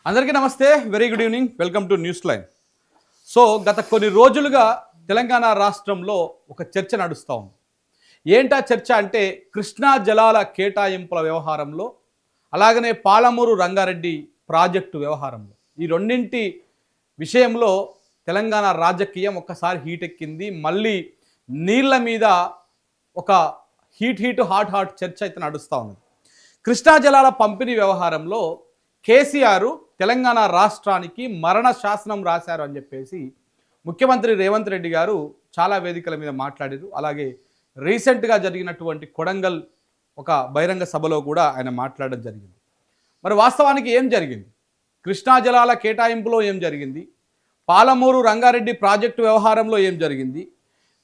అందరికీ నమస్తే, very good evening, welcome to news line. So గత కొన్ని రోజులుగా తెలంగాణ రాష్ట్రంలో ఒక చర్చ నడుస్తూ ఉంది. ఏంటా చర్చ అంటే కృష్ణా జలాల కేటాయింపుల వ్యవహారంలో, అలాగనే పాలమూరు రంగారెడ్డి ప్రాజెక్టు వ్యవహారంలో, ఈ రెండింటి విషయంలో తెలంగాణ రాజకీయం ఒక్కసారి హీట్ ఎక్కింది. మళ్ళీ నీళ్ల మీద ఒక హాట్ చర్చ అయితే నడుస్తూ ఉన్నది. కృష్ణా జలాల పంపిణీ వ్యవహారంలో కేసీఆర్ తెలంగాణ రాష్ట్రానికి మరణ శాసనం రాశారు అని చెప్పేసి ముఖ్యమంత్రి రేవంత్ రెడ్డి గారు చాలా వేదికల మీద మాట్లాడారు. అలాగే రీసెంట్గా జరిగినటువంటి కొడంగల్ ఒక బహిరంగ సభలో కూడా ఆయన మాట్లాడడం జరిగింది. మరి వాస్తవానికి ఏం జరిగింది? కృష్ణా జలాల కేటాయింపులో ఏం జరిగింది? పాలమూరు రంగారెడ్డి ప్రాజెక్టు వ్యవహారంలో ఏం జరిగింది?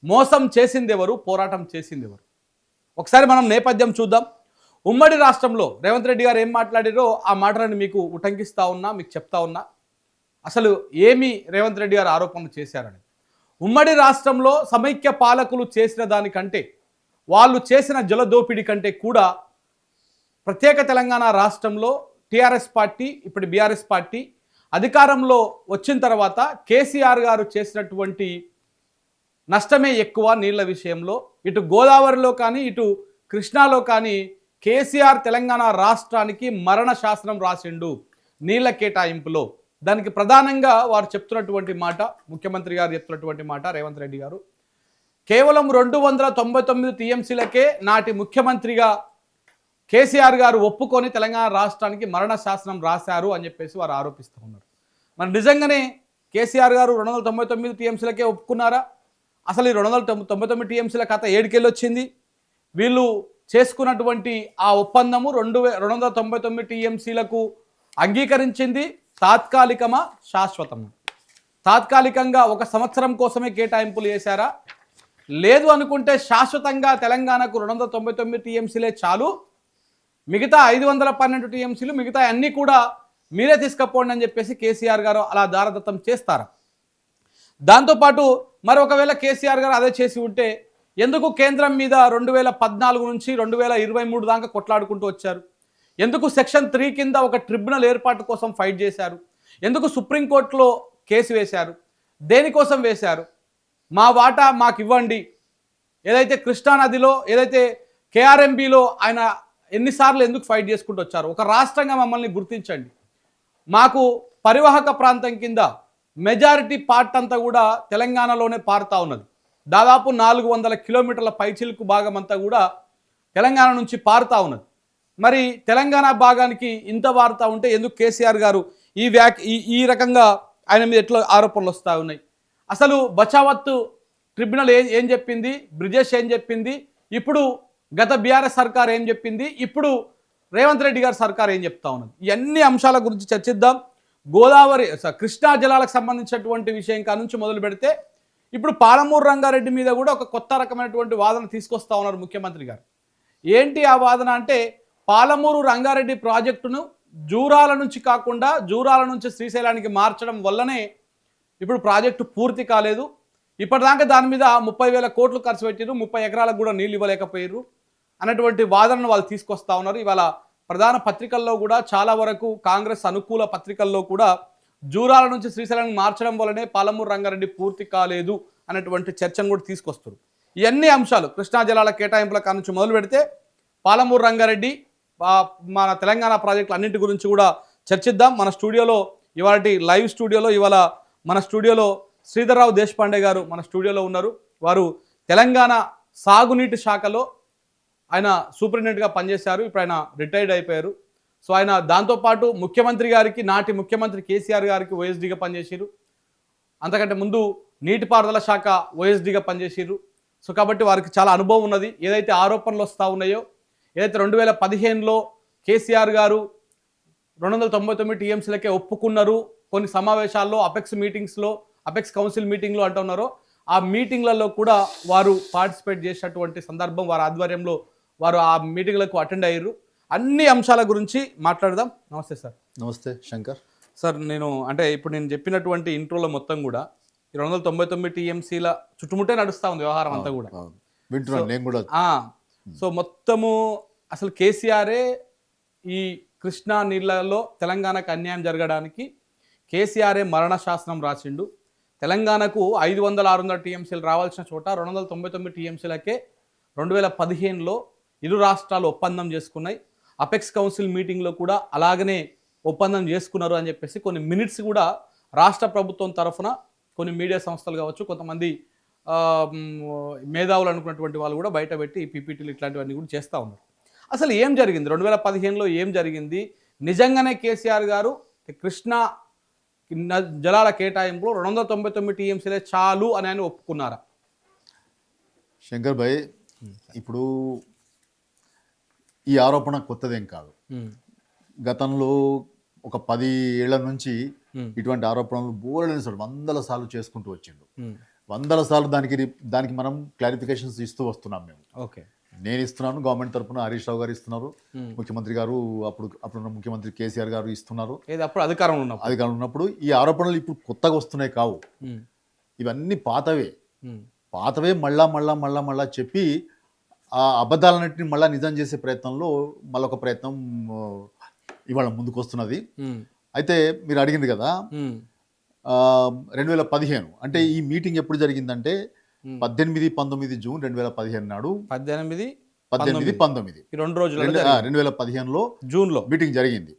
మోసం చేసింది ఎవరు? పోరాటం చేసింది ఎవరు? ఒకసారి మనం నేపథ్యం చూద్దాం. ఉమ్మడి రాష్ట్రంలో రేవంత్ రెడ్డి గారు ఏం మాట్లాడారో ఆ మాటలను మీకు ఉటంకిస్తూ ఉన్నా, మీకు చెప్తా ఉన్నా. అసలు ఏమి రేవంత్ రెడ్డి గారు ఆరోపణలు చేశారని. ఉమ్మడి రాష్ట్రంలో సమైక్య పాలకులు చేసిన దానికంటే, వాళ్ళు చేసిన జలదోపిడీ కంటే కూడా ప్రత్యేక తెలంగాణ రాష్ట్రంలో టీఆర్ఎస్ పార్టీ, ఇప్పుడు బీఆర్ఎస్ పార్టీ అధికారంలో వచ్చిన తర్వాత కేసీఆర్ గారు చేసినటువంటి నష్టమే ఎక్కువ నీళ్ల విషయంలో. ఇటు గోదావరిలో కానీ, ఇటు కృష్ణాలో కానీ కేసీఆర్ తెలంగాణ రాష్ట్రానికి మరణ శాసనం రాసిండు నీళ్ల కేటాయింపులో. దానికి ప్రధానంగా వారు చెప్తున్నటువంటి మాట, ముఖ్యమంత్రి గారు చెప్తున్నటువంటి మాట, రేవంత్ రెడ్డి గారు కేవలం 299 టీఎంసీలకే నాటి ముఖ్యమంత్రిగా కేసీఆర్ గారు ఒప్పుకొని తెలంగాణ రాష్ట్రానికి మరణ శాసనం రాశారు అని చెప్పేసి వారు ఆరోపిస్తూ ఉన్నారు. మరి నిజంగానే కేసీఆర్ గారు 299 టీఎంసీలకే ఒప్పుకున్నారా? అసలు ఈ 299 టీఎంసీల కథ ఏడుకెళ్ళి వచ్చింది? వీళ్ళు చేసుకున్నటువంటి ఆ ఒప్పందము 299 టీఎంసీలకు అంగీకరించింది తాత్కాలికమా, శాశ్వతమా? తాత్కాలికంగా ఒక సంవత్సరం కోసమే కేటాయింపులు చేశారా? లేదు అనుకుంటే శాశ్వతంగా తెలంగాణకు 299 టీఎంసీలే చాలు, మిగతా 512 టీఎంసీలు మిగతా అన్నీ కూడా మీరే తీసుకపోండి అని చెప్పేసి కేసీఆర్ గారు అలా దారదత్తం చేస్తారా? దాంతోపాటు మరి ఒకవేళ కేసీఆర్ గారు అదే చేసి ఉంటే ఎందుకు కేంద్రం మీద 2014 నుంచి 2023 దాకా కొట్లాడుకుంటూ వచ్చారు? ఎందుకు సెక్షన్ 3 కింద ఒక ట్రిబ్యునల్ ఏర్పాటు కోసం ఫైట్ చేశారు? ఎందుకు సుప్రీంకోర్టులో కేసు వేశారు? దేనికోసం వేశారు? మా వాటా మాకు ఇవ్వండి. ఏదైతే కృష్ణానదిలో, ఏదైతే కేఆర్ఎంబీలో ఆయన ఎన్నిసార్లు ఎందుకు ఫైట్ చేసుకుంటూ వచ్చారు? ఒక రాష్ట్రంగా మమ్మల్ని గుర్తించండి. మాకు పరివాహక ప్రాంతం కింద మెజారిటీ పార్ట్ అంతా కూడా తెలంగాణలోనే పారుతూ ఉన్నది. దాదాపు 400 కిలోమీటర్ల పైచిలుకు భాగం అంతా కూడా తెలంగాణ నుంచి పారుతూ ఉన్నది. మరి తెలంగాణ భాగానికి ఇంత పారుతూ ఉంటే ఎందుకు కేసీఆర్ గారు ఈ రకంగా ఆయన మీద ఎట్లా ఆరోపణలు వస్తూ ఉన్నాయి? అసలు బచావత్ ట్రిబ్యునల్ ఏం చెప్పింది? బ్రిజేష్ ఏం చెప్పింది? ఇప్పుడు గత బీఆర్ఎస్ సర్కార్ ఏం చెప్పింది? ఇప్పుడు రేవంత్ రెడ్డి గారి సర్కార్ ఏం చెప్తా ఉన్నది? ఇవన్నీ అంశాల గురించి చర్చిద్దాం. గోదావరి, కృష్ణా జలాలకు సంబంధించినటువంటి విషయం కానుంచి మొదలు పెడితే ఇప్పుడు పాలమూరు రంగారెడ్డి మీద కూడా ఒక కొత్త రకమైనటువంటి వాదన తీసుకొస్తా ఉన్నారు ముఖ్యమంత్రి గారు. ఏంటి ఆ వాదన అంటే, పాలమూరు రంగారెడ్డి ప్రాజెక్టును జూరాల నుంచి కాకుండా జూరాల నుంచి శ్రీశైలానికి మార్చడం వల్లనే ఇప్పుడు ప్రాజెక్టు పూర్తి కాలేదు. ఇప్పటిదాకా దాని మీద 30,000 కోట్లు ఖర్చు పెట్టారు, 30 ఎకరాలకు కూడా నీళ్ళు ఇవ్వలేకపోయారు అన్నటువంటి వాదనను వాళ్ళు తీసుకొస్తా ఉన్నారు. ఇవాళ ప్రధాన పత్రికల్లో కూడా చాలా వరకు కాంగ్రెస్ అనుకూల పత్రికల్లో కూడా జూరాల నుంచి శ్రీశైలానికి మార్చడం వల్లనే పాలమూరు రంగారెడ్డి పూర్తి కాలేదు అన్నటువంటి చర్చను కూడా తీసుకొస్తారు. ఇవన్నీ అంశాలు కృష్ణా జలాల కేటాయింపుల కానుంచి మొదలు పెడితే పాలమూరు రంగారెడ్డి, మన తెలంగాణ ప్రాజెక్టులు అన్నింటి గురించి కూడా చర్చిద్దాం. మన స్టూడియోలో ఇవాళ లైవ్ స్టూడియోలో మన స్టూడియోలో శ్రీధర్రావు దేశపాండే గారు మన స్టూడియోలో ఉన్నారు. వారు తెలంగాణ సాగునీటి శాఖలో ఆయన సూపరింటెండెంట్గా పనిచేశారు. ఇప్పుడు ఆయన రిటైర్డ్ అయిపోయారు. సో ఆయన దాంతోపాటు ముఖ్యమంత్రి గారికి, నాటి ముఖ్యమంత్రి కేసీఆర్ గారికి ఓఎస్డీగా పనిచేసారు. అంతకంటే ముందు నీటిపారుదల శాఖ ఓఎస్డీగా పనిచేసారు. సో కాబట్టి వారికి చాలా అనుభవం ఉన్నది. ఏదైతే ఆరోపణలు వస్తూ ఉన్నాయో, ఏదైతే 2015లో కేసీఆర్ గారు 299 టీఎంసీలకే ఒప్పుకున్నారు, కొన్ని సమావేశాల్లో అపెక్స్ కౌన్సిల్ మీటింగ్లో అంటున్నారో, ఆ మీటింగ్లలో కూడా వారు పార్టిసిపేట్ చేసినటువంటి సందర్భం, వారి ఆధ్వర్యంలో వారు ఆ మీటింగ్లకు అటెండ్ అయ్యారు. అన్ని అంశాల గురించి మాట్లాడదాం. నమస్తే సార్. నమస్తే శంకర్ సార్. ఇప్పుడు నేను చెప్పినటువంటి ఇంట్రోలో మొత్తం కూడా 299 టీఎంసీల చుట్టుముట్టే నడుస్తూ ఉంది వ్యవహారం అంతా కూడా. వింటున్నాను నేను కూడా. సో మొత్తము అసలు కేసీఆరే ఈ కృష్ణా నీళ్లలో తెలంగాణకు అన్యాయం జరగడానికి కేసీఆరే మరణ శాసనం రాసిండు. తెలంగాణకు 500-600 టీఎంసీలు రావాల్సిన చోట 299 టీఎంసీలకే 2015లో ఇరు రాష్ట్రాలు ఒప్పందం చేసుకున్నాయి. అపెక్స్ కౌన్సిల్ మీటింగ్లో కూడా అలాగనే ఒప్పందం చేసుకున్నారు అని చెప్పేసి కొన్ని మినిట్స్ కూడా రాష్ట్ర ప్రభుత్వం తరఫున కొన్ని మీడియా సంస్థలు కావచ్చు, కొంతమంది మేధావులు అనుకున్నటువంటి వాళ్ళు కూడా బయట పెట్టి పీపీటీలు ఇట్లాంటివన్నీ కూడా చేస్తూ ఉన్నారు. అసలు ఏం జరిగింది 2015లో ఏం జరిగింది? నిజంగానే కేసీఆర్ గారు కృష్ణా జలాల కేటాయింపులో 299 టీఎంసీలే చాలు అని ఆయన ఒప్పుకున్నారా? శంకర్ భాయ్, ఇప్పుడు ఈ ఆరోపణ కొత్తదేం కాదు. గతంలో ఒక 10 ఏళ్ల నుంచి ఇటువంటి ఆరోపణలు బోలెడు వందల సార్లు చేసుకుంటూ వచ్చిండు. వందల సార్లు దానికి మనం క్లారిఫికేషన్స్ ఇస్తూ వస్తున్నాం మేము. ఓకే, నేను ఇస్తున్నాను, గవర్నమెంట్ తరఫున హరీష్ రావు గారు ఇస్తున్నారు, ముఖ్యమంత్రి గారు అప్పుడున్న ముఖ్యమంత్రి కేసీఆర్ గారు ఇస్తున్నారు. అప్పుడు అధికారం ఉన్నప్పుడు ఈ ఆరోపణలు ఇప్పుడు కొత్తగా వస్తున్నాయి కావు. ఇవన్నీ పాతవే మళ్ళా చెప్పి ఆ అబద్ధాలన్నింటినీ మళ్ళీ నిజం చేసే ప్రయత్నంలో మళ్ళొక ప్రయత్నం ఇవాళ ముందుకు వస్తున్నది. అయితే మీరు అడిగింది కదా 2015 అంటే ఈ మీటింగ్ ఎప్పుడు జరిగిందంటే 18-19 జూన్ 2015 నాడు 18-19 2 రోజులు 2015లో జూన్లో మీటింగ్ జరిగింది.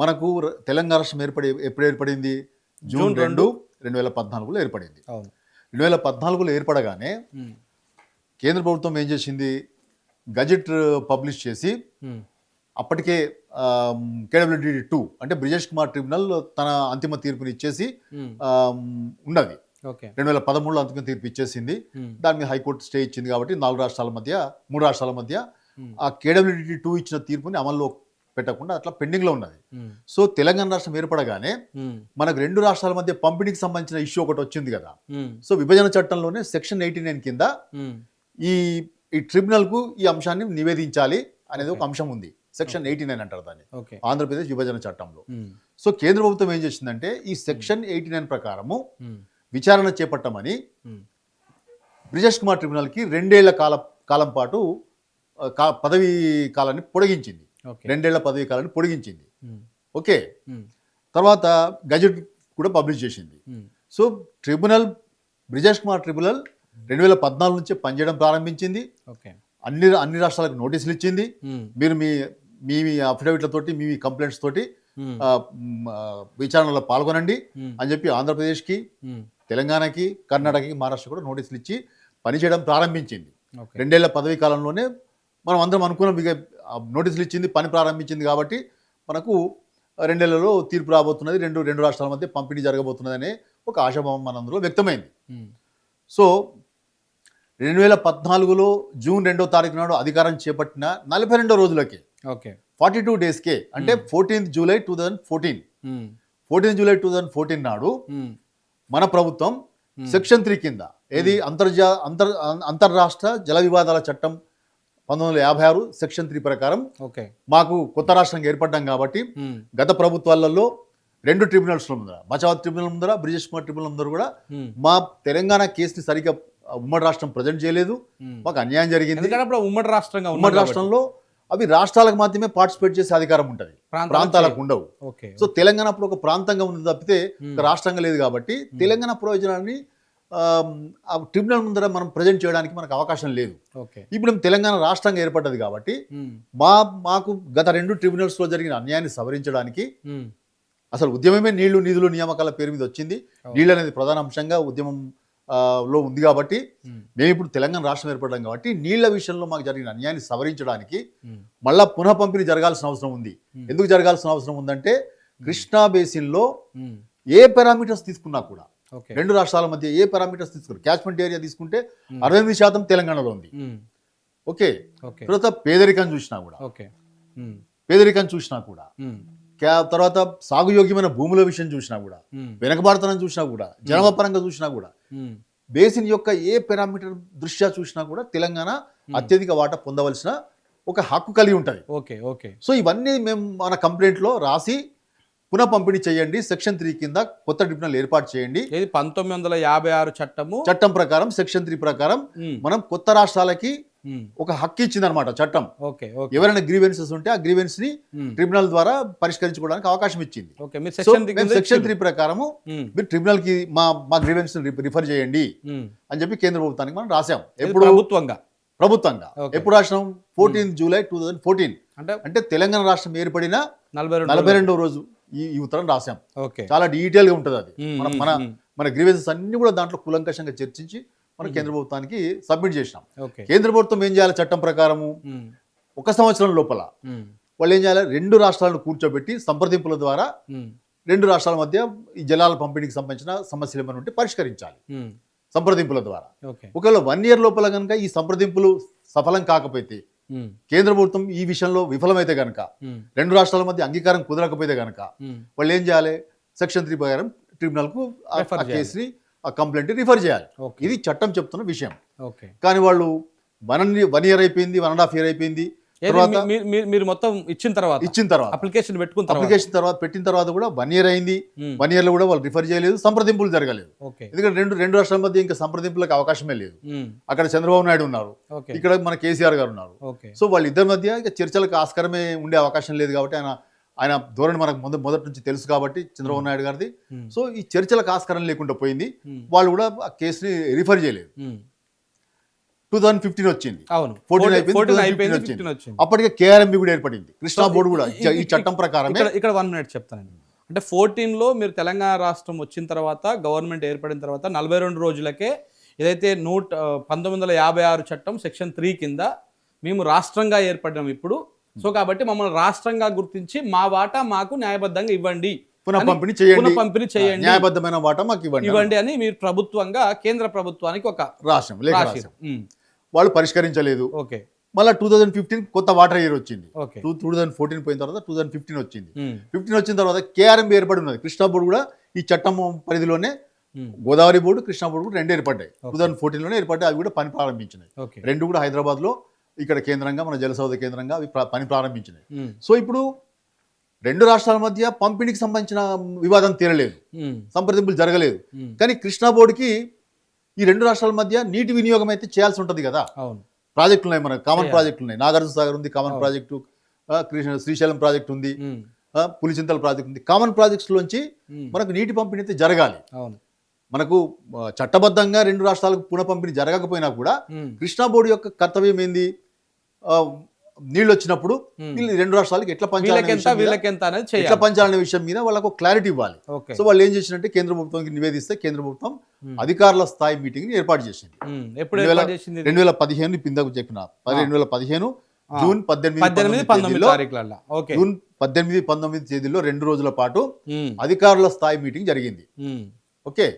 మనకు తెలంగాణ రాష్ట్రం ఎప్పుడు ఏర్పడింది? జూన్ 2, 2014లో ఏర్పడింది. 2014లో ఏర్పడగానే కేంద్ర ప్రభుత్వం ఏం చేసింది? గజెట్ పబ్లిష్ చేసి అప్పటికే కేడబ్ల్యూడి 2 అంటే బ్రిజేష్ కుమార్ ట్రిబ్యునల్ తన అంతిమ తీర్పుని ఇచ్చేసి ఉన్నది. 2013లో అంతిమ తీర్పు ఇచ్చేసింది. దాని మీద హైకోర్టు స్టే ఇచ్చింది కాబట్టి 3 రాష్ట్రాల మధ్య ఆ కేడబ్ల్యూడి 2 ఇచ్చిన తీర్పుని అమల్లో పెట్టకుండా అట్లా పెండింగ్ లో ఉన్నది. సో తెలంగాణ రాష్ట్రం ఏర్పడగానే మనకు 2 రాష్ట్రాల మధ్య పంపిణీకి సంబంధించిన ఇష్యూ ఒకటి వచ్చింది కదా. సో విభజన చట్టంలోనే సెక్షన్ 89 కింద ఈ ట్రిబ్యునల్ కు ఈ అంశాన్ని నివేదించాలి అనేది ఒక అంశం ఉంది. సెక్షన్ 89 అంటారు దాన్ని ఆంధ్రప్రదేశ్ విభజన చట్టంలో. సో కేంద్ర ప్రభుత్వం ఏం చేసిందంటే ఈ సెక్షన్ 89 ప్రకారము విచారణ చేపట్టమని బ్రిజేష్ కుమార్ ట్రిబ్యునల్కి 2 ఏళ్ల కాలం పాటు పదవీ కాలాన్ని పొడిగించింది. 2 ఏళ్ల పదవీ కాలాన్ని పొడిగించింది. ఓకే, తర్వాత గజెట్ కూడా పబ్లిష్ చేసింది. సో బ్రిజేష్ కుమార్ ట్రిబ్యునల్ 2014 నుంచే పనిచేయడం ప్రారంభించింది. అన్ని రాష్ట్రాలకు నోటీసులు ఇచ్చింది. మీరు మీ అఫిడవిట్లతోటి మీ కంప్లైంట్స్ తోటి విచారణలో పాల్గొనండి అని చెప్పి ఆంధ్రప్రదేశ్కి, తెలంగాణకి, కర్ణాటకకి, మహారాష్ట్ర కూడా నోటీసులు ఇచ్చి పనిచేయడం ప్రారంభించింది. 2 ఏళ్ల పదవీ కాలంలోనే మనం అందరం అనుకున్నాం. ఇక నోటీసులు ఇచ్చింది, పని ప్రారంభించింది కాబట్టి మనకు 2 ఏళ్లలో తీర్పు రాబోతున్నది, రెండు రాష్ట్రాల మధ్య పంపిణీ జరగబోతున్నది అనే ఒక ఆశాభావం మనందరిలో వ్యక్తమైంది. సో 2014లో జూన్ 2వ తారీఖు నాడు అధికారం చేపట్టిన 42 రోజులకే 42 డేస్కే అంటే 14 జూలై 2014 నాడు మన ప్రభుత్వం సెక్షన్ 3 కింద ఏది అంతర్రాష్ట్ర జల వివాదాల చట్టం 1956 సెక్షన్ 3 ప్రకారం మాకు కొత్త రాష్ట్రంగా ఏర్పడ్డాం కాబట్టి గత ప్రభుత్వాలలో 2 ట్రిబ్యునల్స్ ముందర, బచావత్ ట్రిబ్యునల్ ముందర, బ్రిజేష్ కుమార్ ట్రిబ్యునల్ ముందర కూడా మా తెలంగాణ కేసుని సరిగ్గా ఉమ్మడి రాష్ట్రం ప్రజెంట్ చేయలేదు. మాకు అన్యాయం జరిగింది. ఉమ్మడి రాష్ట్రంలో అవి రాష్ట్రాలకు మాత్రమే పార్టిసిపేట్ చేసే అధికారం ఉంటుంది, ప్రాంతాలకు ఉండవు. సో తెలంగాణ అప్పుడు ఒక ప్రాంతంగా ఉంది తప్పితే ఒక రాష్ట్రంగా లేదు కాబట్టి తెలంగాణ ప్రయోజనాన్ని ట్రిబ్యునల్ ముందర మనం ప్రజెంట్ చేయడానికి మనకు అవకాశం లేదు. ఇప్పుడు తెలంగాణ రాష్ట్రంగా ఏర్పడ్డది కాబట్టి మాకు గత 2 ట్రిబ్యునల్స్ లో జరిగిన అన్యాయాన్ని సవరించడానికి అసలు ఉద్యమమే నీళ్లు నిధులు నియామకాల పేరు మీద వచ్చింది. నీళ్ళు అనేది ప్రధాన అంశంగా ఉద్యమం లో ఉంది కాబట్టి మేము ఇప్పుడు తెలంగాణ రాష్ట్రం ఏర్పడ్డాం కాబట్టి నీళ్ల విషయంలో మాకు జరిగిన అన్యాయాన్ని సవరించడానికి మళ్ళా పునః పంపిణీ జరగాల్సిన అవసరం ఉంది. ఎందుకు జరగాల్సిన అవసరం ఉందంటే కృష్ణా బేసిన్ లో ఏ పారామీటర్స్ తీసుకున్నా కూడా 2 రాష్ట్రాల మధ్య ఏ పారామీటర్స్ తీసుకున్నారు, క్యాచ్మెంట్ ఏరియా తీసుకుంటే 68% తెలంగాణలో ఉంది. ఓకే, తర్వాత పేదరికం చూసినా కూడా తర్వాత సాగుయోగ్యమైన భూముల విషయం చూసినా కూడా, వెనకబాటుతనం చూసినా కూడా, జనాభా పరంగా చూసినా కూడా, బేసిన్ యొక్క ఏ పారామీటర్ దృష్ట్యా చూసినా కూడా తెలంగాణ అత్యధిక వాటా పొందవలసిన ఒక హక్కు కలిగి ఉంటుంది. సో ఇవన్నీ మేము మన కంప్లైంట్లో రాసి పునః పంపిణీ చేయండి, సెక్షన్ 3 కింద కొత్త ట్రిబ్యునల్ ఏర్పాటు చేయండి. 1956 చట్టం ప్రకారం సెక్షన్ 3 ప్రకారం మనం కొత్త రాష్ట్రాలకి ఒక హక్కు ఇచ్చింది అనమాట చట్టం. ఓకే ఎవరైనా గ్రీవెన్సెస్ ఉంటే ఆ గ్రీవెన్స్ ని ట్రిబ్యునల్ ద్వారా పరిష్కరించుకోవడానికి అవకాశం ఇచ్చింది. సో మేము సెక్షన్ 3 ప్రకారము మీరు ట్రిబ్యునల్ కి మా గ్రీవెన్స్ రిఫర్ చేయండి అని చెప్పి కేంద్ర ప్రభుత్వానికి మనం రాసాం. ఎప్పుడు ప్రభుత్వంగా ఎప్పుడు రాసినాం? 14 జూలై 2014 అంటే తెలంగాణ రాష్ట్రం ఏర్పడిన 42వ రోజు ఈ ఉత్తరం రాసాం. చాలా డీటెయిల్ గా ఉంటుంది అది. మన గ్రీవెన్సెస్ అన్ని కూడా దాంట్లో కూలంకషంగా చర్చించి మనం కేంద్ర ప్రభుత్వానికి సబ్మిట్ చేసినాం. కేంద్ర ప్రభుత్వం ఏం చేయాలి? చట్టం ప్రకారము 1 సంవత్సరం లోపల వాళ్ళు ఏం చేయాలి? 2 రాష్ట్రాలను కూర్చోబెట్టి సంప్రదింపుల ద్వారా 2 రాష్ట్రాల మధ్య ఈ జలాల పంపిణీకి సంబంధించిన సమస్యలు ఏమైనా ఉంటే పరిష్కరించాలి సంప్రదింపుల ద్వారా. ఒకవేళ 1 ఇయర్ లోపల కనుక ఈ సంప్రదింపులు సఫలం కాకపోతే, కేంద్ర ప్రభుత్వం ఈ విషయంలో విఫలమైతే గనక, 2 రాష్ట్రాల మధ్య అంగీకారం కుదరకపోతే గనక వాళ్ళు ఏం చేయాలి? సెక్షన్ 3 ప్రకారం ట్రిబ్యునల్ కు ఆ కేసుని ఆ కంప్లైంట్ రిఫర్ చేయాలి. ఇది చట్టం చెప్తున్న విషయం. కానీ వాళ్ళు 1 ఇయర్ అయిపోయింది, 1.5 ఇయర్ అయిపోయింది, మీరు మొత్తం ఇచ్చిన తర్వాత అప్లికేషన్ పెట్టిన తర్వాత కూడా 1 ఇయర్ అయింది. 1 ఇయర్ లో కూడా వాళ్ళు రిఫర్ చేయలేదు, సంప్రదింపులు జరగలేదు. ఎందుకంటే రెండు రాష్ట్రాల మధ్య ఇంకా సంప్రదింపులకు అవకాశమే లేదు. అక్కడ చంద్రబాబు నాయుడు ఉన్నారు, ఇక్కడ మన కేసీఆర్ గారు ఉన్నారు. సో వాళ్ళిద్దరి మధ్య ఇంకా చర్చలకు ఆస్కారమే ఉండే అవకాశం లేదు. కాబట్టి ఆయన ధోరణి మనకు మొదటి నుంచి తెలుసు కాబట్టి చంద్రబాబు నాయుడు గారిది. సో ఈ చర్చలకు ఆస్కారం లేకుండా పోయింది. వాళ్ళు కూడా ఆ కేసుని రిఫర్ చేయలేదు. 2015 వచ్చింది, 14 అయిపోయింది. అప్పటికే కేఆర్ఎంబి కూడా ఏర్పడింది, కృష్ణా బోర్డు కూడా ఈ చట్టం ప్రకారమే. ఇక్కడ 1 మినిట్ చెప్తానండి. అంటే 14లో మీరు తెలంగాణ రాష్ట్రం వచ్చిన తర్వాత, గవర్నమెంట్ ఏర్పడిన తర్వాత 42 రోజులకే ఏదైతే 1956 చట్టం సెక్షన్ 3 కింద మేము రాష్ట్రంగా ఏర్పడినాం ఇప్పుడు. సో కాబట్టి మమ్మల్ని రాష్ట్రంగా గుర్తించి మా వాటా మాకు న్యాయబద్ధంగా ఇవ్వండి, పునఃపంపిణీ చేయండి, న్యాయబద్ధమైన వాటా మాకు ఇవ్వండి అని మీరు ప్రభుత్వంగా కేంద్ర ప్రభుత్వానికి ఒక రాష్ట్రం వాళ్ళు పరిష్కరించలేదు. మళ్ళీ 2015 కొత్త వాటర్ ఇయర్ వచ్చింది. 2014 పోయిన తర్వాత 2015 వచ్చింది. 15 వచ్చిన తర్వాత కేఆర్ఎంబి ఏర్పడి ఉన్నది. కృష్ణా బోర్డు కూడా ఈ చట్టం పరిధిలోనే, గోదావరి బోర్డు, కృష్ణా బోర్డు కూడా 2 ఏర్పడ్డాయి. 2014లోనే ఏర్పడ్డాయి. అవి కూడా పని ప్రారంభించినాయి. 2 కూడా హైదరాబాద్ లో ఇక్కడ కేంద్రంగా, మన జలసౌధ కేంద్రంగా అవి పని ప్రారంభించినాయి. సో ఇప్పుడు 2 రాష్ట్రాల మధ్య పంపిణీకి సంబంధించిన వివాదం తీరలేదు, సంప్రదింపులు జరగలేదు. కానీ కృష్ణా బోర్డుకి ఈ 2 రాష్ట్రాల మధ్య నీటి వినియోగం అయితే చేయాల్సి ఉంటుంది కదా. ప్రాజెక్టులు ఉన్నాయి, మనకు కామన్ ప్రాజెక్టులు ఉన్నాయి. నాగార్జున సాగర్ ఉంది, కామన్ ప్రాజెక్టు, శ్రీశైలం ప్రాజెక్టు ఉంది, పులిచింతల ప్రాజెక్టు ఉంది. కామన్ ప్రాజెక్ట్స్ లోంచి మనకు నీటి పంపిణీ అయితే జరగాలి. మనకు చట్టబద్ధంగా 2 రాష్ట్రాలకు పునః పంపిణీ జరగకపోయినా కూడా కృష్ణా బోర్డు యొక్క కర్తవ్యం ఏంది? నీళ్ళు వచ్చినప్పుడు 2 రాష్ట్రాలకు ఎట్లా పంచాలనే విషయం మీద వాళ్ళకు క్లారిటీ ఇవ్వాలి. సో వాళ్ళు ఏం చేసినట్టే కేంద్ర ప్రభుత్వానికి నివేదిస్తే కేంద్ర ప్రభుత్వం అధికారుల స్థాయి మీటింగ్ ఏర్పాటు చేసింది. 2015 కిందకు చెప్పిన 2015 జూన్ 18-19 తేదీల్లో 2 రోజుల పాటు అధికారుల స్థాయి మీటింగ్ జరిగింది. ఓకే,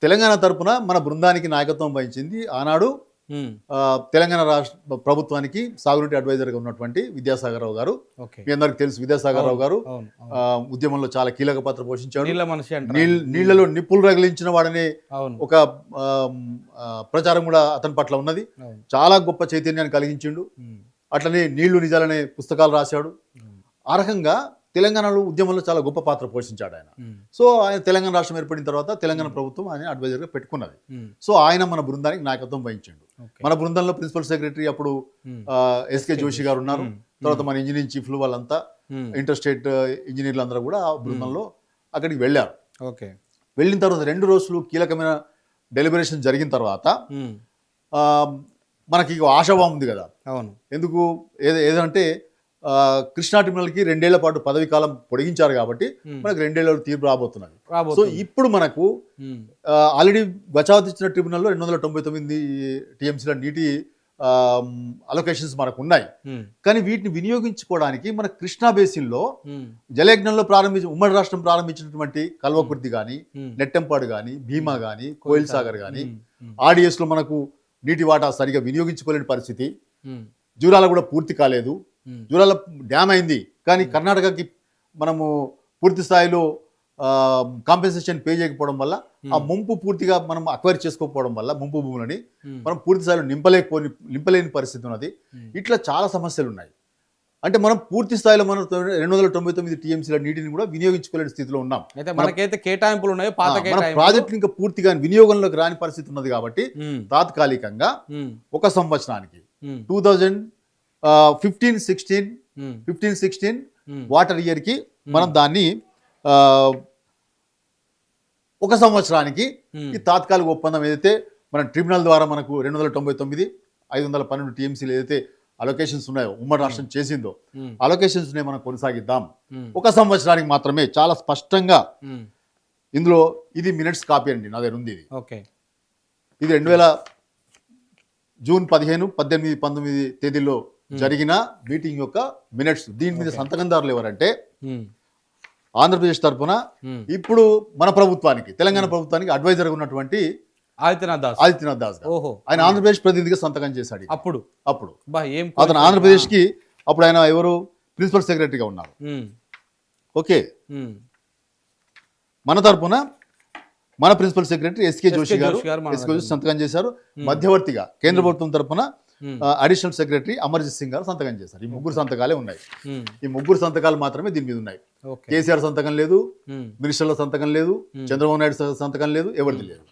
తెలంగాణ తరపున మన బృందానికి నాయకత్వం వహించింది ఆనాడు తెలంగాణ రాష్ట్ర ప్రభుత్వానికి సాగునీటి అడ్వైజర్ గా ఉన్నటువంటి విద్యాసాగర్ రావు గారు. మీ అందరికి తెలుసు, విద్యాసాగర్ రావు గారు ఉద్యమంలో చాలా కీలక పాత్ర పోషించాడు. నీళ్లలో నిప్పులు రగిలించిన వాడనే ఒక ప్రచారం కూడా అతని పట్ల ఉన్నది. చాలా గొప్ప చైతన్యాన్ని కలిగించిండు. అట్లనే నీళ్లు నిజాలనే పుస్తకాలు రాశాడు. ఆ రకంగా తెలంగాణలో ఉద్యమంలో చాలా గొప్ప పాత్ర పోషించాడు ఆయన. సో ఆయన తెలంగాణ రాష్ట్రం ఏర్పడిన తర్వాత తెలంగాణ ప్రభుత్వం ఆయన అడ్వైజర్ గా పెట్టుకున్నది. సో ఆయన మన బృందానికి నాయకత్వం వహించాడు. మన బృందంలో ప్రిన్సిపల్ సెక్రటరీ అప్పుడు ఎస్కే జోషి గారు ఉన్నారు. తర్వాత మన ఇంజనీరింగ్ చీఫ్లు వాళ్ళంతా, ఇంటర్ స్టేట్ ఇంజనీర్లు అందరూ కూడా ఆ బృందంలో అక్కడికి వెళ్ళారు. వెళ్ళిన తర్వాత 2 రోజులు కీలకమైన డెలిబరేషన్ జరిగిన తర్వాత మనకి ఆశాభావం ఉంది కదా. ఎందుకు? ఏదంటే కృష్ణా ట్రిబ్యునల్కి 2 ఏళ్ల పాటు పదవి కాలం పొడిగించారు కాబట్టి మనకు 2 ఏళ్ళ తీర్పు రాబోతున్నది. సో ఇప్పుడు మనకు ఆల్రెడీ గచావత్ ఇచ్చిన ట్రిబ్యునల్లో 299 టీఎంసీల నీటి అలొకేషన్స్ మనకు ఉన్నాయి. కానీ వీటిని వినియోగించుకోవడానికి మన కృష్ణా బేసిన్ లో జలయజ్ఞంలో ఉమ్మడి రాష్ట్రం ప్రారంభించినటువంటి కల్వకుర్తి గాని, నెట్టెంపాడు గాని, భీమా గాని, కోయిల్ సాగర్ గాని, ఆర్డిఎస్ లో మనకు నీటి వాటా సరిగా వినియోగించుకోలేని పరిస్థితి. జూరాల కూడా పూర్తి కాలేదు. జూరాల డ్యామ్ అయింది, కానీ కర్ణాటకకి మనము పూర్తి స్థాయిలో కాంపెన్సేషన్ పే చేయకపోవడం వల్ల, ఆ ముంపు పూర్తిగా మనం అక్వైర్ చేసుకోకపోవడం వల్ల ముంపు భూములని మనం పూర్తి స్థాయిలో నింపలేని పరిస్థితి ఉన్నది. ఇట్లా చాలా సమస్యలు ఉన్నాయి. అంటే మనం పూర్తి స్థాయిలో మనం 299 టీఎంసీల నీటిని కూడా వినియోగించుకోలేని స్థితిలో ఉన్నాం. అయితే మనకైతే కేటాయింపులు ఉన్నాయో పాత మన కేటాయింపులు ప్రాజెక్టులు ఇంకా పూర్తిగా వినియోగంలోకి రాని పరిస్థితి ఉన్నది కాబట్టి తాత్కాలికంగా ఒక సంవత్సరానికి 2015-16 వాటర్ ఇయర్కి మనం దాన్ని ఒక సంవత్సరానికి ఈ తాత్కాలిక ఒప్పందం ఏదైతే మన ట్రిబ్యునల్ ద్వారా మనకు 299-512 టీఎంసీలు ఏదైతే అలొకేషన్స్ ఉన్నాయో ఉమ్మడి రాష్ట్రం చేసిందో అలొకేషన్స్ మనం కొనసాగిద్దాం. ఒక సంవత్సరానికి మాత్రమే. చాలా స్పష్టంగా ఇందులో ఇది మినిట్స్ కాపీ అండి, నా దగ్గర ఉంది ఇది. ఇది 2000 జూన్ 15, 18, 19 తేదీల్లో జరిగిన మీటింగ్ యొక్క మినిట్స్. దీని మీద సంతకందారులు ఎవరంటే ఆంధ్రప్రదేశ్ తరఫున ఇప్పుడు మన ప్రభుత్వానికి, తెలంగాణ ప్రభుత్వానికి అడ్వైజర్ ఉన్నటువంటి ఆదిత్యనాథ్ దాస్ గారు. ఆయన ఆంధ్రప్రదేశ్ ప్రతినిధిగా సంతకం చేశాడు. అప్పుడు అతను ఆంధ్రప్రదేశ్ కి అప్పుడు ఆయన ఎవరు ప్రిన్సిపల్ సెక్రటరీగా ఉన్నారు. ఓకే, మన తరఫున మన ప్రిన్సిపల్ సెక్రటరీ ఎస్కే జోషి గారు సంతకం చేశారు. మధ్యవర్తిగా కేంద్ర ప్రభుత్వం తరఫున అడిషనల్ సెక్రటరీ అమర్జిత్ సింగ్ గారు సంతకం చేశారు. ఈ ముగ్గురు సంతకాలే ఉన్నాయి. ఈ ముగ్గురు సంతకాలు మాత్రమే దీని మీద ఉన్నాయి. కేసీఆర్ సంతకం లేదు, మినిస్టర్ల సంతకం లేదు, చంద్రబాబు నాయుడు సంతకం లేదు, ఎవరిది లేదు.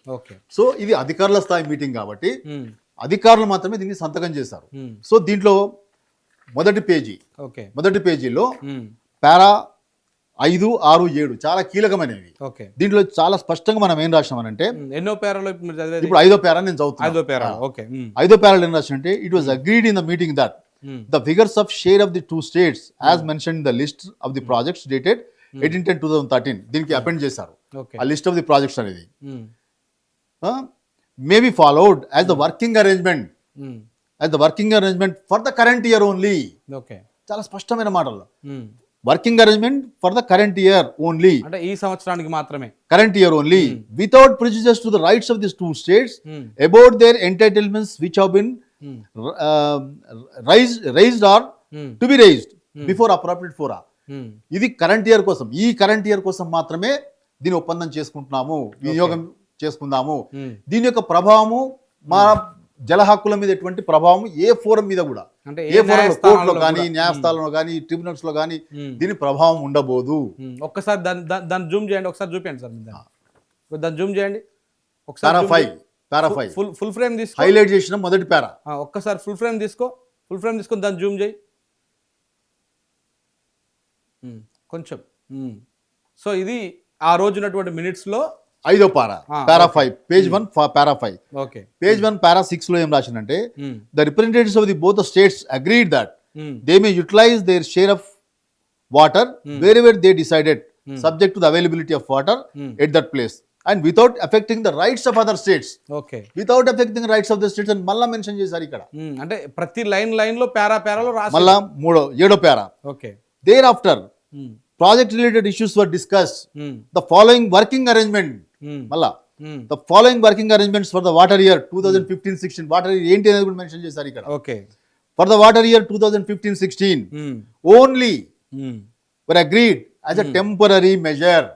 సో ఇది అధికారుల స్థాయి మీటింగ్ కాబట్టి అధికారులు మాత్రమే దీన్ని సంతకం చేశారు. సో దీంట్లో మొదటి పేజీలో పారా 5, 6, 7 చాలా కీలకమైనవి. దీంట్లో చాలా స్పష్టంగా మనం ఏం రాసినామనంటే, ఎన్నో పేరాలో ఇప్పుడు 5వ పేరా నేను చదువుతాను. 5వ పేరాలో ఏం రాసినంటే, it was agreed in the meeting that the figures of share of the two states as mentioned in the list of the projects dated 18/10/2013 దీనికి అపెండ్ చేశారు. ఆ లిస్ట్ ఆఫ్ ది ప్రాజెక్ట్స్ అనేది may be followed as the working arrangement for the current year only. చాలా స్పష్టమైన మాటల్లో working arrangement for the current year only, అంటే ఈ సంవత్సరానికి మాత్రమే, current year only, without prejudice to the rights of this two states about their entitlements which have been raised or to be raised before appropriate fora. ఇది current year కోసం, ఈ current year కోసం మాత్రమే దీని ఒప్పందం చేసుకుంటున్నాము, వినియోగం చేసుకుందాము. దీని యొక్క ప్రభావము మా జల హక్కుల మీద ఎటువంటి ప్రభావం ఏ ఫోరం మీద కూడా, ఏ ఫోరంలో, కోర్టులో కానీ, న్యాయస్థానంలో కానీ, ట్రిబ్యునల్స్ లో కానీ దీని ప్రభావం ఉండబోదు. ఒక్కసారి దాన్ని జూమ్ చేయండి, ఒకసారి చూపించండి సార్, దాన్ని జూమ్ చేయండి ఒకసారి. పారా 5 ఫుల్ ఫ్రేమ్ తీసుకో, హైలైట్ చేసిన మొదటి పారా. ఒక్కసారి ఫుల్ ఫ్రేమ్ తీసుకొని దాన్ని జూమ్ చేయి కొంచెం. సో ఇది ఆ రోజు ఉన్నటువంటి మినిట్స్ లో 5వ పారా 5, పేజ్ 1 పారా 5. పేజ్ 1 పారా 6 లో ఏం రాసిందంటే, the representatives of the both the states agreed that they may utilize their share of water wherever they decided subject to the availability of water at that place and without affecting the rights of other states. Without affecting the rights of the states అని మళ్ళా mention చేశారు ఇక్కడ. అంటే ప్రతి line లో పారాలో రాసి మళ్ళా 7వ పారా. Thereafter project related issues were discussed. The following working arrangement మళ్ళా the following working arrangements for the water year 2015-16 water year ఏంటి అనేది కూడా మెన్షన్ చేశారు ఇక్కడ. For the water year 2015-16 only were agreed as a temporary measure.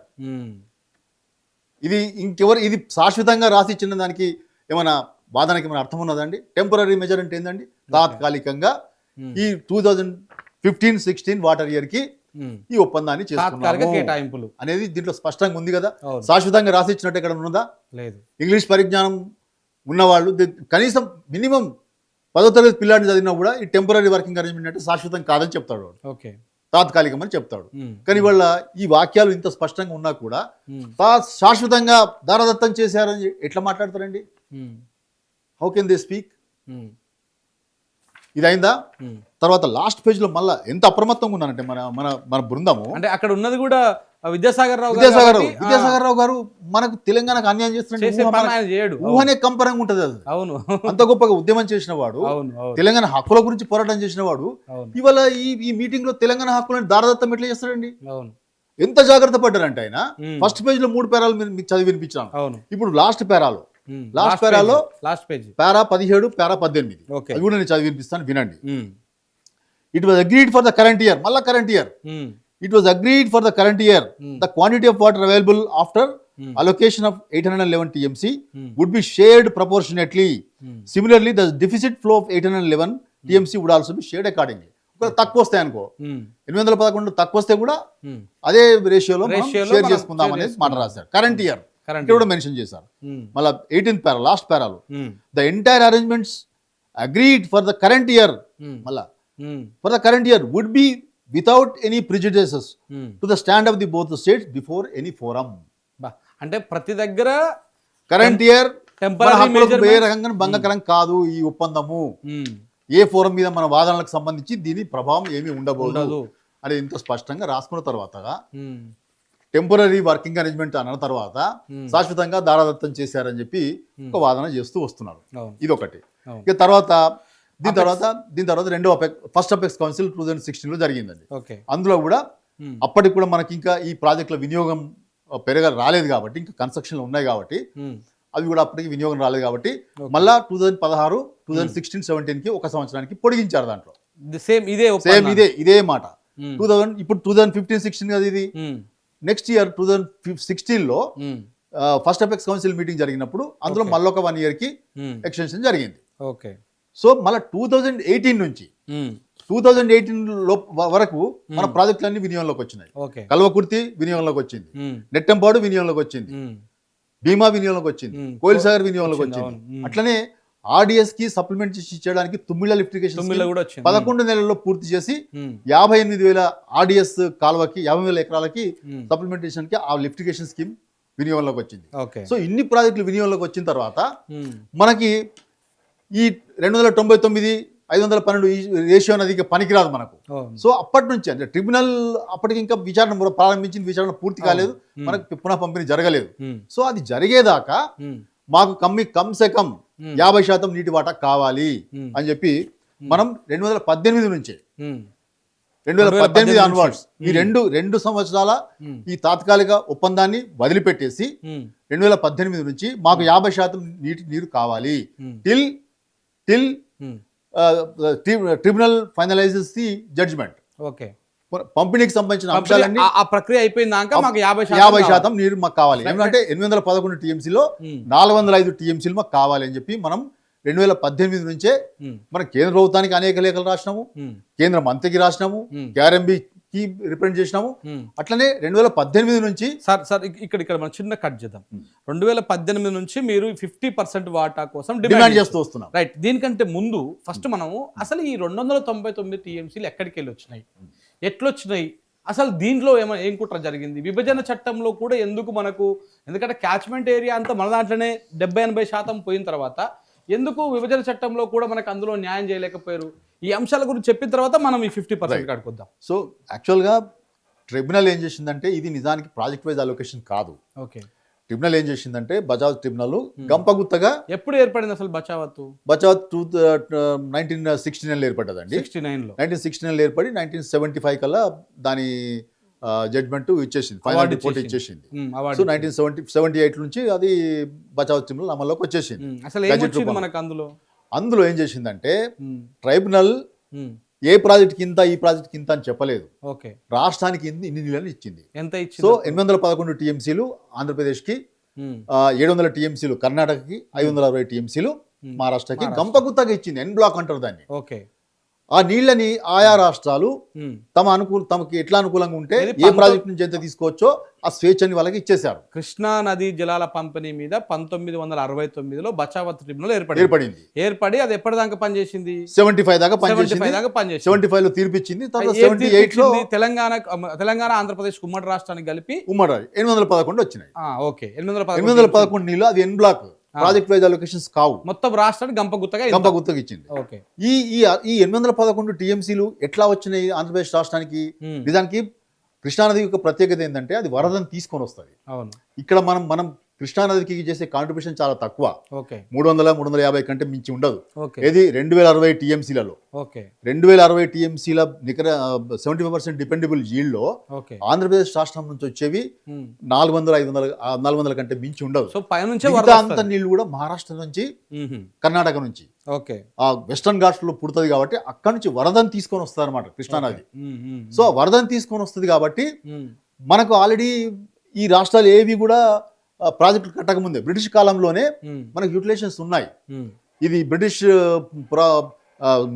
ఇది ఇంకెవరు, ఇది శాశ్వతంగా రాసి ఇచ్చిన దానికి ఏమైనా వాదనకి ఏమైనా అర్థం ఉన్నదండి? టెంపరీ మెజర్ అంటే ఏంటండి? తాత్కాలికంగా ఈ 2015-16 వాటర్ ఇయర్ కి ఈ ఒప్పందాన్ని చేసుకున్నాము అనేది దీంట్లో స్పష్టంగా ఉంది కదా. శాశ్వతంగా రాసి ఇచ్చినట్టు ఎక్కడ ఉన్నదా? లేదు. ఇంగ్లీష్ పరిజ్ఞానం ఉన్నవాళ్ళు కనీసం మినిమం 10వ తరగతి పిల్లాడిని చదివినా కూడా ఈ టెంపరీ వర్కింగ్ అరేంజ్మెంట్ అంటే శాశ్వతం కాదని చెప్తాడు వాడు, తాత్కాలికం అని చెప్తాడు. కానీ వాళ్ళ ఈ వాక్యాలు ఇంత స్పష్టంగా ఉన్నా కూడా శాశ్వతంగా దారదత్తం చేశారని ఎట్లా మాట్లాడతారండి? How can they speak? ఇది అయిందా? తర్వాత లాస్ట్ పేజ్ లో మళ్ళా ఎంత అప్రమత్తంగా ఉన్నారంటే మన మన మన బృందము, అంటే అక్కడ ఉన్నది కూడా విద్యాసాగర్ రావు గారు మనకు తెలంగాణకు అన్యాయం చేస్తున్నాడు. ఊహనే కంపరంగా ఉంటది అది. అవును, అంత గొప్పగా ఉద్యమం చేసిన వాడు, తెలంగాణ హక్కుల గురించి పోరాటం చేసిన వాడు, ఇవాళ ఈ మీటింగ్ లో తెలంగాణ హక్కులను దారదత్తం ఎట్లా చేస్తాడండి? ఎంత జాగ్రత్త పడ్డారంటే ఆయన ఫస్ట్ పేజ్ లో 3 పేరాలు మీకు చదివి వినిపించాను. ఇప్పుడు లాస్ట్ పేరాలో లాస్ట్ పేజ్ పారా 17, పారా 18 అవి కూడా నేను చదివి వినిపిస్తాను, వినండి. It was agreed for the current year, మళ్ళా current year. It was agreed for the current year the quantity of water available after allocation of 811 TMC would be shared proportionately. Similarly, the deficit flow of 811 TMC would also be shared accordingly. తక్కువ వస్తాయి అనుకో, ఉమ్, 811 తక్కువ వస్తే కూడా ఉమ్, అదే రేషియోలో రేషియోలో share మనం చేసుకుందాం share అనేది చేసుకుందాం. మాట రాశారు. కరెంట్ ఇయర్ కరెంట్ ఇక్కడ కూడా మెన్షన్ చేశారు. ఉమ్, మళ్ళీ 18th పారా, లాస్ట్ పారాలు, um, the entire arrangements agreed for the current year, um, మళ్ళా um, for the current year would be without any prejudices um. To the stand of the both states before any forum. బా, అంటే ప్రతి దగ్గర current year temporary ఏ measurements రకంగా భంగకరం కాదు ఈ ఒప్పందము. ఉమ్, ఏ ఫోరం మీద మన వాదనలకు సంబంధించి దీని ప్రభావం ఏమీ ఉండబోదు ఉండదు. అని ఇంత స్పష్టంగా రాసుకున్న తర్వాత ఉమ్, టెంపరీ వర్కింగ్ అరేంజ్మెంట్ అన్న తర్వాత శాశ్వతంగా దారాదత్తం చేశారని చెప్పి ఒక వాదన చేస్తూ వస్తున్నారు. అవును, ఇదొకటి. అవును. ఇక దీని తర్వాత రెండో ఫస్ట్ అపెక్స్ కౌన్సిల్ 2016లో జరిగిందండి. ఓకే. అందులో కూడా ఉమ్, అప్పటికి కూడా మనకి ఇంకా ఈ ప్రాజెక్టుల వినియోగం రాలేదు కాబట్టి, ఇంకా కన్స్ట్రక్షన్లు ఉన్నాయి కాబట్టి, ఉమ్, అవి కూడా అప్పటికి వినియోగం రాలేదు కాబట్టి మళ్ళా 2016, 2016, 17కి ఒక సంవత్సరానికి పొడిగించారు. దాంట్లో సేమ్ ఇదే సేమ్ ఇదే మాట. ఉమ్, 2000 ఇప్పుడు 2015-16 కదా ఇది. ఉమ్, నెక్స్ట్ ఇయర్ 2016లో ఉమ్, ఫస్ట్ అపెక్స్ కౌన్సిల్ మీటింగ్ జరిగినప్పుడు అందులో మళ్ళొక 1 yearకి ఉమ్, ఎక్స్టెన్షన్ జరిగింది. ఓకే. సో మళ్ళీ 2018 నుంచి ఉమ్, 2018 వరకు మన ప్రాజెక్టులన్నీ వినియోగంలోకి వచ్చినాయి. ఓకే. కల్వకుర్తి వినియోగంలోకి వచ్చింది, ఉమ్, నెట్టంపాడు వినియోగంలోకి వచ్చింది, ఉమ్, భీమా వినియోగంలోకి వచ్చింది, కోయిల్ సాగర్ వినియోగంలోకి వచ్చింది. అవును. అట్లనే ఆర్డిఎస్ కి సప్లిమెంట్ చేయడానికి తుమ్మిళ్ళ లిఫ్టికేషన్ తొమ్మిదిలో కూడా వచ్చింది. 11 నెలల్లో పూర్తి చేసి ఉమ్, 58,000 ఆర్డిఎస్ కాలువకి 50,000 ఎకరాలకి ఉమ్, సప్లిమెంటేషన్ కి ఆ లిఫ్టికేషన్ స్కీమ్ వినియోగంలోకి వచ్చింది. ఓకే. సో ఇన్ని ప్రాజెక్టులు వినియోగంలోకి వచ్చిన తర్వాత ఉమ్, మనకి ఈ 299, 512 ఈ రేషియో అనేది ఇక పనికిరాదు మనకు. అవును. సో అప్పటి నుంచి అంటే ట్రిబ్యునల్ అప్పటికి ఇంకా విచారణ ప్రారంభించింది, విచారణ పూర్తి కాలేదు, మనకు పునః పంపిణీ జరగలేదు. ఉమ్, సో అది జరిగేదాకా ఉమ్, మాకు కమ్సే కమ్ 50% నీటి వాటా కావాలి ఉమ్, అని చెప్పి మనం 2018 నుంచే ఉమ్, 2018 ఆన్వర్డ్స్ ఈ రెండు సంవత్సరాల ఈ తాత్కాలిక ఒప్పందాన్ని వదిలిపెట్టేసి ఉమ్, 2018 నుంచి మాకు 50% నీరు కావాలి. Um, till um, tribunal finalizes the judgment. Okay. పంపిణీకి సంబంధించిన అంశాలన్నీ ఆ ప్రక్రియ అయిపోయిందాక మాకు 50% నీరు మాకు కావాలి. ఎందుకంటే 811 టీఎంసీలో 405 టీఎంసీలు మాకు కావాలి అని చెప్పి మనం 2018 నుంచే మన కేంద్ర ప్రభుత్వానికి అనేక లేఖలు రాసినాము, కేంద్ర మంత్రికి రాసినాము, కేఆర్ఎంబికి రిప్రజెంట్ చేసినాము. అట్లనే 2018 నుంచి సార్ ఇక్కడ మనం చిన్న కట్ చేద్దాం. 2018 నుంచి మీరు 50% వాటా కోసం డిమాండ్ చేస్తూ వస్తున్నాం. రైట్. దీనికంటే ముందు ఫస్ట్ మనము అసలు ఈ 299 టీఎంసీలు ఎక్కడికి వెళ్ళి వచ్చినాయి, ఎట్లొచ్చినాయి, అసలు దీంట్లో ఏం కుట్ర జరిగింది, విభజన చట్టంలో కూడా ఎందుకు మనకు, ఎందుకంటే క్యాచ్మెంట్ ఏరియా అంతా మన దాంట్లోనే 70-80% పోయిన తర్వాత ఎందుకు విభజన చట్టంలో కూడా మనకు అందులో న్యాయం చేయలేకపోయారు? ఈ అంశాల గురించి చెప్పిన తర్వాత మనం ఈ 50% కడుకొద్దాం. సో యాక్చువల్గా ట్రిబ్యునల్ ఏం చేసిందంటే ఇది నిజానికి ప్రాజెక్ట్ వైజ్ అలొకేషన్ కాదు. ఓకే. ట్రిబ్యునల్ ఏం చేసిందంటే బచావత్ ట్రిబ్యునల్ గంపగుత్తగా ఎప్పుడు ఏర్పడింది అసలు బచావత్? 1969లో ఏర్పడ్డదండి. 1969లో ఏర్పడి 1975 కల్లా దాని జడ్జ్మెంట్ ఇచ్చేసింది, ఫైనల్ రిపోర్ట్ ఇచ్చేసింది. సో 1978 నుంచి అది బచావత్ ట్రిబ్యునల్ అమల్లోకి వచ్చేసింది. అసలు ఏమొచ్చింది మనకు అందులో ఏం చేసిందంటే ట్రైబ్యునల్ ఏ ప్రాజెక్ట్ కింద ఈ ప్రాజెక్ట్ కింద అని చెప్పలేదు. ఓకే. రాష్ట్రానికి ఇన్ని నీళ్ళని ఇచ్చింది. ఎంత ఇచ్చింది? సో 811 టీఎంసీలు ఆంధ్రప్రదేశ్కి, 700 టీఎంసీలు కర్ణాటకకి, 560 టీఎంసీలు మహారాష్ట్రకి గంపగుత్తగా ఇచ్చింది. ఎన్ బ్లాక్ అంటారు దాన్ని. ఓకే. ఆ నీళ్ళని ఆయా రాష్ట్రాలు తమకి ఎట్లా అనుకూలంగా ఉంటే ఏ ప్రాజెక్ట్ నుంచి ఎంత తీసుకోవచ్చో ఆ స్వేచ్ఛని వాళ్ళకి ఇచ్చేశారు. కృష్ణా నది జలాల పంపిణీ మీద 1969లో బచావత్ ట్రిబ్యునల్ ఏర్పడి అది ఎప్పటిదాకా పనిచేసింది? 75 దాకా పనిచేసింది. 75లో తీర్పిచ్చింది. తర్వాత 78లో తెలంగాణ ఆంధ్రప్రదేశ్ ఉమ్మడి రాష్ట్రానికి కలిపి 811 వచ్చినాయి. ఓకే. 811 నీళ్ళు అది ఎన్ బ్లాక్, ప్రాజెక్ట్ వైజ్ అలొకేషన్స్ కావు. మొత్తం రాష్ట్రానికి గంపగుత్తగా ఇచ్చింది. ఈ 811 టీఎంసీలు ఎట్లా వచ్చినాయి ఆంధ్రప్రదేశ్ రాష్ట్రానికి? నిజానికి కృష్ణానది యొక్క ప్రత్యేకత ఏంటంటే అది వరదను తీసుకొని వస్తుంది. ఇక్కడ మనం కృష్ణానదికి చేసే కాంట్రిబ్యూషన్ చాలా తక్కువ. 300-350 కంటే మించి ఉండదు. ఇది 2060 టీఎంసీలలో 2060 టీఎంసీల నికర 75% డిపెండబుల్ yield లో ఆంధ్రప్రదేశ్ రాష్ట్రం నుంచి వచ్చేవి 400-500 కంటే మించి ఉండదు. అంత నీళ్లు కూడా మహారాష్ట్ర నుంచి, కర్ణాటక నుంచి, ఆ వెస్టర్న్ ఘాట్స్ లో పుడుతుంది కాబట్టి అక్కడ నుంచి వరదను తీసుకొని వస్తుంది అనమాట కృష్ణానది. సో వరదను తీసుకొని వస్తుంది కాబట్టి మనకు ఆల్రెడీ ఈ రాష్ట్రాలు ఏవి కూడా ప్రాజెక్టులు కట్టక ముందే బ్రిటిష్ కాలంలోనే మనకు యూటిలైజేషన్స్ ఉన్నాయి. ఇది బ్రిటిష్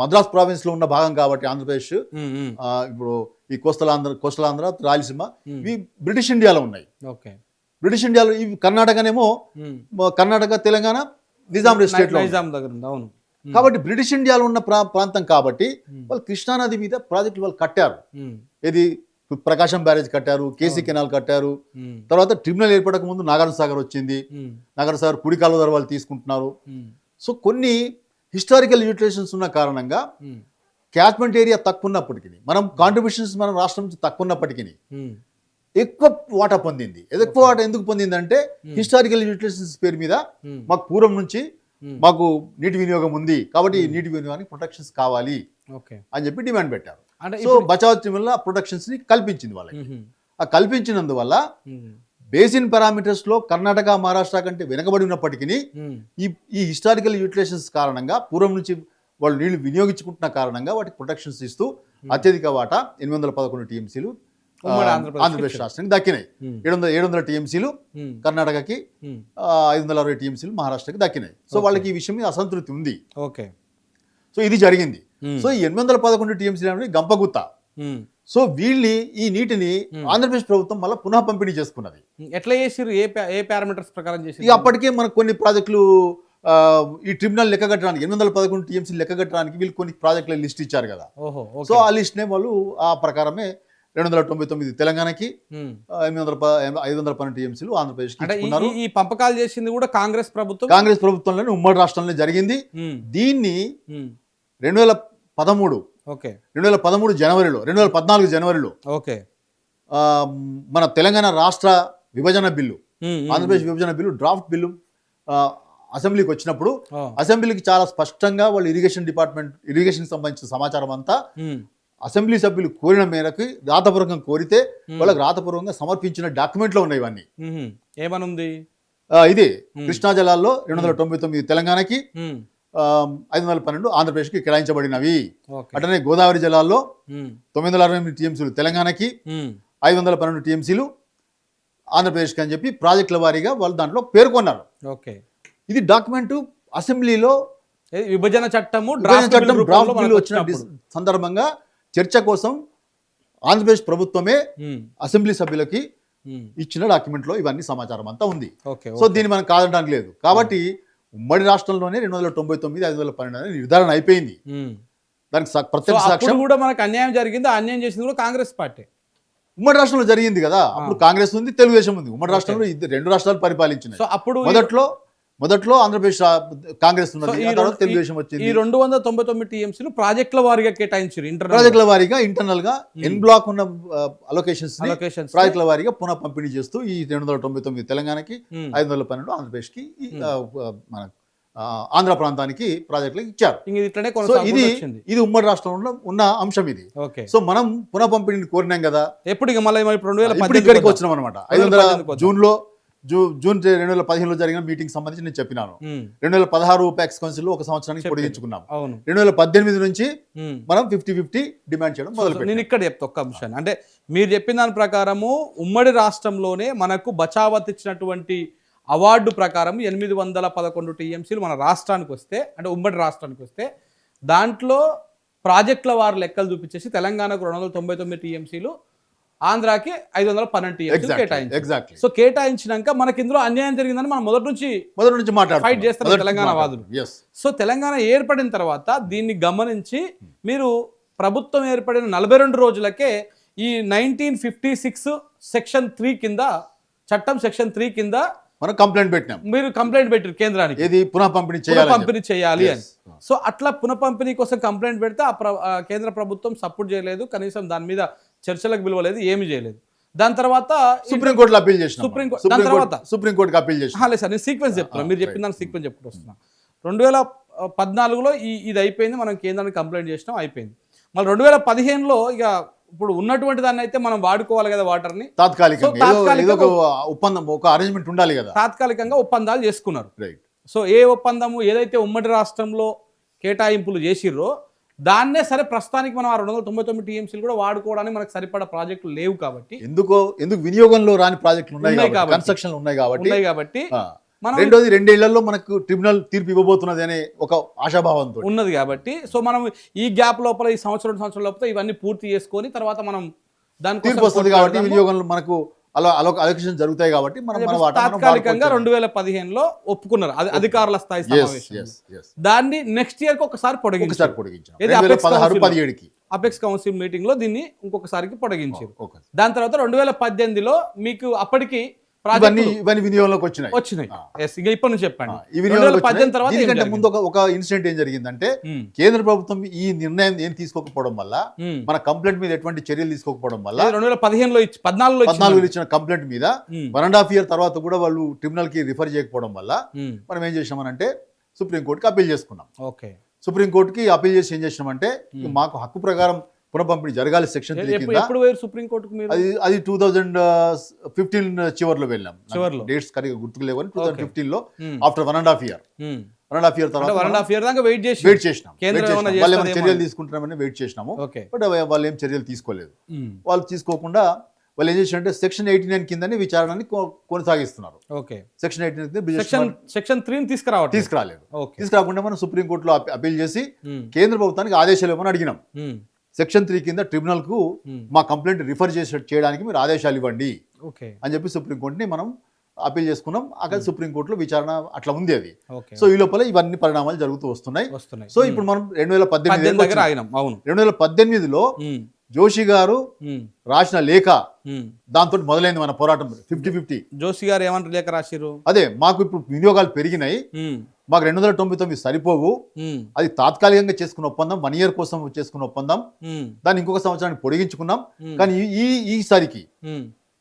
మద్రాస్ ప్రావిన్స్ లో ఉన్న భాగం కాబట్టి ఆంధ్రప్రదేశ్, ఇప్పుడు ఈ కోస్టల్ ఆంధ్ర రాయలసీమ ఇవి బ్రిటిష్ ఇండియాలో ఉన్నాయి. ఓకే, బ్రిటిష్ ఇండియాలో ఇవి కర్ణాటకనేమో కర్ణాటక, తెలంగాణ నిజాం స్టేట్ లో నిజాం దగ్గర ఉంది. అవును. కాబట్టి బ్రిటిష్ ఇండియాలో ఉన్న ప్రాంతం కాబట్టి వాళ్ళు కృష్ణానది మీద ప్రాజెక్టులు వాళ్ళు కట్టారు. ఇది ప్రకాశం బ్యారేజ్ కట్టారు, కేసీ కెనాల్ కట్టారు. తర్వాత ట్రిబ్యునల్ ఏర్పడక ముందు నాగార్జున సాగర్ వచ్చింది. నాగార్జున సాగర్ కుడి కాలువ ద్వారా వాళ్ళు తీసుకుంటున్నారు. సో కొన్ని హిస్టారికల్ యూటిలైజేషన్స్ ఉన్న కారణంగా క్యాచ్మెంట్ ఏరియా తక్కువ ఉన్నప్పటికీ, మనం కాంట్రిబ్యూషన్స్ మన రాష్ట్రం నుంచి తక్కువ ఉన్నప్పటికీ ఎక్కువ వాటా పొందింది. ఎక్కువ వాటా ఎందుకు పొందిందంటే హిస్టారికల్ యూటిలైజేషన్స్ పేరు మీద మాకు పూర్వం నుంచి మాకు నీటి వినియోగం ఉంది కాబట్టి ఈ నీటి వినియోగానికి ప్రొటెక్షన్స్ కావాలి అని చెప్పి డిమాండ్ పెట్టారు. సో బచావ్ ట్రిబ్యునల్ ప్రొటెక్షన్స్ ని కల్పించింది వాళ్ళకి. ఆ కల్పించినందువల్ల బేసిన్ పారామీటర్స్ లో కర్ణాటక, మహారాష్ట్ర కంటే వెనకబడి ఉన్నప్పటికీ ఈ హిస్టారికల్ యూటిలైజేషన్స్ కారణంగా పూర్వం నుంచి వాళ్ళు నీళ్లు వినియోగించుకుంటున్న కారణంగా వాటికి ప్రొటెక్షన్స్ ఇస్తూ అత్యధిక వాటా 811 టీఎంసీలు ఆంధ్రప్రదేశ్ రాష్ట్రానికి దక్కినాయి. 700 టీఎంసీలు కర్ణాటకకి, 560 టీఎంసీలు మహారాష్ట్రకి దక్కినాయి. సో వాళ్ళకి ఈ విషయం మీద అసంతృప్తి ఉంది. ఓకే, సో ఇది జరిగింది. సో ఈ 811 టీఎంసీలు అనేది గంపగుత్త. సో వీళ్ళని ఈ నీటిని ఆంధ్రప్రదేశ్ ప్రభుత్వం మళ్ళీ పునః పంపిణీ చేసుకున్నది. ఎట్లా చేసిరు? ఏ పారామీటర్స్ ప్రకారం చేసి? ఇక అప్పటికే మనకు కొన్ని ప్రాజెక్టులు ఈ ట్రిబ్యునల్ లెక్క కట్టడానికి 811 టీఎంసీ లెక్క కట్టడానికి వీళ్ళు కొన్ని ప్రాజెక్టుల లిస్ట్ ఇచ్చారు కదా. సో ఆ లిస్ట్ నే వాళ్ళు ఆ ప్రకారమే 299 తెలంగాణకి, 512 టీఎంసీలు ఆంధ్రప్రదేశ్. ఈ పంపకాలు చేసింది కూడా కాంగ్రెస్ ప్రభుత్వంలోనే ఉమ్మడి రాష్ట్రంలో జరిగింది. దీన్ని 2013 జనవరిలో 2014 జనవరిలో మన తెలంగాణ రాష్ట్ర విభజన బిల్లు, ఆంధ్రప్రదేశ్ విభజన బిల్లు డ్రాఫ్ట్ బిల్లు అసెంబ్లీకి వచ్చినప్పుడు అసెంబ్లీకి చాలా స్పష్టంగా వాళ్ళు ఇరిగేషన్ సంబంధించిన సమాచారం అంతా అసెంబ్లీ సభ్యులు కోరిన మేరకు రాతపూర్వకంగా కోరితే వాళ్ళకి రాతపూర్వకంగా సమర్పించిన డాక్యుమెంట్లో ఉన్నాయి. ఇవన్నీ ఏమనుంది? ఇది కృష్ణా జలాల్లో 299 తెలంగాణకి, 512 ఆంధ్రప్రదేశ్కి కేటాయించబడినవి. అట్లనే గోదావరి జలాల్లో 968 టీఎంసీలు తెలంగాణకి, 512 టీఎంసీలు ఆంధ్రప్రదేశ్కి అని చెప్పి ప్రాజెక్టుల వారీగా వాళ్ళు దాంట్లో పేర్కొన్నారు. ఇది డాక్యుమెంట్ అసెంబ్లీలో విభజన చట్టం డ్రాఫ్ట్ బిల్లు వచ్చిన సందర్భంగా చర్చ కోసం ఆంధ్రప్రదేశ్ ప్రభుత్వమే అసెంబ్లీ సభ్యులకి ఇచ్చిన డాక్యుమెంట్ లో ఇవన్నీ సమాచారం అంతా ఉంది. సో దీన్ని మనం కాదనడానికి లేదు. కాబట్టి ఉమ్మడి రాష్ట్రంలోనే 299, 512 అనేది నిర్ధారణ అయిపోయింది. దానికి ప్రత్యక్ష సాక్ష్యం కూడా మనకు అన్యాయం జరిగింది. అన్యాయం చేసింది కూడా కాంగ్రెస్ పార్టీ. ఉమ్మడి రాష్ట్రంలో జరిగింది కదా. అప్పుడు కాంగ్రెస్ ఉంది, తెలుగుదేశం ఉంది. ఉమ్మడి రాష్ట్రంలో 2 రాష్ట్రాలు పరిపాలించినాయి. సో అప్పుడు మొదట్లో ఆంధ్రప్రదేశ్ కాంగ్రెస్ ఉన్నది, తెలుగుదేశం వచ్చింది. ఈ 299 టీఎంసీలు ప్రాజెక్టుల వారీగా కేటాయించారు. ప్రాజెక్టుల వారీగా ఇంటర్నల్ గా ఎన్ బ్లాక్ ఉన్న అలొకేషన్స్ ప్రాజెక్టుల వారీగా పునః పంపిణీ చేస్తూ ఈ 299 తెలంగాణకి, 512 ఆంధ్రప్రదేశ్ కి, మన ఆంధ్ర ప్రాంతానికి ప్రాజెక్టులకు ఇచ్చారు. ఇది ఉమ్మడి రాష్ట్రంలో ఉన్న అంశం ఇది. సో మనం పునః పంపిణీని కోరినాం కదా. ఎప్పుడు ఇక్కడికి వచ్చినాం అనమాట. 500 జూన్ 2015లో జరిగిన మీటింగ్ సంబంధించి నేను చెప్పినాను. 2016 ప్యాక్స్ కౌన్సిల్ లో 1 సంవత్సరానికి పొడిగించుకున్నాం. 2018 నుంచి మనం 50-50 డిమాండ్ చేయడం మొదలు. నేను ఇక్కడ చెప్తా ఒక్క అంశాన్ని. అంటే మీరు చెప్పిన దాని ప్రకారము ఉమ్మడి రాష్ట్రంలోనే మనకు బచావత్ ఇచ్చినటువంటి అవార్డు ప్రకారం 811 టీఎంసీలు మన రాష్ట్రానికి వస్తే, అంటే ఉమ్మడి రాష్ట్రానికి వస్తే, దాంట్లో ప్రాజెక్టుల వారు లెక్కలు చూపించేసి తెలంగాణకు 299 టీఎంసీలు, ఆంధ్రాకి 512 టీఎంసీలు కేటాయించారు. సో కేటాయించినాక మనకి ఇందులో అన్యాయం జరిగిందని మనం మొదటి నుంచి ఫైట్ చేస్తారు తెలంగాణ వాదులు. సో తెలంగాణ ఏర్పడిన తర్వాత దీన్ని గమనించి మీరు ప్రభుత్వం ఏర్పడిన 42 రోజులకే ఈ 1956 సెక్షన్ 3 కింద, చట్టం సెక్షన్ 3 కింద మనం కంప్లైంట్ పెట్టినాం. మీరు కంప్లైంట్ పెట్టారు కేంద్రానికి, ఇది పునః పంపిణీ చేయాలి అని. సో అట్లా పునః పంపిణీ కోసం కంప్లైంట్ పెడితే ఆ కేంద్ర ప్రభుత్వం సపోర్ట్ చేయలేదు, కనీసం దాని మీద చర్చలకు పిలవలేదు, ఏమీ చేయలేదు. దాని తర్వాత సుప్రీంకోర్టులో అప్పీల్ చేసిన, సుప్రీంకోర్టుకి అప్పీల్ చేసిన. లేదు సార్, నేను సీక్వెన్స్ చెప్తున్నాను, మీరు చెప్పిన దానికి సీక్వెన్స్ చెప్పుకుంటూ వస్తున్నా. 2014లో ఇది అయిపోయింది, మనం కేంద్రానికి కంప్లైంట్ చేసినాం, అయిపోయింది. మళ్ళీ 2015లో ఇక ఇప్పుడు ఉన్నటువంటి దాన్ని అయితే మనం వాడుకోవాలి కదా, వాటర్ని తాత్కాలికంగా ఒప్పందాలు చేసుకున్నారు. సో ఏ ఒప్పందము ఏదైతే ఉమ్మడి రాష్ట్రంలో కేటాయింపులు చేసిర్రో దాన్నే సరే ప్రస్తుతానికి మనం 299 టీఎంసీలు కూడా వాడుకోవడానికి మనకు సరిపడా ప్రాజెక్టులు లేవు కాబట్టి, ఎందుకు వినియోగంలో రాని ప్రాజెక్టులు ఉన్నాయి కాబట్టి, కన్స్ట్రక్షన్లు ఉన్నాయి కాబట్టి మనం రెండోది 2 ఏళ్లలో మనకు ట్రిబ్యునల్ తీర్పు ఇవ్వబోతున్నది అనే ఒక ఆశాభావంతో ఉన్నది కాబట్టి సో మనం ఈ గ్యాప్ లోపల ఈ సంవత్సరం లోపల ఇవన్నీ పూర్తి చేసుకొని తర్వాత మనం తీర్పు వస్తుంది కాబట్టి వినియోగంలో మనకు అలొకేషన్ జరుగుతాయి కాబట్టి మనం మన వాటా మనం తాత్కాలికంగా 2015లో ఒప్పుకున్నారు అది అధికారుల స్థాయి సమావేశం. దాన్ని నెక్స్ట్ ఇయర్ కి ఒకసారి పొడిగించారు. పొడిగించాం 2016-17కి అపెక్స్ కౌన్సిల్ మీటింగ్ లో దీన్ని ఇంకొకసారికి పొడిగించారు. దాని తర్వాత 2018లో మీకు అప్పటికి ఇవన్నీ వినియోగంలోకి వచ్చినాయి. ఇక ఇప్పటి నుంచి చెప్పండి. ఈ వినియోగం తర్వాత దీనికంటే ముందు ఒక ఇన్సిడెంట్ ఏం జరిగిందంటే కేంద్ర ప్రభుత్వం ఈ నిర్ణయం ఏం తీసుకోకపోవడం వల్ల మన కంప్లైంట్ మీద ఎటువంటి చర్యలు తీసుకోకపోవడం వల్ల 2015లో 14 ఇచ్చిన కంప్లైంట్ మీద 1.5 year తర్వాత కూడా వాళ్ళు ట్రిబ్యునల్ కి రిఫర్ చేయకపోవడం వల్ల మనం ఏం చేసామనంటే సుప్రీంకోర్టుకి అప్పీల్ చేసుకున్నాం. సుప్రీంకోర్టుకి అప్పీల్ చేసి ఏం చేసినామంటే మాకు హక్కు ప్రకారం పునఃపంపిణీ జరగాలి సెక్షన్ 3 కింద. అది 2015 చివరిలో వెళ్ళాం. డేట్స్ కరెక్ట్ గుర్తుకు లేవని 2015లో ఆఫ్టర్ 1.5 year 1.5 year తర్వాత 1.5 year దాకా వెయిట్ చేసినాం. వాళ్ళు ఏమైనా చర్యలు తీసుకుంటున్నామని వెయిట్ చేసినాము. బట్ వాళ్ళు ఏం చర్యలు తీసుకోలేదు. వాళ్ళు తీసుకోకుండా వాళ్ళు ఏం చేసినట్టే సెక్షన్ 89 కిందని విచారణని కొనసాగిస్తున్నారు. సెక్షన్ 89 సెక్షన్ 3 తీసుకురాలేదు. తీసుకురాకుండా మనం సుప్రీంకోర్టులో అప్పీల్ చేసి కేంద్ర ప్రభుత్వానికి ఆదేశాలు ఇవ్వమని అడిగినాం. సెక్షన్ 3 కింద ట్రిబ్యునల్ కు మా కంప్లైంట్ రిఫర్ చేయడానికి మీరు ఆదేశాలు ఇవ్వండి అని చెప్పి సుప్రీంకోర్టుని మనం అప్పీల్ చేసుకున్నాం. అక్కడ సుప్రీంకోర్టులో విచారణ అట్లా ఉంది అది. సో ఈ లోపల ఇవన్నీ పరిణామాలు జరుగుతూ వస్తున్నాయి. సో ఇప్పుడు మనం 2018లో జోషి గారు రాసిన లేఖ దాంతో మొదలైంది మన పోరాటం 50-50. జోషి గారు ఏమంటారు లేఖ రాశారు? అదే మాకు ఇప్పుడు వినియోగాలు పెరిగినాయి, మాకు 299 సరిపోవు, అది తాత్కాలికంగా చేసుకున్న ఒప్పందం 1 year కోసం చేసుకున్న ఒప్పందం, దాన్ని ఇంకొక సంవత్సరానికి పొడిగించుకున్నాం. కానీ ఈసారికి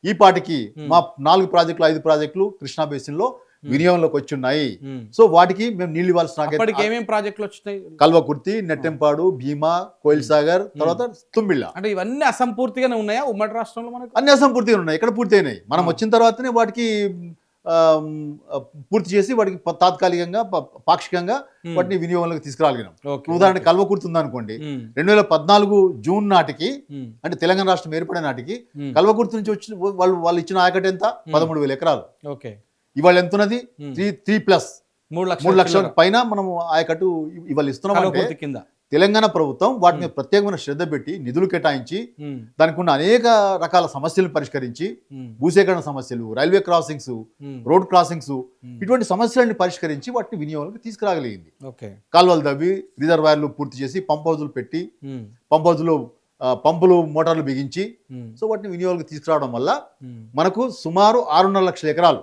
ఈ పాటికి మా 4 ప్రాజెక్టులు 5 ప్రాజెక్టులు కృష్ణా బేసిన్ లో వినియోగంలోకి వచ్చి ఉన్నాయి. సో వాటికి మేము నీళ్ళు ఇవ్వాల్సిన ప్రాజెక్టులు వచ్చినాయి. కల్వకుర్తి, నెట్టెంపాడు, భీమా, కోయిల్ సాగర్, తర్వాత తుమ్మిళ్ళ. అంటే ఇవన్నీ అసంపూర్తిగానే ఉన్నాయా ఉమ్మడి రాష్ట్రంలో? మనకు అన్ని అసంపూర్తిగా ఉన్నాయి. ఎక్కడ పూర్తి అయినాయి? మనం వచ్చిన తర్వాతనే వాటికి పూర్తి చేసి వాటికి తాత్కాలికంగా పాక్షికంగా వాటిని వినియోగంలోకి తీసుకురాగలిగినాం. ఉదాహరణ కల్వకుర్తి ఉందనుకోండి, 2014 జూన్ నాటికి అంటే తెలంగాణ రాష్ట్రం ఏర్పడే నాటికి కల్వకుర్తి నుంచి వచ్చి వాళ్ళు ఇచ్చిన ఆయకట్టు ఎంత? 13,000 ఎకరాలు. ఇవాళ ఎంత ఉన్నది? 3 లక్షల పైన మనం ఆయకట్టు ఇవాళ ఇస్తున్నాం. కింద తెలంగాణ ప్రభుత్వం వాటి మీద ప్రత్యేకమైన శ్రద్ధ పెట్టి నిధులు కేటాయించి దానికి ఉన్న అనేక రకాల సమస్యలను పరిష్కరించి భూసేకరణ సమస్యలు, రైల్వే క్రాసింగ్స్, రోడ్ క్రాసింగ్స్, ఇటువంటి సమస్యలను పరిష్కరించి వాటిని వినియోగంలోకి తీసుకురాగలిగింది. కాల్వలు తవ్వి రిజర్వాయర్లు పూర్తి చేసి పంప్ హౌజులు పెట్టి పంప్ హౌజులో పంపులు మోటార్లు బిగించి సో వాటిని వినియోగంలోకి తీసుకురావడం వల్ల మనకు సుమారు 6.5 లక్షల ఎకరాలు,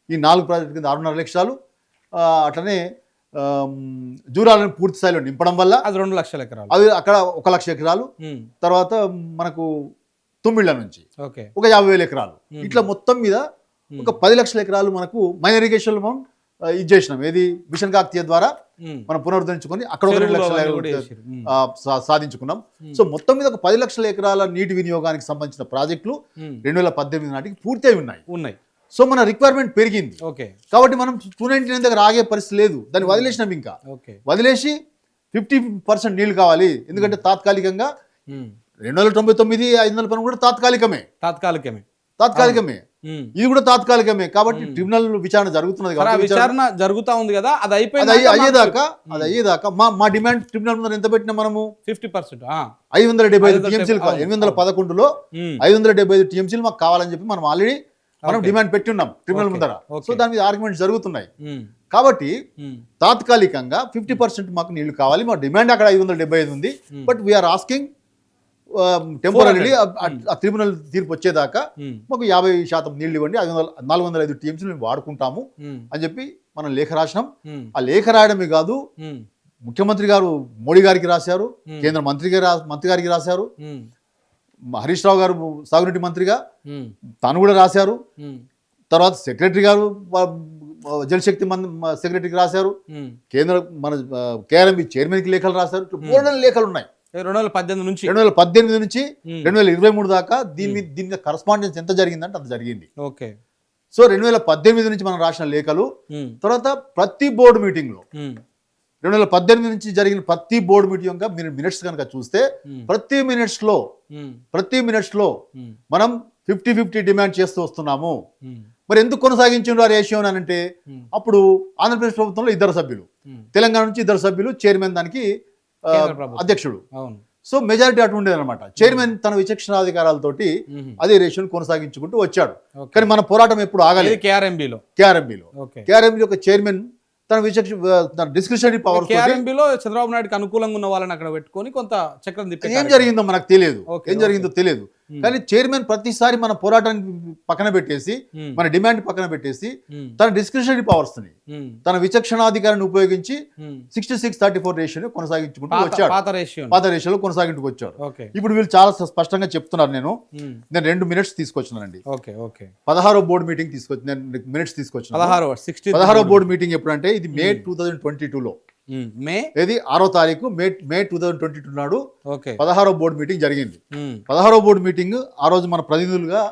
ఈ 4 ప్రాజెక్టుల కింద 6.5 లక్షలు, అట్లనే జూరాలను పూర్తి స్థాయిలో నింపడం వల్ల అది 2 లక్షల ఎకరాలు, అది అక్కడ 1 లక్ష ఎకరాలు, తర్వాత మనకు తుమ్మిళ్ళ నుంచి ఒక 50,000 ఎకరాలు, ఇట్లా మొత్తం మీద ఒక 10 లక్షల ఎకరాలు మనకు మైనర్ ఇరిగేషన్ మనం ఇది చేసినాం. ఏది మిషన్ కాకతీయ ద్వారా మనం పునరుద్ధరించుకొని అక్కడ ఒక 2 లక్షల సాధించుకున్నాం. సో మొత్తం మీద ఒక 10 లక్షల ఎకరాల నీటి వినియోగానికి సంబంధించిన ప్రాజెక్టులు 2018 నాటికి పూర్తి అయి ఉన్నాయి. సో మన రిక్వైర్మెంట్ పెరిగింది కాబట్టి మనం 299 దగ్గర ఆగే పరిస్థితి లేదు. దాన్ని వదిలేసినాం. ఇంకా వదిలేసి 50% నీళ్లు కావాలి. ఎందుకంటే తాత్కాలికంగా 299, 512 కూడా తాత్కాలికమే. ఇది కూడా తాత్కాలికమే. కాబట్టి ట్రిబ్యునల్ విచారణ జరుగుతున్నది కాబట్టి విచారణ జరుగుతా ఉంది కదా, అది అయ్యేదాకా మా డిమాండ్ ట్రిబ్యునల్ ముందు ఎంత పెట్టినా మనము 50%, 575 టీఎంసీలు, 811లో 575 టీఎంసీలు మాకు కావాలని చెప్పి మనం ఆల్రెడీ డిమాండ్ పెట్టి ఉన్నాం ట్రిబ్యునల్ ముందర. సో దాని మీద ఆర్గ్యుమెంట్స్ జరుగుతున్నాయి. కాబట్టి తాత్కాలికంగా 50% మాకు నీళ్లు కావాలి. మా డిమాండ్ అక్కడ 575 ఉంది. బట్ వీఆర్ ఆస్కింగ్ టెంపరీ ఆ ట్రిబ్యునల్ తీర్పు వచ్చేదాకా మాకు 50% నీళ్లు ఇవ్వండి, 405 టీఎంసీలు మేము వాడుకుంటాము అని చెప్పి మనం లేఖ రాసినాం. ఆ లేఖ రాయడమే కాదు, ముఖ్యమంత్రి గారు మోడీ గారికి రాశారు, కేంద్ర మంత్రి గారికి రాశారు, హరీష్ రావు గారు సాగునీటి మంత్రిగా తాను కూడా రాశారు, తర్వాత సెక్రటరీ గారు జలశక్తి సెక్రటరీకి రాశారు, కేంద్ర మన కేఆర్ఎంబి చైర్మన్కి లేఖలు రాశారు. బోల్డెన్ లేఖలు ఉన్నాయి 2018 నుంచి 2023 దాకా. దీని కరస్పాండెన్స్ ఎంత జరిగిందంటే అంత జరిగింది. సో 2018 నుంచి మనం రాసిన లేఖలు, తర్వాత ప్రతి బోర్డు మీటింగ్ లో 2018 నుంచి జరిగిన ప్రతి బోర్డు మీటింగ్ మీరు మినిట్స్ కనుక చూస్తే ప్రతి మినిట్స్ లో మనం 50-50 డిమాండ్ చేస్తూ వస్తున్నాము. మరి ఎందుకు కొనసాగించారు ఆ రేషియో అని అంటే అప్పుడు ఆంధ్రప్రదేశ్ ప్రభుత్వంలో 2 సభ్యులు, తెలంగాణ నుంచి 2 సభ్యులు, చైర్మన్ దానికి అధ్యక్షుడు. సో మెజారిటీ అటు ఉండేది అనమాట. చైర్మన్ తన విచక్షణాధికారాలతోటి అదే రేషియోని కొనసాగించుకుంటూ వచ్చాడు. కానీ మన పోరాటం ఎప్పుడు ఆగలేదు. కేఆర్ఎంబీలో ఒక చైర్మన్ తన డిస్క్రిషనరీ పవర్ కేఆర్ఎంబీలో చంద్రబాబు నాయుడుకి అనుకూలంగా ఉన్న వాళ్ళని అక్కడ పెట్టుకొని కొంత చక్రం తిప్పి ఏం జరిగిందో మనకు తెలియదు. కానీ చైర్మన్ ప్రతిసారి మన పోరాటాన్ని పక్కన పెట్టేసి, మన డిమాండ్ పక్కన పెట్టేసి తన డిస్క్రిషనరీ పవర్స్ ని, తన విచక్షణాధికారాన్ని ఉపయోగించి 66-34 రేషియోని కొనసాగించుకుంటూ వచ్చాడు. పాత రేషియోలో కొనసాగించుకు వచ్చారు. ఇప్పుడు వీళ్ళు చాలా స్పష్టంగా చెప్తున్నారు. నేను 2 మినిట్స్ తీసుకొచ్చినానండి. 16వ బోర్డు మీటింగ్ తీసుకొచ్చిన 16వ బోర్డు మీటింగ్ ఎప్పుడంటే ఇది మే 2022లో, ఏది 6వ తారీఖు మే 2022 నాడు 16వ బోర్డు మీటింగ్ జరిగింది. 16వ బోర్డు మీటింగ్ ఆ రోజు మన ప్రతినిధులుగా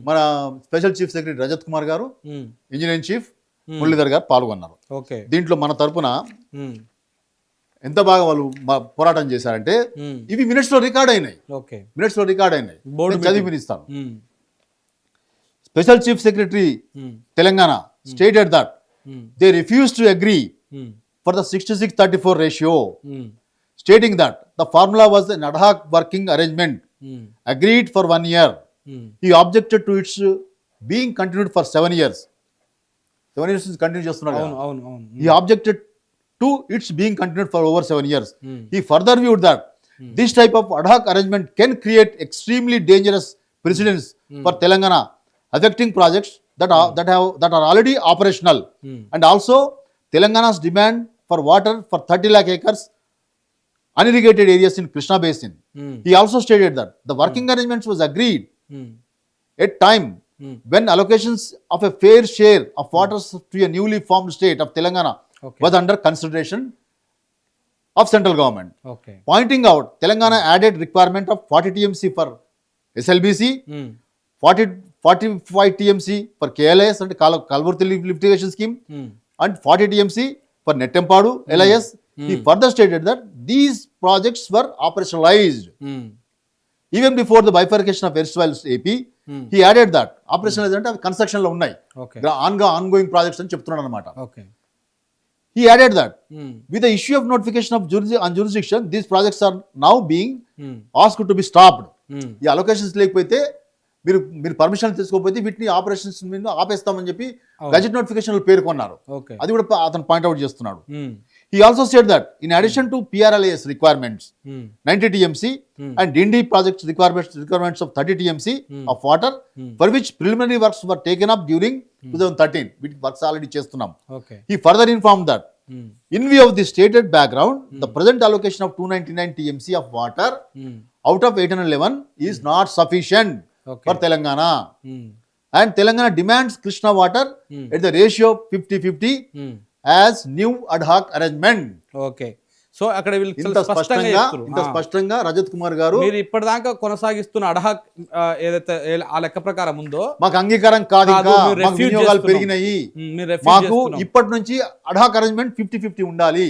మన special chief secretary Rajat Kumar గారు, ఇంజనీరింగ్ చీఫ్ మురళీధర్ గారు పాల్గొన్నారు. దీంట్లో మన తరపున ఎంత బాగా వాళ్ళు పోరాటం చేశారంటే ఇవి మినిట్స్ లో రికార్డ్ అయినాయి. చదివి వినిస్తాను. Special chief secretary Telangana stated that they refuse to agree for the 66-34 ratio, stating that the formula was an ad hoc working arrangement agreed for 1 year. He objected to its being continued for 7 years. 7 years is continued చేస్తున్నారు. He objected to its being continued for over 7 years. He further viewed that this type of ad hoc arrangement can create extremely dangerous precedents for Telangana, affecting projects that are already operational, and also Telangana's demand for water for 30 lakh acres unirrigated areas in Krishna Basin. He also stated that the working arrangements was agreed at time when allocations of a fair share of waters to a newly formed state of Telangana was under consideration of central government. Pointing out Telangana added requirement of 40 TMC for SLBC, 45 TMC for KLS and Kalburthi Liftigation Scheme, and 40 TMC for Nettempadu LIS. He further stated that these projects were operationalized even before the bifurcation of erstwhile AP. He added that operationalized అంటే construction లో ఉన్నాయి, ongoing projects అని చెప్తున్నాడు అనమాట. He added that with the issue of notification of jurisdiction, these projects are now being asked to be stopped. ఈ allocations లేకపోతే మీరు permission తీసుకోకపోతే వీటిని ఆపరేషన్స్ మీద ఆపేస్తామని చెప్పి గజెట్ నోటిఫికేషన్ పేర్కొన్నారు. అది కూడా అతను పాయింట్అవుట్ చేస్తున్నాడు. He also said that in addition to PRLAS requirements 90 TMC and DND project requirements of 30 TMC of water for which preliminary works were taken up during 2013, which works already చేస్తున్నాం. He further informed that in view of the stated background, the present allocation of 299 TMC of water out of 811 is not sufficient for Telangana, and Telangana demands Krishna water at the ratio of 50-50 as new ad hoc arrangement. So అక్కడ ఇంత స్పష్టంగా రజత్ కుమార్ గారు మీరు ఇప్పటిదాకా కొనసాగిస్తున్న అడహాక్ ఏదైతే ఆ లెక్క ప్రకారం ఉందో మాకు అంగీకారం కాదు, మాకు వినియోగాలు పెరిగినాయి, మాకు ఇప్పటి నుంచి అడహాక్ అరేంజ్మెంట్ 50-50 ఉండాలి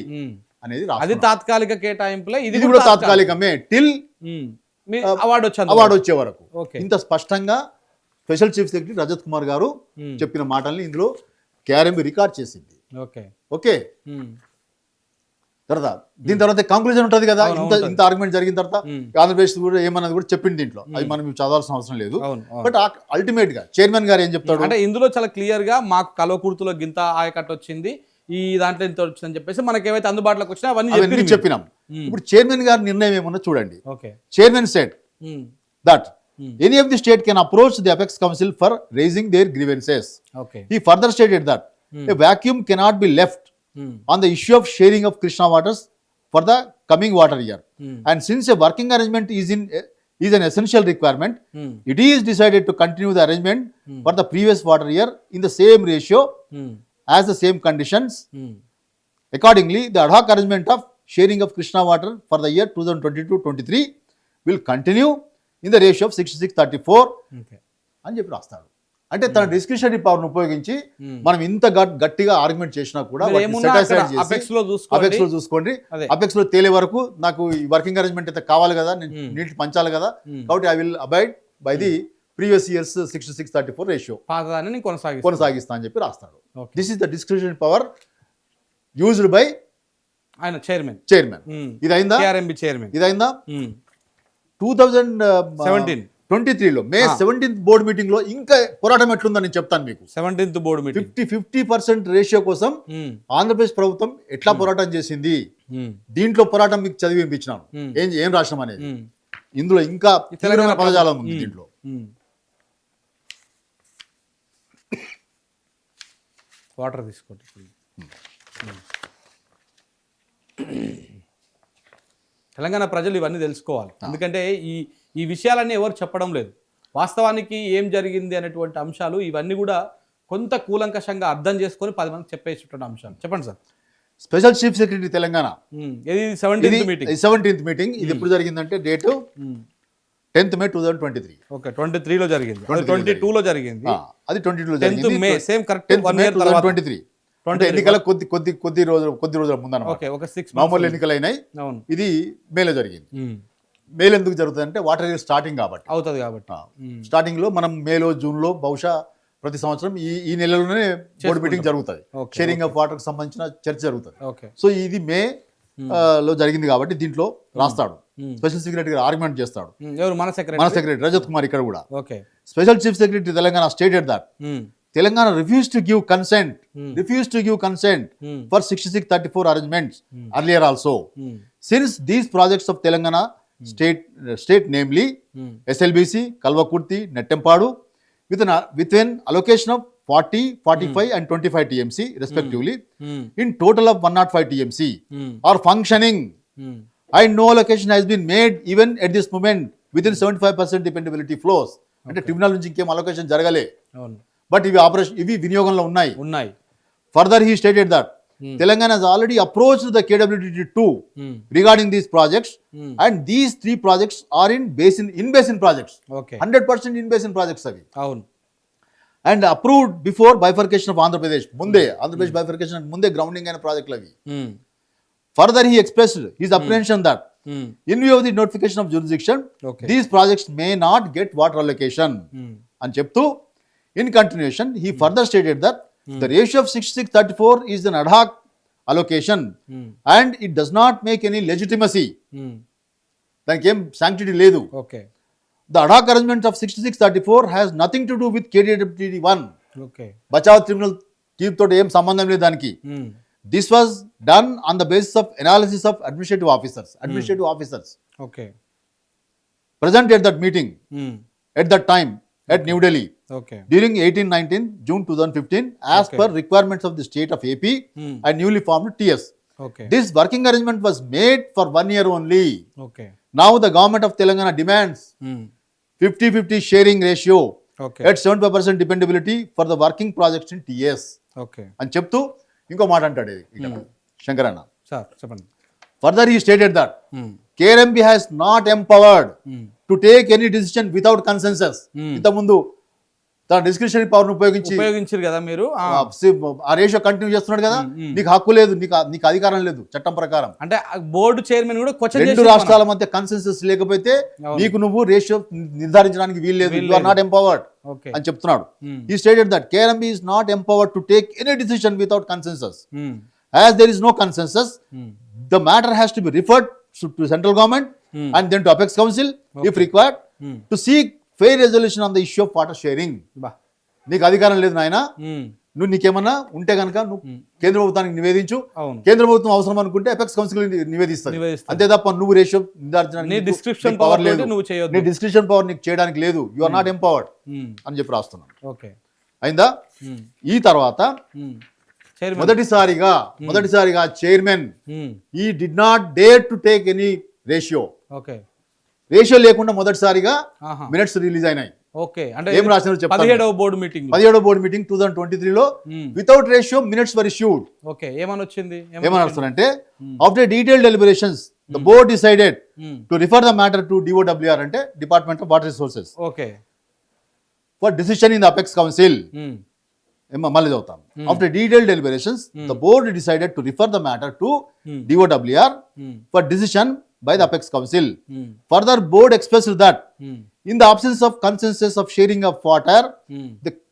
అనేది అది తాత్కాలిక కేటాయింపులే, ఇది కూడా తాత్కాలికమే టిల్ అవార్డు వచ్చే వరకు. ఇంత స్పష్టంగా special chief secretary Rajat Kumar గారు చెప్పిన మాటల్ని ఇందులో కేఆర్ఎంబి రికార్డ్ చేసింది. ఓకే, తర్వాత దీని తర్వాత కంక్లూజన్ ఉంటుంది కదా. ఇంత ఆర్గ్యుమెంట్ జరిగిన తర్వాత ఆంధ్రప్రదేశ్ కూడా ఏమన్నది కూడా చెప్పింది దీంట్లో, అది మనం చదవాల్సిన అవసరం లేదు. బట్ అల్టిమేట్ గా చైర్మన్ గారు ఏం చెప్తాడు అంటే ఇందులో చాలా క్లియర్ గా మాకు కల్వకుర్తిలో గింత ఆయకట్టు వచ్చింది, ఈ దాంట్లో ఎంత వచ్చిందని చెప్పేసి మనకి ఏవైతే అందుబాటులోకి వచ్చినా అవన్నీ చెప్పినాం. ఇప్పుడు చైర్మన్ గారి నిర్ణయం ఏమన్నా చూడండి. Chairman said that any of the state can approach the apex council for raising their grievances. He further stated that a vacuum cannot be left on the issue of sharing of Krishna waters for the coming water year, and since a working arrangement is an essential requirement, it is decided to continue the arrangement for the previous water year in the same ratio as the same conditions. Accordingly, the ad hoc arrangement of sharing of Krishna water for the year 2022-23 will continue in the ratio of 66-34 అని చెప్పి రాస్తాడు. అంటే తన discretionary power ఉపయోగించి మనం ఇంత గట్టిగా argument చేసినా కూడా అపెక్స్ లో చూసుకోండి, అపెక్స్ లో తేలే వరకు నాకు ఈ వర్కింగ్ అరేంజ్మెంట్ అయితే కావాలి కదా, నేను నీటి పంచాలి కదా, కాబట్టి I will abide by the previous years 66:34 ratio పాతదాన్ని నేను కొనసాగిస్తాను. కొనసాగిస్తా అని చెప్పి రాస్తాడు. Okay. This is the description power used by ఆయన చైర్మన్. ఇది అయిందా? KRMB chairman. ఇది అయిందా? 2023లో మే 17th బోర్డు మీటింగ్ లో ఇంకా పోరాటం ఎట్లుందో నేను చెప్తాను మీకు. 17th బోర్డు మీటింగ్ 50% రేషియో కోసం ఆంధ్రప్రదేశ్ ప్రభుత్వం ఎట్లా పోరాటం చేసింది, దీంట్లో పోరాటం మీకు చదివి వినిపించినాను. ఏం రాష్ట్రం అనేది ఇందులో ఇంకా తెలంగాణ పదజాలం ఉంది దీంట్లో. వాటర్ తీసుకోండి. తెలంగాణ ప్రజలు ఇవన్నీ తెలుసుకోవాలి, ఎందుకంటే ఈ విషయాలన్నీ ఎవరు చెప్పడం లేదు. వాస్తవానికి ఏం జరిగింది అనేటువంటి అంశాలు ఇవన్నీ కూడా కొంత కూలంకషంగా అర్థం చేసుకొని 10 మందికి చెప్పేటువంటి అంశాలు. చెప్పండి sir. Special chief secretary Telangana, ఇది 17th మీటింగ్. ఇది ఎప్పుడు జరిగిందంటే డేటు 10th May 2023. ఓకే, 23లో జరిగింది, 22లో జరిగింది, అది 22లో 10th May, same correct 1 year తర్వాత 2023. అంటే ఎన్నికల కొద్ది రోజుల ముందు అన్నమాట. ఒక 6 మామూలు ఎన్నికలు అయినాయి. ఇది మేలో జరిగింది. మేలో ఎందుకు జరుగుతుంది అంటే వాటర్ ఇయర్ స్టార్టింగ్ కాబట్టి అవుతుంది కాబట్టి. స్టార్టింగ్ లో మనం మేలో జూన్లో బహుశా ప్రతి సంవత్సరం ఈ నెలలోనే బోర్డు మీటింగ్ జరుగుతుంది. షేరింగ్ ఆఫ్ వాటర్ కి సంబంధించిన చర్చ జరుగుతుంది. సో ఇది మే లో జరిగింది కాబట్టి దీంట్లో రాస్తాడు. స్పెషల్ సెక్రటరీ ఆర్గ్యుమెంట్ చేస్తాడు. మన సెక్రటరీ రజత్ కుమార్ ఇక్కడ కూడా. Special chief secretary Telangana stated that Telangana refused to give consent for 66:34 arrangements earlier also. Since these projects of Telangana state namely SLBC, Kalvakurti, Nettempadu with an allocation of 40, 45 and 25 TMC respectively, in total of 105 TMC are functioning, and no allocation has been made even at this moment within 75% dependability flows. అంటే tribunal నుంచి ఇంకేం allocation జరగలే, but ఇవి వినియోగంలో ఉన్నాయి. Further he stated that Telangana has already approached the KWDT2 regarding these projects, and these 3 projects are in basin projects. 100% in basin projects avi. And approved before bifurcation of Andhra Pradesh. Andhra Pradesh bifurcation munde grounding aina project lavi. Further he expressed his apprehension that in view of the notification of jurisdiction, these projects may not get water allocation. And cheptu in continuation, he further stated that the ratio of 66:34 is an ad hoc allocation and it does not make any legitimacy. Daniki em sanctity ledu. The ad hoc arrangement of 66:34 has nothing to do with KWDT1. Bachao tribunal team tho em sambandham ledu daniki. This was done on the basis of analysis of administrative officers present at that meeting at that time at New Delhi during 18-19 June 2015 as per requirements of the state of AP and newly formed TS. This working arrangement was made for 1 year only. Now the government of Telangana demands 50-50 sharing ratio at 75% dependability for the working projects in TS. అని చెప్తూ ఇంకో మాట అంటాడు శంకరన్న. Further he stated that KRMB has not empowered to take any decision without consensus. ఇంతకుముందు తన discretionary power ఉపయోగించారు కదా మీరు, ఆ రేషియో కంటిన్యూ చేస్తున్నాడు కదా, నీకు హక్కు లేదు, నీకు అధికారం లేదు చట్టం ప్రకారం. అంటే బోర్డు చైర్మన్ కూడా 2 రాష్ట్రాల మధ్య కన్సెన్సస్ లేకపోతే నీకు నువ్వు రేషియో నిర్ధారించడానికి వీల్లేదు, యు ఆర్ నాట్ ఎంపవర్డ్ అని చెప్తున్నాడు. He stated that KRMB is not empowered to take any decision without consensus. As there is no consensus, the matter has to be referred to central government and then to Apex Council if required to seek fair resolution on the issue of water sharing. నీకు అధికారం లేదు నాయన, నువ్వు నీకేమన్నా ఉంటే కనుక నువ్వు కేంద్ర ప్రభుత్వానికి నివేదించు, కేంద్ర ప్రభుత్వం అవసరం అనుకుంటే అపెక్స్ కౌన్సిల్ నివేదిస్తుంది, అంతే తప్ప నువ్వు రేషియో నిర్ధారించడానికి డిస్క్రిప్షన్ పవర్ లేదు, నీ డిస్క్రిప్షన్ పవర్ నీకు చేయడానికి లేదు, యు ఆర్ నాట్ ఎంపవర్డ్ అని చెప్పి రాస్తున్నాను. అయిందా? ఈ తర్వాత మొదటిసారిగా చైర్మన్ ఈ did not dare to take any ratio లేకుండా మొదటిసారిగా మినిట్స్ రిలీజ్ అయినాయి. ఏం రాసినారు చెప్తాను. 17వ బోర్డు మీటింగ్ 2023లో without ratio minutes were issued. ఏమన్నారంటే after detailed deliberations the board decided to refer the matter to DOWR అంటే department of water resources for decision in the apex council. మళ్ళీ చదువుతాం. After detailed deliberations the board decided to refer the matter to DOWR for decision by the Apex Council. Further, board expressed that In the absence of consensus of sharing of water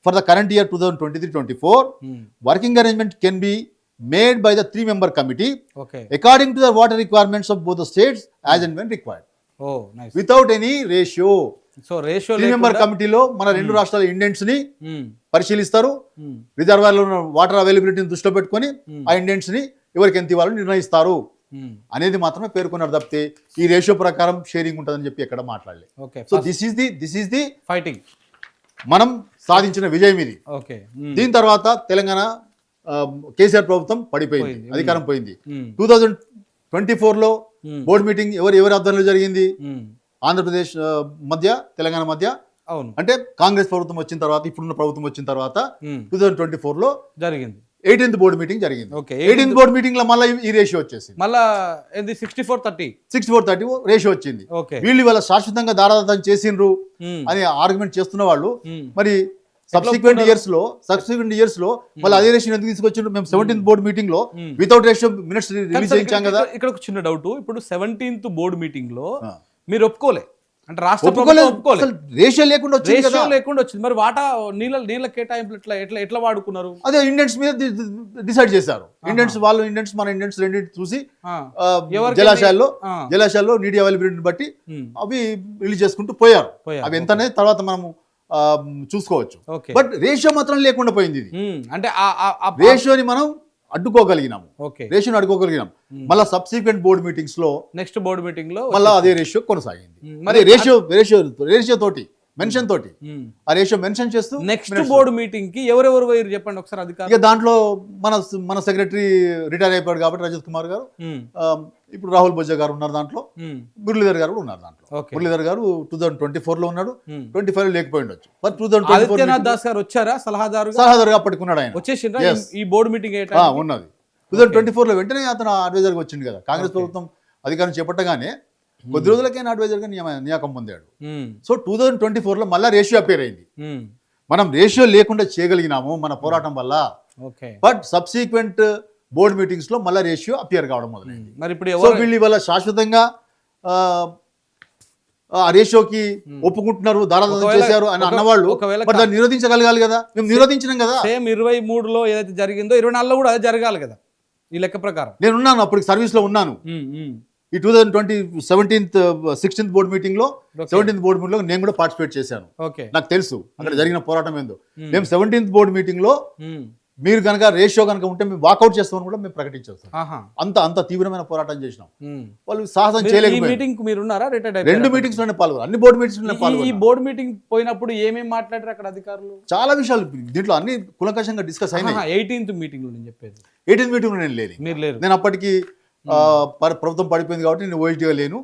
for the current year 2023-24, working arrangement can be made by the 3-member committee okay according to the water requirements of both the states as and when required. Oh nice. Without any ratio. So ratio 3-member కమిటీలో మన రెండు రాష్ట్రాల indents ని పరిశీలిస్తారు. రిజర్వాయర్లో ఉన్న water అవైలబిలిటీని దృష్టిలో పెట్టుకొని ఆ ఇండెంట్స్ ని ఎవరికి ఎంత ఇవ్వాలని నిర్ణయిస్తారు అనేది మాత్రమే పేర్కొన్నారు తప్పితే ఈ రేషియో ప్రకారం షేరింగ్ ఉంటుందని చెప్పి ఎక్కడ మాట్లాడలేదు. Okay so this is the fighting మనం సాధించిన విజయం ఇది. ఓకే దీని తర్వాత తెలంగాణ కేసీఆర్ ప్రభుత్వం పడిపోయింది, అధికారం పోయింది. 2024లో బోర్డు మీటింగ్ ఎవరి ఆధ్వర్యంలో జరిగింది? ఆంధ్రప్రదేశ్ మధ్య తెలంగాణ మధ్య. అవును, అంటే కాంగ్రెస్ ప్రభుత్వం వచ్చిన తర్వాత, ఇప్పుడున్న ప్రభుత్వం వచ్చిన తర్వాత 2024లో జరిగింది. 18th బోర్డు మీటింగ్ జరిగింది. ఓకే, 18th బోర్డు మీటింగ్ లో మళ్ళీ ఈ రేషియో వచ్చేసింది. మళ్ళా ఏంది 64-30 64-30 రేషియో వచ్చింది. ఓకే, వీళ్ళు ఇవాళ శాశ్వతంగా దారాదత్తం చేసిండ్రు అని ఆర్గ్యుమెంట్ చేస్తున్న వాళ్ళు మరి సబ్సిక్వెంట్ ఇయర్స్ లో మళ్ళీ అదే రేషియో ఎందుకు తీసుకొచ్చిండ్రు? మేము 17th బోర్డు మీటింగ్ లో వితౌట్ రేషియో మినిట్స్ రిలీజ్ చేయించాం కదా. ఇక్కడ ఒక చిన్న డౌట్, ఇప్పుడు 17th బోర్డు మీటింగ్ లో మీరు ఒప్పుకోలే అంటే రాష్ట్ర ప్రభుత్వం ఒప్పుకోలేదు, రేషియో లేకుండా వచ్చింది కదా. రేషియో లేకుండా వచ్చింది. మరి వాటా నీళ్ళ కేటాయింపులు ఎట్లా వాడుకున్నారు? అదే ఇండియన్స్ మీద డిసైడ్ చేశారు. ఇండియన్స్ మన ఇండియన్స్ రెండింటి చూసి జలాశయాల్లో నీటి అవైలబిలిటీని బట్టి అవి రిలీజ్ చేసుకుంటూ పోయారు. అవి ఎంతనే తర్వాత మనము చూసుకోవచ్చు. బట్ రేషియో మాత్రం లేకుండా పోయింది. ఇది అంటే రేషియోని మనం అడ్డుకోగలిగినాము. రేషియోని అడ్డుకోగలిగినాం. మళ్ళీ సబ్సిక్వెంట్ బోర్డు మీటింగ్స్ లో నెక్స్ట్ బోర్డు మీటింగ్ లో మళ్ళీ అదే రేషియో కొనసాగింది. అదే రేషియో తోటి మెన్షన్ తోటి ఆ రేషియో మెన్షన్ చేస్తూ నెక్స్ట్ బోర్డు మీటింగ్ కి ఎవరెవరు పోయారు చెప్పండి ఒకసారి అధికారులు. ఇక దాంట్లో మన సెక్రటరీ రిటైర్ అయిపోయాడు కాబట్టి రజత్ కుమార్ గారు, ఇప్పుడు రాహుల్ బొజ్జా గారు ఉన్నారు దాంట్లో, మురళీధర్ గారు కూడా ఉన్నారు దాంట్లో. మురళీధర్ గారు 2024లో ఉన్నాడు, 25 లేకపోయి ఉండొచ్చు. ఆదిత్యనాథ్ దాస్ గారు వచ్చారా సలహాదారుగా అప్పటికున్నాడు ఆయన, వచ్చేసిండ్రా ఈ బోర్డు మీటింగ్ ఉన్నది. 2024లో వెంటనే అతను అడ్వైజర్గా వచ్చింది కదా. కాంగ్రెస్ ప్రభుత్వం అధికారం చేపట్టగానే కొద్ది రోజులకైనా అడ్వైజర్గా నియామకం పొందాడు. సో 2024లో మళ్ళీ రేషియో అపేర్ అయింది. మనం రేషియో లేకుండా చేయగలిగినాము మన పోరాటం వల్ల. బట్ సబ్సిక్వెంట్ బోర్డు మీటింగ్స్ లో మళ్ళీ రేషియో అపియర్ కావడం మొదలైంది. మరి ఇప్పుడు వీళ్ళు ఇవాళ శాశ్వతంగా ఆ రేషియోకి ఒప్పుకుంటున్నారు, దారాదత్తం చేశారు అని అన్నవాళ్ళు దాన్ని నిరోధించగలగాలి కదా. మేము నిరోధించినాం కదా. సేమ్ 23లో ఏదైతే జరిగిందో 24లో కూడా అదే జరగాలి కదా ఈ లెక్క ప్రకారం. నేను ఉన్నాను, అప్పుడు సర్వీస్ లో ఉన్నాను. ఈ 2020 16th బోర్డు మీటింగ్ లో 17th బోర్డు మీటింగ్ లో నేను కూడా పార్టిసిపేట్ చేశాను. నాకు తెలుసు అక్కడ జరిగిన పోరాటం ఏందో. మేము 17th బోర్డు మీటింగ్ లో మీరు కనుక రేషియో కనుక ఉంటే మేము వాకౌట్ చేస్తామని కూడా మేము ప్రకటించేస్తాం. అంత తీవ్రమైన పోరాటం చేసినాం. వాళ్ళు సాహసం చేయలేకపోయారు. 2 మీటింగ్స్ లోనే పాల్గొన్నారు, అన్ని బోర్డు మీటింగ్స్ లోనే పాల్గొన్నారు. ఈ బోర్డు మీటింగ్ పోయినప్పుడు ఏమేమి మాట్లాడారు అక్కడ అధికారులు? చాలా విషయాలు దీంట్లో అన్ని కులంకషంగా డిస్కస్ అయినాయి. 18th మీటింగ్ లో నేను చెప్పేది. 18th మీటింగ్ లో నేను లేరు. నేను అప్పటికి ప్రభుత్వం పడిపోయింది కాబట్టి నేను ఓఎస్డీగా లేను.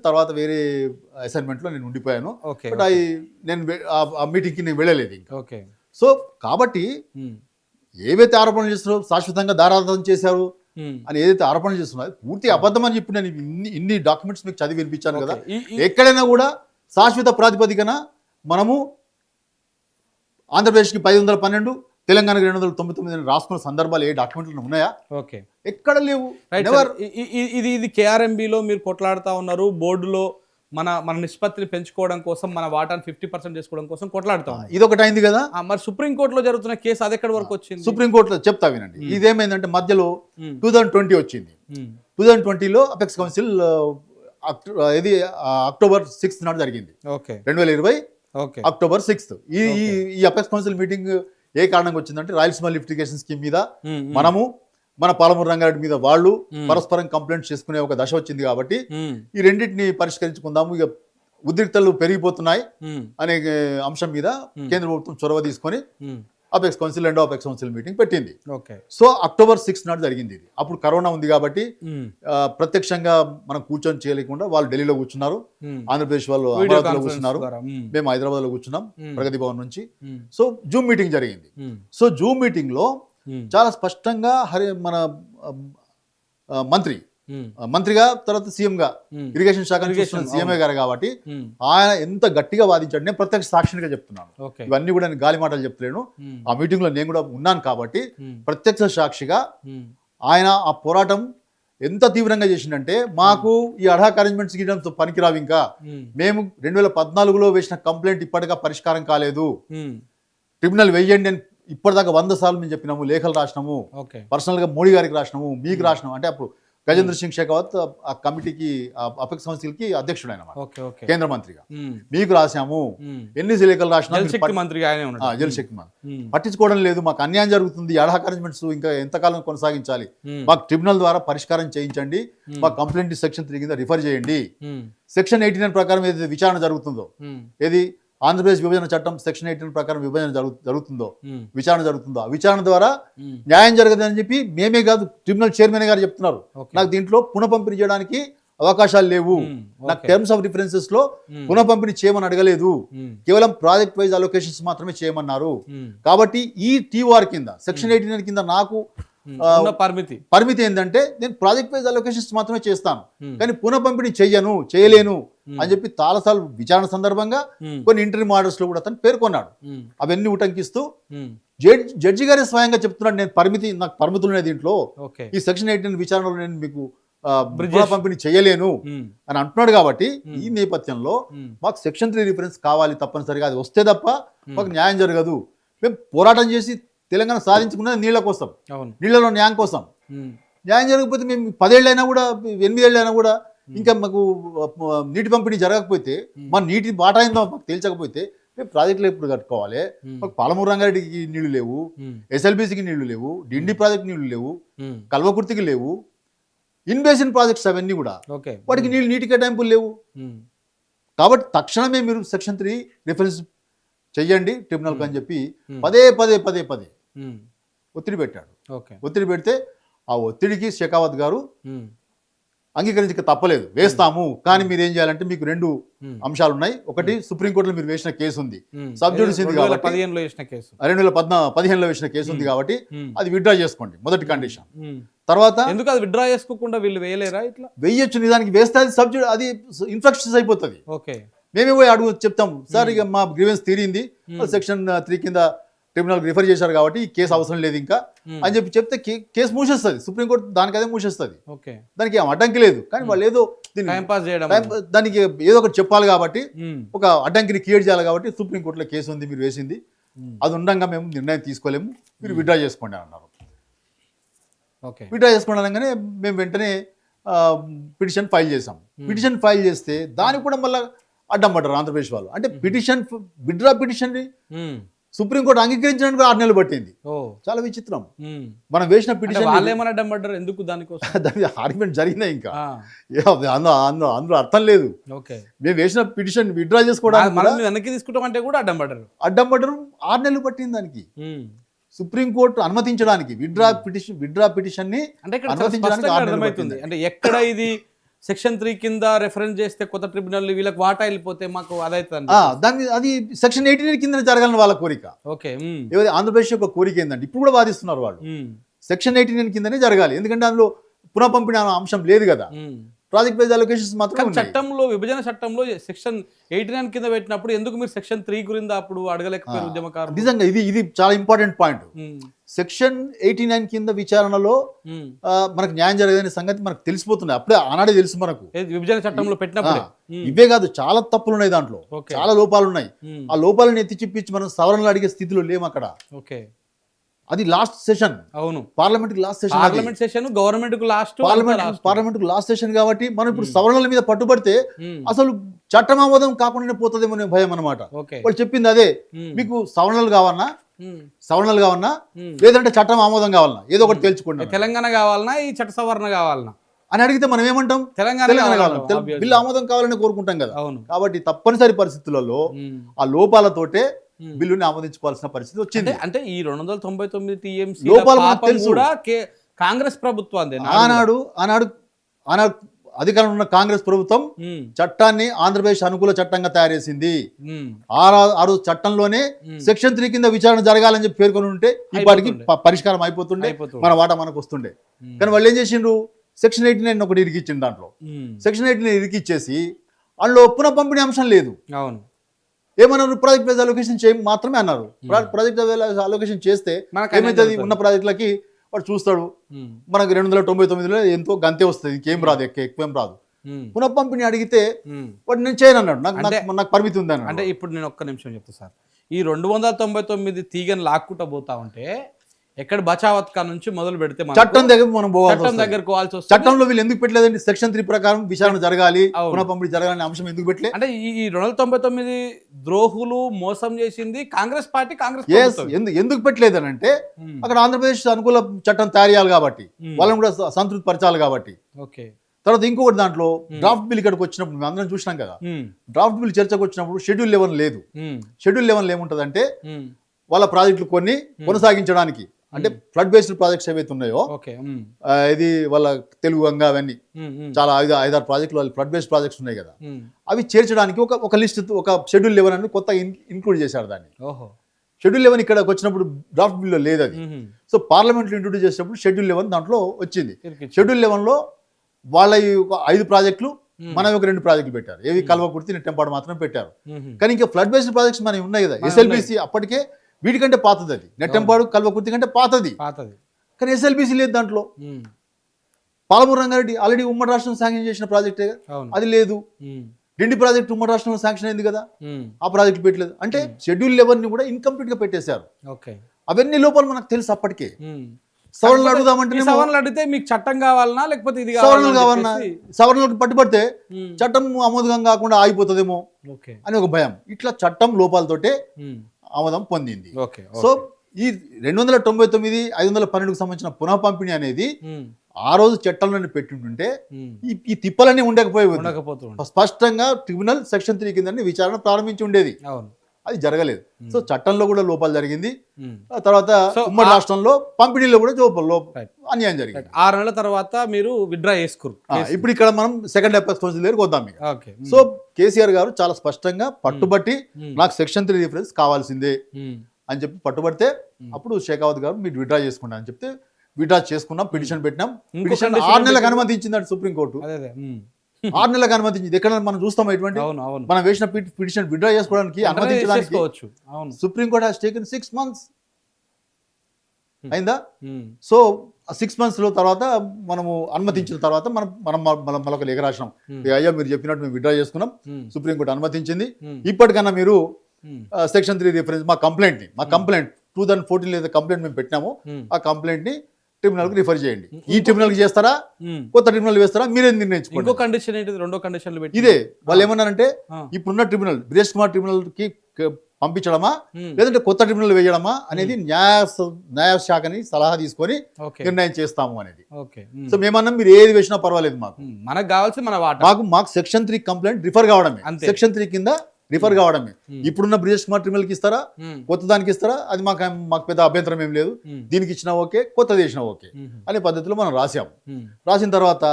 తర్వాత వేరే అసైన్మెంట్ లో నేను ఉండిపోయాను. బట్ నేను ఆ మీటింగ్ కి నేను వెళ్ళలేదు ఇంకా. సో కాబట్టి ఏవైతే ఆరోపణలు చేస్తున్నారో శాశ్వతంగా దారాదత్తం చేశారు అని ఏదైతే ఆరోపణలు చేస్తున్నారో పూర్తి అబద్ధం అని చెప్పి నేను ఇన్ని డాక్యుమెంట్స్ మీకు చదివి వినిపించాను కదా. ఎక్కడైనా కూడా శాశ్వత ప్రాతిపదికన మనము ఆంధ్రప్రదేశ్కి 512, తెలంగాణకి 299 రాసుకున్న సందర్భాలు ఏ డాక్యుమెంట్లు ఉన్నాయా? ఎక్కడ లేవు. ఇది కేఆర్ఎంబిలో మీరు కొట్లాడుతూ ఉన్నారు. బోర్డులో మన నిష్పత్తిని పెంచుకోవడం కోసం, మన వాటాను 50% చేసుకోవడం కోసం కొట్లాడుతాం. ఇదొకటి అయింది కదా. మరి సుప్రీంకోర్టులో జరుగుతున్న కేసు అది ఎక్కడి వరకు వచ్చింది? సుప్రీంకోర్టులో చెప్తా వినండి. ఇదేమైందంటే మధ్యలో 2020 వచ్చింది. 2020లో అపెక్స్ కౌన్సిల్ ఇది అక్టోబర్ 6th నాడు జరిగింది. 2020 అక్టోబర్ 6th ఈ అపెక్స్ కౌన్సిల్ మీటింగ్ ఏ కారణంగా వచ్చిందంటే రాయలసీమ లిఫ్టిగేషన్ స్కీమ్ మీద మనము, మన పాలమూరు రంగారెడ్డి మీద వాళ్ళు పరస్పరం కంప్లైంట్ చేసుకునే ఒక దశ వచ్చింది కాబట్టి ఈ రెండింటిని పరిష్కరించుకుందాము, ఇక ఉద్రిక్తలు పెరిగిపోతున్నాయి అనే అంశం మీద కేంద్ర ప్రభుత్వం చొరవ తీసుకొని అపెక్స్ కౌన్సిల్ రెండో అపెక్స్ కౌన్సిల్ మీటింగ్ పెట్టింది. సో అక్టోబర్ 6th నాడు జరిగింది ఇది. అప్పుడు కరోనా ఉంది కాబట్టి ప్రత్యక్షంగా మనం కూర్చొని చేయలేకుండా వాళ్ళు ఢిల్లీలో కూర్చున్నారు, ఆంధ్రప్రదేశ్ వాళ్ళు అమరావతిలో కూర్చున్నారు, మేము హైదరాబాద్ లో కూర్చున్నాం ప్రగతి భవన్ నుంచి. సో జూమ్ మీటింగ్ జరిగింది. సో జూమ్ మీటింగ్ లో చాలా స్పష్టంగా మన మంత్రిగా తర్వాత సీఎంగా ఇరిగేషన్ శాఖ సీఎంఏ గారు కాబట్టి ఆయన ఎంత గట్టిగా వాదించాడు. నేను ప్రత్యక్ష సాక్షిగా చెప్తున్నాను, ఇవన్నీ కూడా నేను గాలి మాటలు చెప్తలేను. ఆ మీటింగ్ లో నేను కూడా ఉన్నాను కాబట్టి ప్రత్యక్ష సాక్షిగా ఆయన ఆ పోరాటం ఎంత తీవ్రంగా చేసిందంటే మాకు ఈ అడాక్ అరేంజ్మెంట్స్ గీయడంతో పనికిరావు, ఇంకా మేము 2014లో వేసిన కంప్లైంట్ ఇప్పటిగా పరిష్కారం కాలేదు, ట్రిబ్యునల్ వేయండి అని ఇప్పటిదాకా 100 సార్లు మేము చెప్పినాము, లేఖలు రాసినాము, పర్సనల్గా మోడీ గారికి రాసినాము, మీకు రాసినాము. అంటే అప్పుడు గజేంద్ర సింగ్ షెకావత్ ఆ కమిటీకి అపెక్స్ కౌన్సిల్కి అధ్యక్షుడు ఆయన, కేంద్ర మంత్రిగా. మీకు రాసాము, ఎన్ని లేఖలు రాసినా జల్ శక్తి మంత్రి పట్టించుకోవడం లేదు, మాకు అన్యాయం జరుగుతుంది, అడాక్ అరేంజ్మెంట్స్ ఇంకా ఎంతకాలం కొనసాగించాలి, మాకు ట్రిబ్యునల్ ద్వారా పరిష్కారం చేయించండి, మాకు కంప్లైంట్ సెక్షన్ 3 కింద రిఫర్ చేయండి. సెక్షన్ 89 ప్రకారం ఏదైతే విచారణ జరుగుతుందో, ఏది ఆంధ్రప్రదేశ్ విభజన చట్టం సెక్షన్ 18 ప్రకారం విభజన జరుగుతుందో, విచారణ జరుగుతుందో, ఆ విచారణ ద్వారా న్యాయం జరగదని చెప్పి మేమే కాదు, ట్రిబ్యునల్ చైర్మన్ గారు చెప్తున్నారు, నాకు దీంట్లో పునఃపంపిణీ చేయడానికి అవకాశాలు లేవు, నాకు టర్మ్స్ ఆఫ్ రిఫరెన్సెస్ లో పునఃపంపిణీ చేయమని అడగలేదు, కేవలం ప్రాజెక్ట్ వైజ్ అలొకేషన్స్ మాత్రమే చేయమన్నారు. కాబట్టి ఈ టీఆర్ కింద సెక్షన్ 89 కింద నాకు పరిమితి ఏంటంటే నేను ప్రాజెక్ట్ వైజ్ అలొకేషన్స్ మాత్రమే చేస్తాను, కానీ పునఃపంపిణీ చేయలేను అని చెప్పి చాలాసార్లు విచారణ సందర్భంగా కొన్ని ఇంటర్వ్యూ ఆర్డర్స్ లో కూడా అతను పేర్కొన్నాడు. అవన్నీ ఉటంకిస్తూ జడ్జి గారే స్వయంగా చెప్తున్నాడు, నేను నాకు పరిమితులు ఉన్నాయి దీంట్లో, ఈ సెక్షన్ 18 విచారణలో నేను మీకు పంపిణీ చేయలేను అని అంటున్నాడు. కాబట్టి ఈ నేపథ్యంలో మాకు సెక్షన్ 3 రిఫరెన్స్ కావాలి తప్పనిసరిగా, అది వస్తే తప్ప మాకు న్యాయం జరగదు. మేము పోరాటం చేసి తెలంగాణ సాధించుకున్నది నీళ్ళ కోసం, నీళ్ళలో న్యాయం కోసం. న్యాయం జరగకపోతే మేము 10 ఏళ్ళైనా కూడా 8 ఏళ్ళైనా కూడా ఇంకా మాకు నీటి పంపిణీ జరగకపోతే, మా నీటి బాటా ఏందో మాకు తేల్చకపోతే మేము ప్రాజెక్టులు ఎప్పుడు కట్టుకోవాలి? మాకు పాలమూరు రంగారెడ్డికి నీళ్లు లేవు, ఎస్ఎల్బిసికి నీళ్లు లేవు, డిండి ప్రాజెక్ట్ నీళ్లు లేవు, కల్వకుర్తికి లేవు, ఇన్ బేసిన్ ప్రాజెక్ట్స్ అవన్నీ కూడా వాటికి నీటి కేటాయింపులు లేవు. కాబట్టి తక్షణమే మీరు సెక్షన్ 3 రిఫరెన్స్ చెయ్యండి ట్రిబ్యునల్కి అని చెప్పి పదే ఒత్తిడి పెట్టాడు. ఒత్తిడి పెడితే ఆ ఒత్తిడికి షెకావత్ గారు అంగీకరించక తప్పలేదు, వేస్తాము, కానీ మీరు ఏం చేయాలంటే మీకు 2 అంశాలు ఉన్నాయి. ఒకటి, సుప్రీంకోర్టులో మీరు వేసిన కేసు ఉంది, సబ్జుడిస్ ఉంది కాబట్టి 2015లో వేసిన కేసు ఉంది కాబట్టి అది విత్డ్రా చేసుకోండి, మొదటి కండిషన్. తర్వాత ఎందుకు అది విత్డ్రా చేసుకోకుండా వీళ్ళు వేయలేరా? ఇట్లా వేయొచ్చు, నిజానికి వేస్తే అది ఇన్ఫ్రాస్ట్రక్చర్ అయిపోతుంది. మేమే పోయి అడుగు చెప్తాం, సార్ ఇక మా గ్రీవెన్స్ తీరింది, సెక్షన్ 3 కింద ట్రిబ్యునల్ రిఫర్ చేశారు కాబట్టి ఈ కేసు అవసరం లేదు ఇంకా అని చెప్తే కేసు మూసేస్తుంది, సుప్రీంకోర్టు దానికి అదే మూసేస్తుంది, దానికి ఏం అడ్డంకి లేదు. కానీ వాళ్ళు ఏదో దానికి ఏదో ఒకటి చెప్పాలి కాబట్టి, ఒక అడ్డంకిని క్రియేట్ చేయాలి కాబట్టి సుప్రీంకోర్టులో కేసు ఉంది, మీరు వేసింది, అది ఉండగా మేము నిర్ణయం తీసుకోలేము, మీరు విత్డ్రా చేసుకోండి అన్నారు. విత్డ్రా చేసుకోండి అనగానే మేము వెంటనే పిటిషన్ ఫైల్ చేసాం. పిటిషన్ ఫైల్ చేస్తే దానికి కూడా మళ్ళీ అడ్డం పడ్డారు ఆంధ్రప్రదేశ్ వాళ్ళు. అంటే విత్డ్రా పిటిషన్ సుప్రీంకోర్టు అంగీకరించడానికి 6 నెలలు పట్టింది. చాలా విచిత్రం. మనం వేసిన పిటిషన్ ఎందుకు దానికోసం దాని ఆర్గ్యుమెంట్ జరిగినాయి, ఇంకా అందులో అర్థం లేదు. మేము వేసిన పిటిషన్ విత్డ్రా చేసుకోవడానికి వెనక్కి తీసుకుంటాం అంటే కూడా అడ్డం పడ్డారు. 6 నెలలు పట్టింది దానికి. సుప్రీంకోర్టు అనుమతించడానికి విత్డ్రా పిటిషన్ ని అనుమతించడానికి అర్థమవుతుంది. అంటే ఎక్కడ ఇది సెక్షన్ 3 కింద రెఫరెన్స్ చేస్తే కొత్త ట్రిబ్యునల్ వీళ్ళకి వాటా వెళ్ళిపోతే మాకు దాన్ని అది సెక్షన్ 18 కింద జరగాలని వాళ్ళ కోరిక. ఆంధ్రప్రదేశ్ యొక్క కోరిక ఏంటంటే ఇప్పుడు కూడా వాదిస్తున్నారు వాళ్ళు, సెక్షన్ 18 కిందనే జరగాలి, ఎందుకంటే అందులో పునఃపంపిణీ అంశం లేదు కదా, ప్రాజెక్ట్ వైజ్ అలొకేషన్స్ మాత్రం. చట్టంలో విభజన చట్టంలో సెక్షన్ 89 కింద పెట్టినప్పుడు ఎందుకు మీరు సెక్షన్ 3 గురించి అప్పుడు అడగలేకపోయారు ఉద్యమకారులు? నిజంగా ఇది చాలా ఇంపార్టెంట్ పాయింట్. సెక్షన్ 89 కింద విచారణలో మనకు న్యాయం జరగదనే సంగతి మనకు తెలిసిపోతుంది, అప్పుడే ఆనాడే తెలుసు మనకు. విభజన చట్టంలో పెట్టినప్పుడు ఇవే కాదు, చాలా తప్పులు ఉన్నాయి దాంట్లో, చాలా లోపాలు ఉన్నాయి. ఆ లోపాలను ఎత్తి చూపించి మనం సవరణలు అడిగే స్థితిలో లేము అక్కడ. అది లాస్ట్ సెషన్, అవును, parliament last session, parliament last session కాబట్టి మనం ఇప్పుడు సవరణల మీద పట్టుబడితే అసలు చట్టం ఆమోదం కాకుండానే పోతుందేమో అనే భయం అనమాట. వాళ్ళు చెప్పింది అదే, మీకు సవరణలు కావన్నా లేదంటే చట్టం ఆమోదం కావాలన్నా ఏదో ఒకటి తెలుసుకోండి, తెలంగాణ కావాలన్నా ఈ చట్ట సవరణ కావాలన్నా అని అడిగితే మనం ఏమంటాం, తెలంగాణ కావాలన్నా, బిల్లు ఆమోదం కావాలని కోరుకుంటాం కదా. కాబట్టి తప్పనిసరి పరిస్థితులలో ఆ లోపాలతోటే బిల్లుని ఆమోదించుకోవాల్సిన పరిస్థితి వచ్చింది. అంటే ఈ 299 టీఎంసీ కూడా కాంగ్రెస్ ప్రభుత్వం ఆనాడు అధికారంలో ఉన్న కాంగ్రెస్ ప్రభుత్వం చట్టాన్ని ఆంధ్రప్రదేశ్ అనుకూల చట్టంగా తయారు చేసింది. ఆ రోజు చట్టంలోనే సెక్షన్ 3 కింద విచారణ జరగాలని చెప్పి పేర్కొని ఉంటే ఇప్పటికి పరిష్కారం అయిపోతుండే, మన వాటా మనకు వస్తుండే. కానీ వాళ్ళు ఏం చేసిండ్రు, సెక్షన్ 89 ఒకటి ఇరికిచ్చింది. దాంట్లో సెక్షన్ 89 ఇరికిచ్చేసి అందులో పునఃపంపిణీ అంశం లేదు. అవును, ఏమన్నారు, ప్రాజెక్ట్ వైజ్ అలొకేషన్ మాత్రమే అన్నారు. ప్రాజెక్ట్ వైజ్ అలొకేషన్ చేస్తే ఏమైతుంది, ఉన్న ప్రాజెక్టులకి వాడు చూస్తాడు మనకు 299లో ఎంతో గంతే వస్తుంది, ఇంకేం రాదు, ఎక్కువేం రాదు. పునఃపంపిణీ అడిగితే వాడు నేను చేయను అన్నాడు, నాకు పరిమితి ఉంది అన్నాడు. అంటే ఇప్పుడు నేను ఒక్క నిమిషం చెప్తా సార్, ఈ 299 తీగని లాక్కుంటా పోతా ఉంటే ఎక్కడ బచావత్కా నుంచి మొదలు పెడితే చట్టం దగ్గర మనం చట్టం దగ్గరకు పోవాల్సి వస్తుంది. చట్టంలో వీళ్ళు ఎందుకు పెట్టలేదండి? సెక్షన్ 3 ప్రకారం విచారణ జరగాలి, పునఃపంపిణీ జరగాలనే అంశం ఎందుకు పెట్టలే? అంటే ఈ 299 ద్రోహులు మోసం చేసింది కాంగ్రెస్ పార్టీ, ఎందుకు పెట్టలేదని అంటే అక్కడ ఆంధ్రప్రదేశ్ అనుకూల చట్టం తయారు చేయాలి కాబట్టి, వాళ్ళని కూడా సంతృప్తి పరచాలి కాబట్టి. ఓకే. తర్వాత ఇంకొకటి దాంట్లో డ్రాఫ్ట్ బిల్ ఇక్కడికి వచ్చినప్పుడు మేము అందరం చూసినాం కదా, డ్రాఫ్ట్ బిల్ చర్చకు వచ్చినప్పుడు షెడ్యూల్ 11 లేదు. షెడ్యూల్ 11 ఏముంటదంటే వాళ్ళ ప్రాజెక్టులు కొన్ని కొనసాగించడానికి, అంటే ఫ్లడ్ బేస్డ్ ప్రాజెక్ట్స్ ఏవైతే ఉన్నాయో, ఇది వాళ్ళ తెలుగు గంగా అవన్నీ చాలా 5-6 ప్రాజెక్టులు వాళ్ళు ఫ్లడ్ బేస్డ్ ప్రాజెక్ట్స్ ఉన్నాయి కదా, అవి చేర్చడానికి ఒక లిస్ట్, ఒక షెడ్యూల్ 11 అని కొత్త ఇంక్లూడ్ చేశారు దాన్ని. షెడ్యూల్ 11 ఇక్కడ వచ్చినప్పుడు డ్రాఫ్ట్ బిల్లో లేదు అది. సో పార్లమెంట్లో ఇంట్రొడ్యూస్ చేసినప్పుడు షెడ్యూల్ 11 దాంట్లో వచ్చింది. షెడ్యూల్ 11లో వాళ్ళ 5 ప్రాజెక్టులు, మనం ఒక 2 ప్రాజెక్టులు పెట్టారు. ఏవి కల్వకుర్తి, నెట్టెంపాడు మాత్రం పెట్టారు. కానీ ఇంకా ఫ్లడ్ బేస్డ్ ప్రాజెక్ట్స్ మనవి ఉన్నాయి కదా, ఎస్ఎల్బిసి అప్పటికే వీటికంటే పాతది, అది నెట్టెంపాడు కల్వకుర్తి కంటే పాతది. కానీ ఎస్ఎల్బిసి లేదు దాంట్లో. పాలమూరు రంగారెడ్డి ఆల్రెడీ ఉమ్మడి రాష్ట్రం శాంక్షన్ చేసిన ప్రాజెక్టే, అది లేదు. డిండి ప్రాజెక్ట్ ఉమ్మడి రాష్ట్రంలో శాంక్షన్ అయింది కదా, ఆ ప్రాజెక్టు పెట్టలేదు. అంటే షెడ్యూల్ 11 కూడా ఇన్కంప్లీట్ గా పెట్టేశారు. అవన్నీ లోపాలు మనకు తెలుసు అప్పటికే. సవరణలు అడుగుదామంటే సవరణలు అడిగితే మీకు చట్టం కావాలన్నా లేకపోతే ఇది సవరణలు కావాలన్నా, సవరణలకు పట్టుబడితే చట్టం ఆమోదం కాకుండా ఆగిపోతుందేమో అని ఒక భయం. ఇట్లా చట్టం లోపాలతోటే ఆమోదం పొందింది. సో ఈ 299, 512కు సంబంధించిన పునః పంపిణీ అనేది ఆ రోజు చట్టంలోనే పెట్టుంటే ఈ తిప్పలన్నీ ఉండకపోయేవి. స్పష్టంగా ట్రిబ్యునల్ సెక్షన్ 3 కింద విచారణ ప్రారంభించి ఉండేది. అది జరగలేదు. సో చట్టంలో కూడా లోపాలు జరిగింది. తర్వాత ఉమ్మడి రాష్ట్రంలో పంపిణీలో కూడా అన్యాయం జరిగింది. 6 నెలల తర్వాత మీరు విత్డ్రా చేసుకురు. ఇప్పుడు ఇక్కడ మనం సెకండ్ అపెక్స్ క్లోజ్ దగ్గరికి వద్దాం. సో కేసీఆర్ గారు చాలా స్పష్టంగా పట్టుబట్టి నాకు సెక్షన్ 3 రిఫరెన్స్ కావాల్సిందే అని చెప్పి పట్టుబడితే అప్పుడు షేకావత్ గారు మీరు విత్డ్రా చేసుకున్నా అని చెప్తే విత్డ్రా చేసుకున్నాం, పిటిషన్ పెట్టినాం. పిటిషన్ 6 నెలలకు అనుమతించిందండి సుప్రీంకోర్టు. 6 నెలలకు అనుమతించింది. ఎక్కడ మనం చూస్తాం ఎటువంటి మనం వేసిన పిటిషన్ విత్డ్రా చేసుకోవడానికి అనుమతించడానికి సుప్రీంకోర్టు హాస్ టేకెన్ 6 months అయిందా. సో 6 months లో తర్వాత మనము అనుమతించిన తర్వాత మనం మరొక లేఖ రాసినాం, అయ్యా మీరు చెప్పినట్టు మేము విత్డ్రా చేసుకున్నాం, సుప్రీంకోర్టు అనుమతించింది, ఇప్పటికన్నా మీరు సెక్షన్ 3 రిఫరెన్స్ మా కంప్లైంట్ 2014 లేదా కంప్లైంట్ మేము పెట్టినాము, ఆ కంప్లైంట్ ని ట్రిబ్యునల్ కి రిఫర్ చేయండి. ఈ ట్రిబ్యునల్ కి చేస్తారా, కొత్త ట్రిబ్యునల్ వేస్తారా, మీరే నిర్ణయించుకోండి. ఇంకో కండిషన్ ఏంటి, రెండో కండిషన్ ఇదే వాళ్ళు ఏమన్నారంటే ఇప్పుడున్న ట్రిబ్యునల్ బ్రేష్ కుమార్ ట్రిబ్యునల్ కి పంపించడమా లేదంటే కొత్త ట్రిబ్యునల్ వేయడమా అనేది న్యాయశాఖని సలహా తీసుకొని నిర్ణయం చేస్తాము అనేది. సో మేమన్నా మీరు ఏది వేసినా పర్వాలేదు, మనకు కావాల్సి మాకు సెక్షన్ 3 కంప్లైంట్ రిఫర్ కావడమే, సెక్షన్ 3 కింద రిఫర్ కావడమే. ఇప్పుడున్న బ్రిజేష్ కుమార్ ట్రిబ్యునల్ కి ఇస్తారా, కొత్త దానికి ఇస్తారా, అది మాకు పెద్ద అభ్యంతరం ఏం లేదు, దీనికి ఇచ్చినా ఓకే, కొత్తది ఇచ్చినా ఓకే అనే పద్ధతిలో మనం రాసాము. రాసిన తర్వాత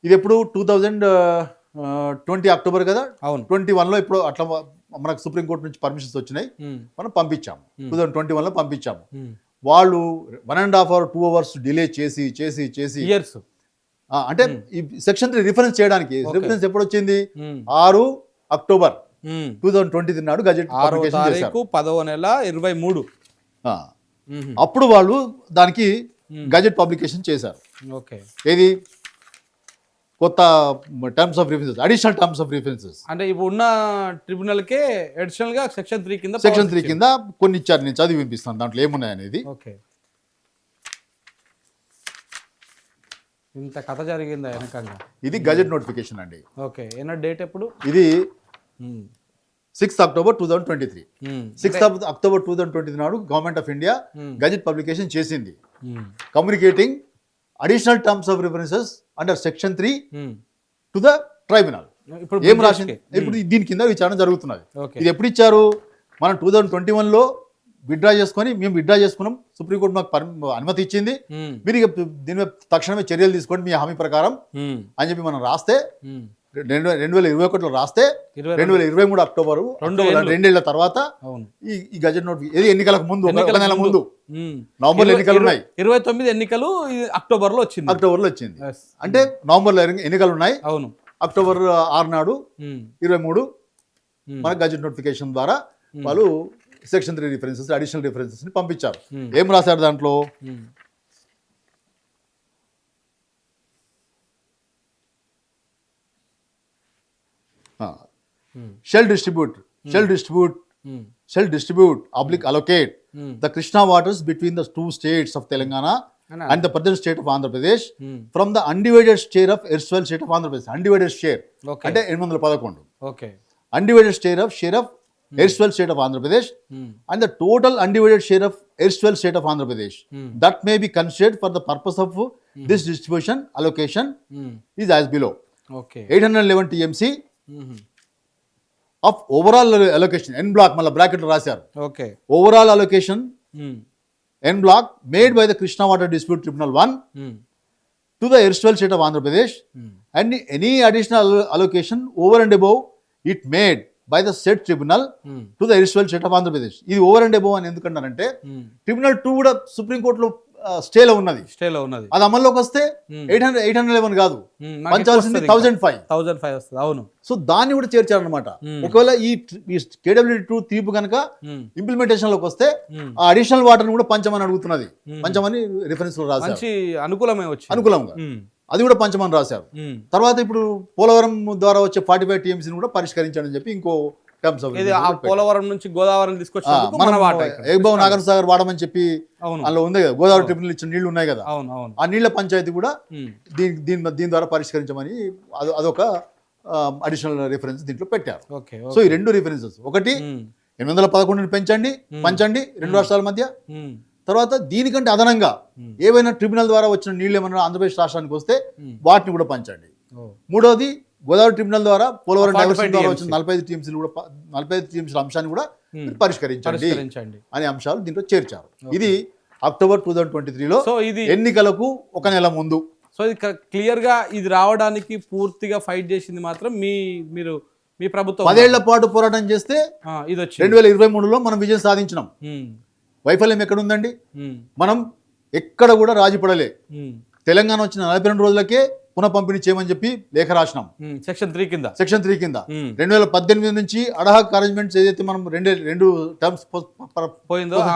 ఇది ఎప్పుడు 2020 అక్టోబర్ కదా, 21లో ఇప్పుడు అట్లా మనకు సుప్రీంకోర్టు నుంచి పర్మిషన్స్ వచ్చినాయి, మనం పంపించాము. 2021లో పంపించాము. వాళ్ళు 1.5 hours 2 hours డిలే చేసి అంటే ఈ సెక్షన్ 3 రిఫరెన్స్ చేయడానికి రిఫరెన్స్ ఎప్పుడు వచ్చింది, 6 అక్టోబర్ 2020 నాడు గజెట్ పబ్లికేషన్ చేశారు. 10/10/23 అప్పుడు వాళ్ళు దానికి గజెట్ పబ్లికేషన్ చేశారు. ఏది కొత్త terms of references, additional terms of references. అంటే ఇప్పుడు ఉన్న ట్రిబ్యునల్ కే అడిషనల్ గా సెక్షన్ 3 కింద కొన్ని ఇచ్చారు. నేను చదివి వినిపిస్తాను దాంట్లో ఏమున్నాయి అనేది. ఇంత కథ జరిగిందా వెనకంగా? ఇది గజెట్ నోటిఫికేషన్ అండి. ఓకే, ఏనా డేట్ ఎప్పుడు? ఇది 6 October 2023. 6 October 2023 నాడు government of India gazette publication చేసింది, communicating additional terms of references under section 3 to the tribunal. ఏం రాసింది? ఇప్పుడు దీని కింద విచారణ జరుగుతున్నది. ఇది ఎప్పుడు ఇచ్చారు? మనం 2021లో విత్డ్రా చేసుకొని మేము విత్డ్రా చేసుకున్నాం, సుప్రీంకోర్టు మాకు అనుమతి ఇచ్చింది, మీరు దీని తక్షణమే చర్యలు తీసుకోండి మీ హామీ ప్రకారం అని చెప్పి మనం రాస్తే 2021లో రాస్తే 2023 అక్టోబర్ 2 ఏళ్ల తర్వాత ఈ గజెట్ నోట్ ఎన్నికలకు ముందు, ఒక నెల ముందు, నవంబర్లో ఎన్నికలు ఉన్నాయి. 29 ఎన్నికలు అక్టోబర్లో వచ్చింది. అంటే నవంబర్లో ఎన్నికలు ఉన్నాయి. అక్టోబర్ 6 నాడు 23 మన గజెట్ నోటిఫికేషన్ ద్వారా వాళ్ళు సెక్షన్ 3 రిఫరెన్సెస్, అడిషనల్ రిఫరెన్సెస్ ని పంపించారు. ఏం రాశారు దాంట్లో? Shall distribute oblique allocate the Krishna waters between the two states of Telangana and the present state of Andhra Pradesh from the undivided share of erstwhile state of Andhra Pradesh. Undivided share అంటే 811. Okay. Undivided share of erstwhile state of Andhra Pradesh and the total undivided share of erstwhile state of Andhra Pradesh that may be considered for the purpose of this distribution allocation is as below. Okay. 811 TMC of overall allocation n block మళ్ళీ bracket రాశారు. Okay. overall allocation n block made by the Krishna Water Dispute Tribunal 1 to the erstwhile state of Andhra Pradesh and any additional allocation over and above it made by the said tribunal to the erstwhile state of Andhra Pradesh. ఇది over and above అని ఎందుకంటారంటే tribunal 2 కూడా సుప్రీంకోర్టులో స్టేలో ఉన్నది, అది అమల్లోకి వస్తే 811 కాదు, పంచాల్సింది 1005 వస్తుంది. అవును. సో దాన్ని కూడా చేర్చారనమాట. ఒకవేళ ఈ KWD2 తీర్పు కనుక ఇంప్లిమెంటేషన్ లోకి వస్తే ఆ అడిషనల్ వాటర్ కూడా పంచమని అడుగుతున్నది, పంచమని రిఫరెన్స్ లో రాశారు. అనుకూలంగా అది కూడా పంచమని రాశారు. తర్వాత ఇప్పుడు పోలవరం ద్వారా వచ్చే 45 TMCని కూడా పరిష్కరించాడని చెప్పి ఇంకో టర్మ్స్ పోలవరం నుంచి గోదావరి తీసుకొచ్చి ఏకభావ నాగర్ సాగర్ వాడమని చెప్పి అందులో ఉంది కదా, గోదావరి ట్రిబ్యునల్ ఇచ్చిన నీళ్లు ఉన్నాయి కదా, ఆ నీళ్ల పంచాయతీ కూడా దీని ద్వారా పరిష్కరించమని అదొక అడిషనల్ రిఫరెన్స్ దీంట్లో పెట్టారు. సో ఈ రెండు రిఫరెన్సెస్, ఒకటి 811 పంచండి రెండు రాష్ట్రాల మధ్య, తర్వాత దీనికంటే అదనంగా ఏవైనా ట్రిబ్యునల్ ద్వారా వచ్చిన నీళ్ళు ఏమైనా ఆంధ్రప్రదేశ్ రాష్ట్రానికి వస్తే వాటిని కూడా పంచండి. మూడోది గోదావరి ట్రిబ్యునల్ ద్వారా పోలవరం డైవర్షన్ ద్వారా వచ్చిన 45 TMCలు కూడా 45 TMCల అంశాన్ని కూడా పరిష్కరించండి అనే అంశాలు దీంట్లో చేర్చారు. ఇది అక్టోబర్ 2023లో ఎన్నికలకు ఒక నెల ముందు. సో ఇది క్లియర్ గా ఇది రావడానికి పూర్తిగా ఫైట్ చేసింది మాత్రం మీ ప్రభుత్వం. 10 ఏళ్ల పాటు పోరాటం చేస్తే ఇది 2023లో మనం విజయం సాధించినాం. వైఫల్యం ఎక్కడ ఉందండి? మనం ఎక్కడ కూడా రాజీపడలే. తెలంగాణ వచ్చిన 42 రోజులకే పునః పంపిణీ చేయమని చెప్పి లేఖ రాసినాం సెక్షన్ 3 కింద. 2018 నుంచి అడహాక్ అరేంజ్మెంట్స్ ఏదైతే మనం రెండు టర్మ్స్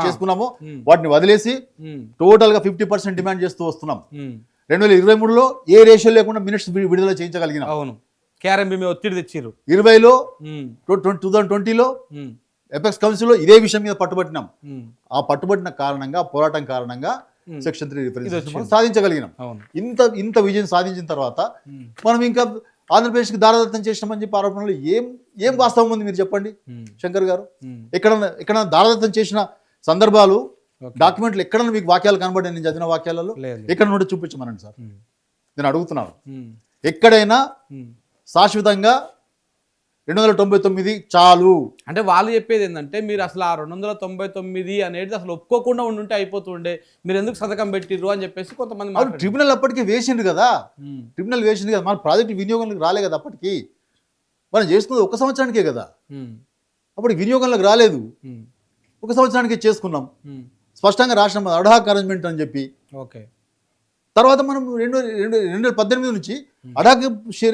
చేసుకున్నామో వాటిని వదిలేసి టోటల్ గా 50% డిమాండ్ చేస్తూ వస్తున్నాం. 2023లో ఏ రేషియో లేకుండా మినిట్స్ విడుదల చేయించగలిగినాం. ఒత్తిడి తెచ్చారు. 20లో 2020లో ఎపెక్స్ కౌన్సిల్లో ఇదే విషయం మీద పట్టుబట్టినాం. ఆ పట్టుబట్టిన కారణంగా, పోరాటం కారణంగా సెక్షన్ 3 రిఫరెన్స్ సాధించగలిగినాం. ఇంత విజయం సాధించిన తర్వాత మనం ఇంకా ఆంధ్రప్రదేశ్కి దారదత్తం చేసినామని చెప్పి ఆరోపణలు ఏం వాస్తవం ఉంది మీరు చెప్పండి శంకర్ గారు? ఎక్కడ దారదత్తం చేసిన సందర్భాలు డాక్యుమెంట్లు ఎక్కడన్నా మీకు వాక్యాలు కనబడి నేను చదివిన వాక్యాలలో ఎక్కడ నుండి చూపించమనండి సార్, నేను అడుగుతున్నాను. ఎక్కడైనా శాశ్వతంగా 299 చాలు అంటే వాళ్ళు చెప్పేది ఏంటంటే మీరు అసలు ఆ 299 అనేది అసలు ఒప్పుకోకుండా ఉండుంటే అయిపోతుండే, మీరు ఎందుకు సంతకం పెట్టిర్రు అని చెప్పేసి కొంతమంది. ట్రిబ్యునల్ అప్పటికి వేసిండు కదా, మన ప్రాజెక్టు వినియోగంలోకి రాలే కదా, అప్పటికి మనం చేసుకున్నది 1 సంవత్సరానికే కదా, అప్పటికి వినియోగంలోకి రాలేదు, 1 సంవత్సరానికే చేసుకున్నాం. స్పష్టంగా రాష్ట్రం అడహాక్ అరేంజ్మెంట్ అని చెప్పి. తర్వాత మనం 2018 నుంచి అడాక్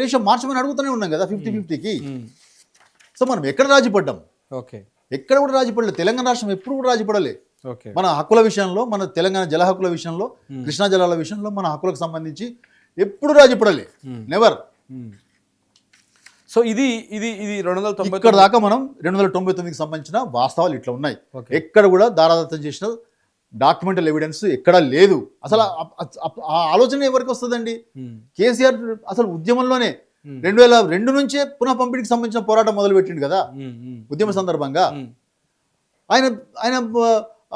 రేషియో మార్చమని అడుగుతూనే ఉన్నాం కదా 50-50కి. సో మనం ఎక్కడ రాజీపడ్డాం? ఎక్కడ కూడా రాజీపడలేదు. తెలంగాణ రాష్ట్రం ఎప్పుడు కూడా రాజీపడలే. మన హక్కుల విషయంలో, మన తెలంగాణ జల హక్కుల విషయంలో, కృష్ణా జలాల విషయంలో మన హక్కులకు సంబంధించి ఎప్పుడు రాజీపడలే, నెవర్. సో ఇది 290 ఇక్కడ దాకా మనం 299కి సంబంధించిన వాస్తవాలు ఇట్లా ఉన్నాయి. ఎక్కడ కూడా దారాదత్తం చేసిన డాక్యుమెంటల్ ఎవిడెన్స్ ఎక్కడా లేదు. అసలు ఆ ఆలోచన ఎవరికి వస్తుందండి? కేసీఆర్ అసలు ఉద్యమంలోనే 2002 నుంచే పునః పంపిణీకి సంబంధించిన పోరాటం మొదలు పెట్టిండు కదా. ఉద్యమ సందర్భంగా ఆయన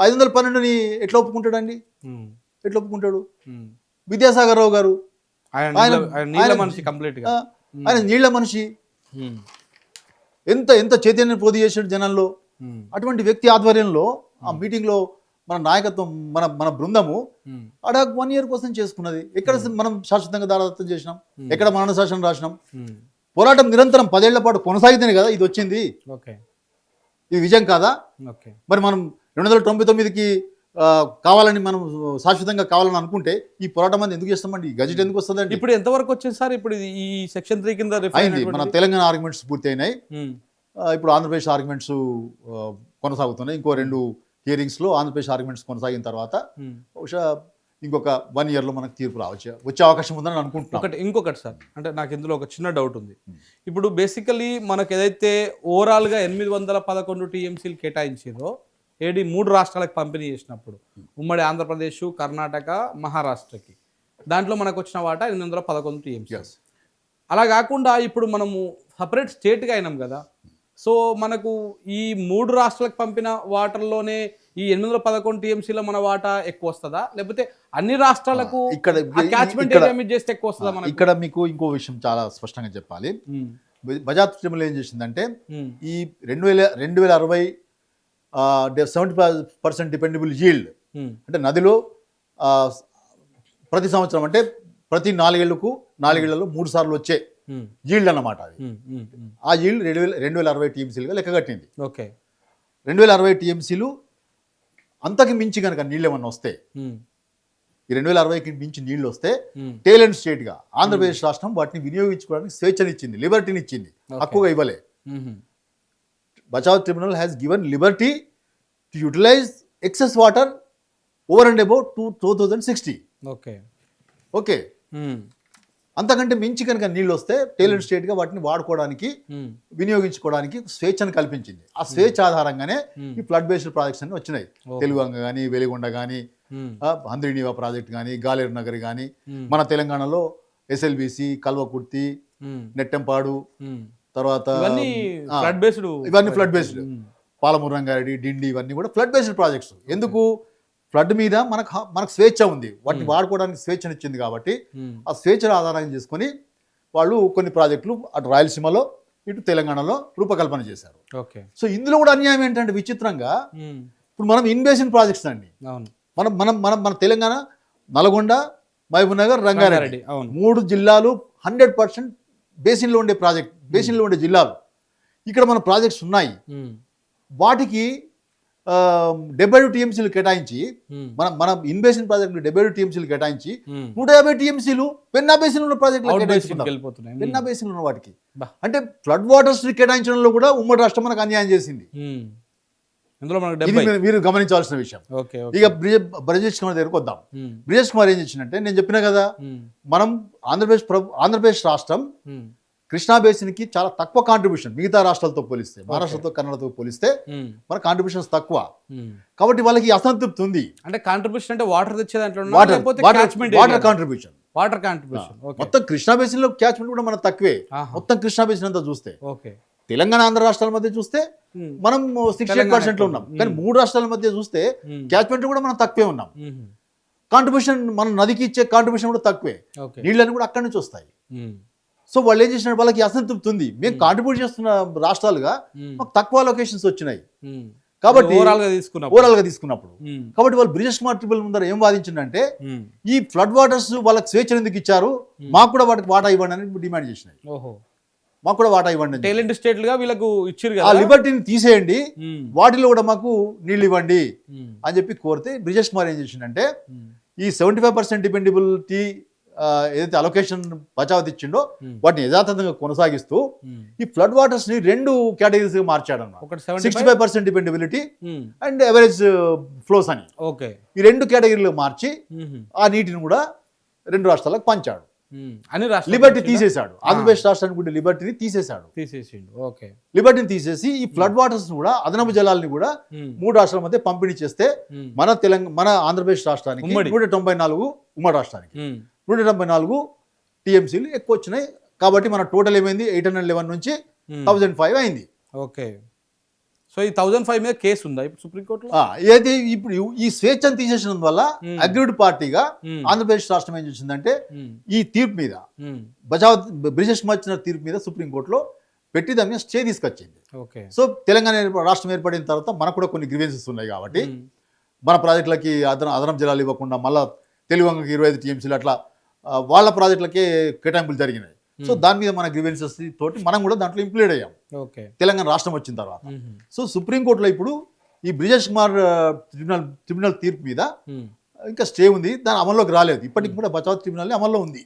512ని ఎట్లా ఒప్పుకుంటాడండి? ఎట్లా ఒప్పుకుంటాడు? విద్యాసాగర్ రావు గారు ఆయన నీళ్ల మనిషి, ఎంత చైతన్యం పోది చేసాడు జనాల్లో. అటువంటి వ్యక్తి ఆధ్వర్యంలో ఆ మీటింగ్ లో మన నాయకత్వం, మన బృందము అడాక్ 1 year కోసం చేసుకున్నది. ఎక్కడ మనం శాశ్వతంగా దారాదత్తం చేసినాం? ఎక్కడ మరణ శాసనం రాసినాం? పోరాటం నిరంతరం 10 ఏళ్ల పాటు కొనసాగితేనే కదా ఇది వచ్చింది. ఇది విజయం కాదా? మరి మనం 299కి కావాలని మనం శాశ్వతంగా కావాలని అనుకుంటే ఈ పోరాటం అనేది ఎందుకు చేస్తామండి? ఈ గజెట్ ఎందుకు వస్తుందండి? ఇప్పుడు ఎంతవరకు వచ్చింది సార్? ఇప్పుడు ఈ సెక్షన్ 3 కింద అయింది. మన తెలంగాణ ఆర్గ్యుమెంట్స్ పూర్తి అయినాయి. ఇప్పుడు ఆంధ్రప్రదేశ్ ఆర్గ్యుమెంట్స్ కొనసాగుతున్నాయి. ఇంకో 2 హియరింగ్స్లో ఆంధ్రప్రదేశ్ ఆర్గ్యుమెంట్స్ కొనసాగిన తర్వాత బహుశా ఇంకొక 1 yearలో మనకు తీర్పు రావచ్చు, వచ్చే అవకాశం ఉందని అనుకుంటున్నాం. ఇంకొకటి సార్, అంటే నాకు ఇందులో ఒక చిన్న డౌట్ ఉంది. ఇప్పుడు బేసికలీ మనకు ఏదైతే ఓవరాల్గా 811 టీఎంసీలు కేటాయించిందో ఏడి 3 రాష్ట్రాలకు పంపిణీ చేసినప్పుడు, ఉమ్మడి ఆంధ్రప్రదేశ్, కర్ణాటక, మహారాష్ట్రకి, దాంట్లో మనకు వచ్చిన వాటా 811 టీఎంసీ. అలా కాకుండా ఇప్పుడు మనము సపరేట్ స్టేట్గా అయినాం కదా, సో మనకు ఈ 3 రాష్ట్రాలకు పంపిన వాటర్లోనే ఈ 811 టీఎంసీలో మన వాటా ఎక్కువ వస్తుందా, లేకపోతే అన్ని రాష్ట్రాలకు ఇక్కడ క్యాచ్మెంట్ ఏరియా మీద చేస్తే ఎక్కువ వస్తుందా మనకు? ఇక్కడ మీకు ఇంకో విషయం చాలా స్పష్టంగా చెప్పాలి. బజాజ్ ట్రిబ్యునల్ ఏం చేసిందంటే ఈ 2060 70% డిపెండబుల్ ఈల్డ్, అంటే నదిలో ప్రతి సంవత్సరం అంటే ప్రతి 4 ఏళ్లకు 4 ఏళ్లలో 3 సార్లు వచ్చే ఈల్డ్ అన్నమాట. అది ఆ ఈల్డ్ 2060 టీఎంసీలుగా లెక్కగట్టింది. ఓకే, 2060 టీఎంసీలు అంతకు మించి కనుక నీళ్ళు ఏమన్నా వస్తే, ఈ 2060కి మించి నీళ్లు వస్తే టేల్ అండ్ స్టేట్గా ఆంధ్రప్రదేశ్ రాష్ట్రం వాటిని వినియోగించుకోవడానికి స్వేచ్ఛనిచ్చింది, లిబర్టీని ఇచ్చింది, హక్కుగా ఇవ్వలే. Bachawat tribunal has given liberty to utilize excess water over and about 2060. Okay okay, అంతకంటే మించి కనుక నీళ్ళు వస్తే టేల్ అండ్ స్టేట్గా వాటిని వాడుకోవడానికి వినియోగించుకోవడానికి స్వేచ్ఛను కల్పించింది. ఆ స్వేచ్ఛ ఆధారంగానే ఈ ఫ్లడ్ బేస్డ్ ప్రాజెక్ట్స్ అన్ని వచ్చినాయి. తెలుగంగ కానీ, వెలిగొండ కానీ, హంద్రీనీవా ప్రాజెక్ట్ కానీ, గాలేరు నగర్ కానీ, మన తెలంగాణలో ఎస్ఎల్బిసి, కల్వకుర్తి, నెట్టెంపాడు, తర్వాత ఇవన్నీ ఫ్లడ్ బేస్డ్, పాలమూరు రంగారెడ్డి, డిండి, ఇవన్నీ కూడా ఫ్లడ్ బేస్డ్ ప్రాజెక్ట్స్. ఎందుకు? ఫ్లడ్ మీద మనకు స్వేచ్ఛ ఉంది, వాటిని వాడుకోవడానికి స్వేచ్ఛనిచ్చింది కాబట్టి ఆ స్వేచ్ఛను ఆధారం చేసుకొని వాళ్ళు కొన్ని ప్రాజెక్టులు అటు రాయలసీమలో ఇటు తెలంగాణలో రూపకల్పన చేశారు. ఓకే, సో ఇందులో కూడా అన్యాయం ఏంటంటే విచిత్రంగా, ఇప్పుడు మనం ఇన్బేసిన్ ప్రాజెక్ట్స్ అండి, మన తెలంగాణ నల్గొండ, మహబూబ్నగర్, రంగారెడ్డి 3 జిల్లాలు 100% బేసిన్లో ఉండే బేసిన్లో ఉండే జిల్లాలు. ఇక్కడ మన ప్రాజెక్ట్స్ ఉన్నాయి, వాటికి 72 టీఎంసీలు కేటాయించి, మన ఇన్బేసిన్ ప్రాజెక్టులు 72 టీఎంసీలు కేటాయించి 150 టీఎంసీలు పెన్నా బేసిన్ ఉన్న ప్రాజెక్టులు పెన్నా బేసిన్ ఉన్న వాటికి, అంటే ఫ్లడ్ వాటర్స్ కేటాయించడంలో కూడా ఉమ్మడి రాష్ట్రం మనకు అన్యాయం చేసింది. మీరు గమనించాల్సిన విషయం. ఇక బ్రజేష్ కుమార్ దగ్గరకు వద్దాం. బ్రజేష్ కుమార్ ఏం చేసిందంటే, నేను చెప్పిన కదా, మనం ఆంధ్రప్రదేశ్ రాష్ట్రం కృష్ణా బేసిన్ కి చాలా తక్కువ కాంట్రిబ్యూషన్ మిగతా రాష్ట్రాలతో పోలిస్తే, మహారాష్ట్రతో కర్ణాటకతో పోలిస్తే మన కాంట్రిబ్యూషన్స్ తక్కువ, కాబట్టి వాళ్ళకి అసంతృప్తి ఉంది. అంటే కాంట్రిబ్యూషన్ అంటే వాటర్ తెచ్చే దాంట్లో వాటర్ కాంట్రిబ్యూషన్ మొత్తం కృష్ణా బేసిన్ లో క్యాచ్మెంట్ కూడా మనం తక్కువే. మొత్తం కృష్ణా బేసిన్ అంతా చూస్తే, తెలంగాణ ఆంధ్ర రాష్ట్రాల మధ్య చూస్తే మనం 68% లో ఉన్నాం, కానీ 3 రాష్ట్రాల మధ్య చూస్తే క్యాచ్మెంట్ కూడా మనం తక్కువే ఉన్నాం. కాంట్రిబ్యూషన్ మన నదికి ఇచ్చే కాంట్రిబ్యూషన్ కూడా తక్కువే, నీళ్ళని కూడా అక్కడి నుంచి వస్తాయి. సో వాళ్ళు ఏం చేసినట్టు, వాళ్ళకి అసంతృప్తి ఉంది, మేము కాంట్రిబ్యూట్ చేస్తున్న రాష్ట్రాలుగా మాకు తక్కువ లొకేషన్స్ వచ్చినాయి కాబట్టి ఓవరాల్ గా తీసుకున్నప్పుడు, కాబట్టి వాళ్ళు బ్రిజేష్ కుమార్ ట్రిబ్యునల్ ముందర ఏం వాదించిందంటే, ఈ ఫ్లడ్ వాటర్స్ వాళ్ళకి స్వేచ్ఛ ఎందుకు ఇచ్చారు, మాకు కూడా వాటికి వాటా ఇవ్వండి అని డిమాండ్ చేసినాయి. మాకు కూడా వాటా ఇవ్వండి, టైలెంట్ స్టేట్లుగా వీళ్ళకు ఇచ్చారు ఆ లిబర్టీని తీసేయండి, వాటిలో కూడా మాకు నీళ్ళు ఇవ్వండి అని చెప్పి కోరితే, బ్రిజేష్ కుమార్ ఏం చేసిందంటే, ఈ 75% డిపెండబిలిటీ ఏదైతే అలొకేషన్ బచావత్ ఇచ్చిండో వాటిని యథాతథంగా కొనసాగిస్తూ ఈ ఫ్లడ్ వాటర్స్ ని 2 కేటగిరీస్ గా మార్చాడు అన్నమాట. 65% డిపెండబిలిటీ అండ్ ఎవరేజ్ ఫ్లోస్ అని ఈ 2 కేటగిరీలు మార్చి ఆ నీటిని కూడా 2 రాష్ట్రాలకు పంచాడు. లిబర్టీ తీసేశాడు, ఆంధ్రప్రదేశ్ రాష్ట్రానికి ఉండే లిబర్టీని తీసేశాడు. లిబర్టీని తీసేసి ఈ ఫ్లడ్ వాటర్స్ కూడా, అదనపు జలాల్ని కూడా 3 రాష్ట్రాల మధ్య పంపిణీ చేస్తే మన ఆంధ్రప్రదేశ్ రాష్ట్రానికి 194, ఉమ్మడి రాష్ట్రానికి 174 టీఎంసీలు ఎక్కువ వచ్చినాయి. కాబట్టి మన టోటల్ ఏమైంది, 811 నుంచి 1005 అయింది. ఓకే, సో ఈ 1005 మీద కేసు ఉందా ఇప్పుడు సుప్రీంకోర్టులో? అయితే ఇప్పుడు ఈ స్వేచ్ఛను తీసేసిన వల్ల అగ్రీడ్ పార్టీగా ఆంధ్రప్రదేశ్ రాష్ట్రం ఏం చేసిందంటే, ఈ తీర్పు మీద బ్రిజేష్ కుమార్ ఇచ్చిన తీర్పు మీద సుప్రీంకోర్టులో పెట్టి దాని మీద స్టే తీసుకొచ్చింది. సో తెలంగాణ రాష్ట్రం ఏర్పడిన తర్వాత మనకు కూడా కొన్ని గ్రీవెన్సెస్ ఉన్నాయి కాబట్టి, మన ప్రాజెక్టులకి అదనం జలాలు ఇవ్వకుండా మళ్ళీ తెలుగంగకి 25 టీఎంసీలు అట్లా వాళ్ళ ప్రాజెక్టులకే కేటాయింపులు జరిగినాయి. సో దాని మీద మన గ్రీవెన్సెస్ తోటి మనం కూడా దాంట్లో ఇంప్లీడ్ అయ్యాం తెలంగాణ రాష్ట్రం వచ్చిన తర్వాత. సో సుప్రీంకోర్టులో ఇప్పుడు ఈ బ్రిజేష్ కుమార్ ట్రిబ్యునల్ తీర్పు మీద ఇంకా స్టే ఉంది, దాని అమల్లోకి రాలేదు. ఇప్పటికి కూడా బచావ్ ట్రిబ్యునల్ అమల్లో ఉంది.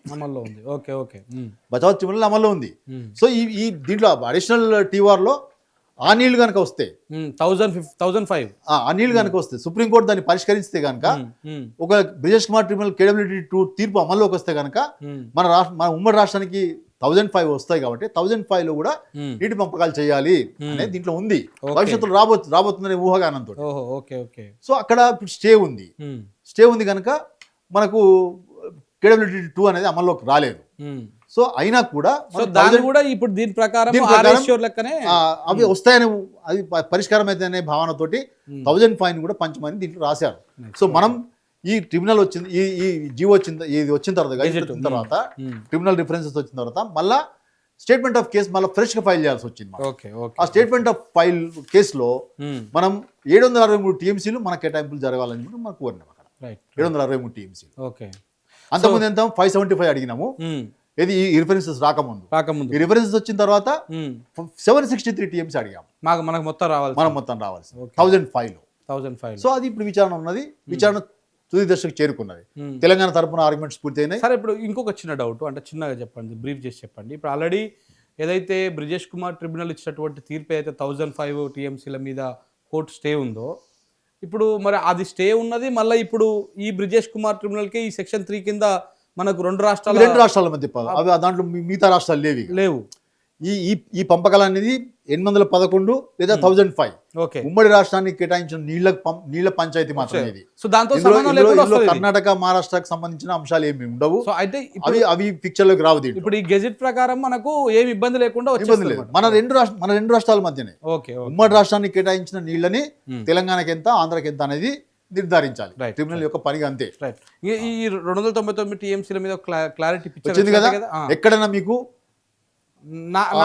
బచావ్ ట్రిబ్యునల్ అమల్లో ఉంది. సో ఈ దీంట్లో అడిషనల్ టీఆర్లో ఆ నీళ్లు కనుక వస్తే 1005. ఆ నీళ్లు కనుక వస్తే సుప్రీంకోర్టు దాన్ని పరిష్కరిస్తే కనుక ఒక బ్రిజేష్ కుమార్ ట్రిబ్యునల్ KWT2 తీర్పు అమల్లోకి వస్తే కనుక మన ఉమ్మడి రాష్ట్రానికి 1005 వస్తాయి కాబట్టి 1005 లో కూడా నీటి పంపకాలు చేయాలి అనేది దీంట్లో ఉంది. భవిష్యత్తులో రాబోతుందనే ఊహాగానంతో. సో అక్కడ ఇప్పుడు స్టే ఉంది కనుక మనకు KWT2 అనేది అమల్లోకి రాలేదు. సో అయినా కూడా ఇప్పుడు దీని ప్రకారం అవి వస్తాయని అది పరిష్కారం అయితే అనే భావనతోటి 1005 కూడా పంచమని దీంట్లో రాశారు. సో మనం ఈ ట్రిబ్యునల్ వచ్చింది, ఈ జీవో ఇది వచ్చిన తర్వాత ట్రిబ్యునల్ రిఫరెన్సెస్ వచ్చిన తర్వాత మళ్ళా స్టేట్మెంట్ ఆఫ్ కేసు మళ్ళీ ఫ్రెష్ గా ఫైల్ చేయాల్సి వచ్చింది. ఆ స్టేట్మెంట్ ఆఫ్ ఫైల్ కేసులో మనం 763 TMCలు మన కేటాయింపులు జరగాలని మనం కోరినాం. అక్కడ 763 TMCలు. అంతకుముందు ఎంత 575 అడిగినాము. ఇది ఈ రిఫరెన్సెస్ రాకముందు ఈ రిఫరెన్సెస్ వచ్చిన తర్వాత 763 TMC అడిగాము. మనకు మొత్తం రావాలి 1005 లో. సో అది ఇప్పుడు విచారణ ఉన్నది. విచారణ తుది దశకు చేరుకున్నది. తెలంగాణ తరపున ఆర్గ్యుమెంట్స్ పూర్తయినాయి. సరే, ఇప్పుడు ఇంకొక చిన్న డౌట్, అంటే చిన్నగా చెప్పండి, బ్రీఫ్ చేసి చెప్పండి. ఇప్పుడు ఆల్రెడీ ఏదైతే బ్రిజేష్ కుమార్ ట్రిబ్యునల్ ఇచ్చినటువంటి తీర్పు అయితే 1005 TMCల మీద కోర్టు స్టే ఉందో, ఇప్పుడు మరి అది స్టే ఉన్నది. మళ్ళీ ఇప్పుడు ఈ బ్రిజేష్ కుమార్ ట్రిబ్యునల్కి ఈ సెక్షన్ 3 కింద మనకు రెండు రాష్ట్రాల మధ్య అవి దాంట్లో మిగతా రాష్ట్రాలు లేవు. ఈ పంపకాలు అనేది 811 లేదా 1005 ఉమ్మడి రాష్ట్రానికి కేటాయించిన నీళ్ల పంచాయతీ మాత్రమే ఇది. సో దాంతో కర్ణాటక మహారాష్ట్రకి సంబంధించిన అంశాలు ఏమి ఉండవు. సో అయితే అవి పిక్చర్ లోకి రావు. ఇప్పుడు ఈ గెజెట్ ప్రకారం మనకు ఏమి ఇబ్బంది లేకుండా ఇబ్బంది లేదు. మన రెండు రాష్ట్రాల మధ్యనే ఉమ్మడి రాష్ట్రానికి కేటాయించిన నీళ్ళని తెలంగాణకి ఎంత, ఆంధ్రకి ఎంత అనేది నిర్ధారించాలి. ట్రిబ్యునల్ యొక్క పని అంతే. ఈ 299 TMCల మీద క్లారిటీ వచ్చింది కదా. ఎక్కడైనా మీకు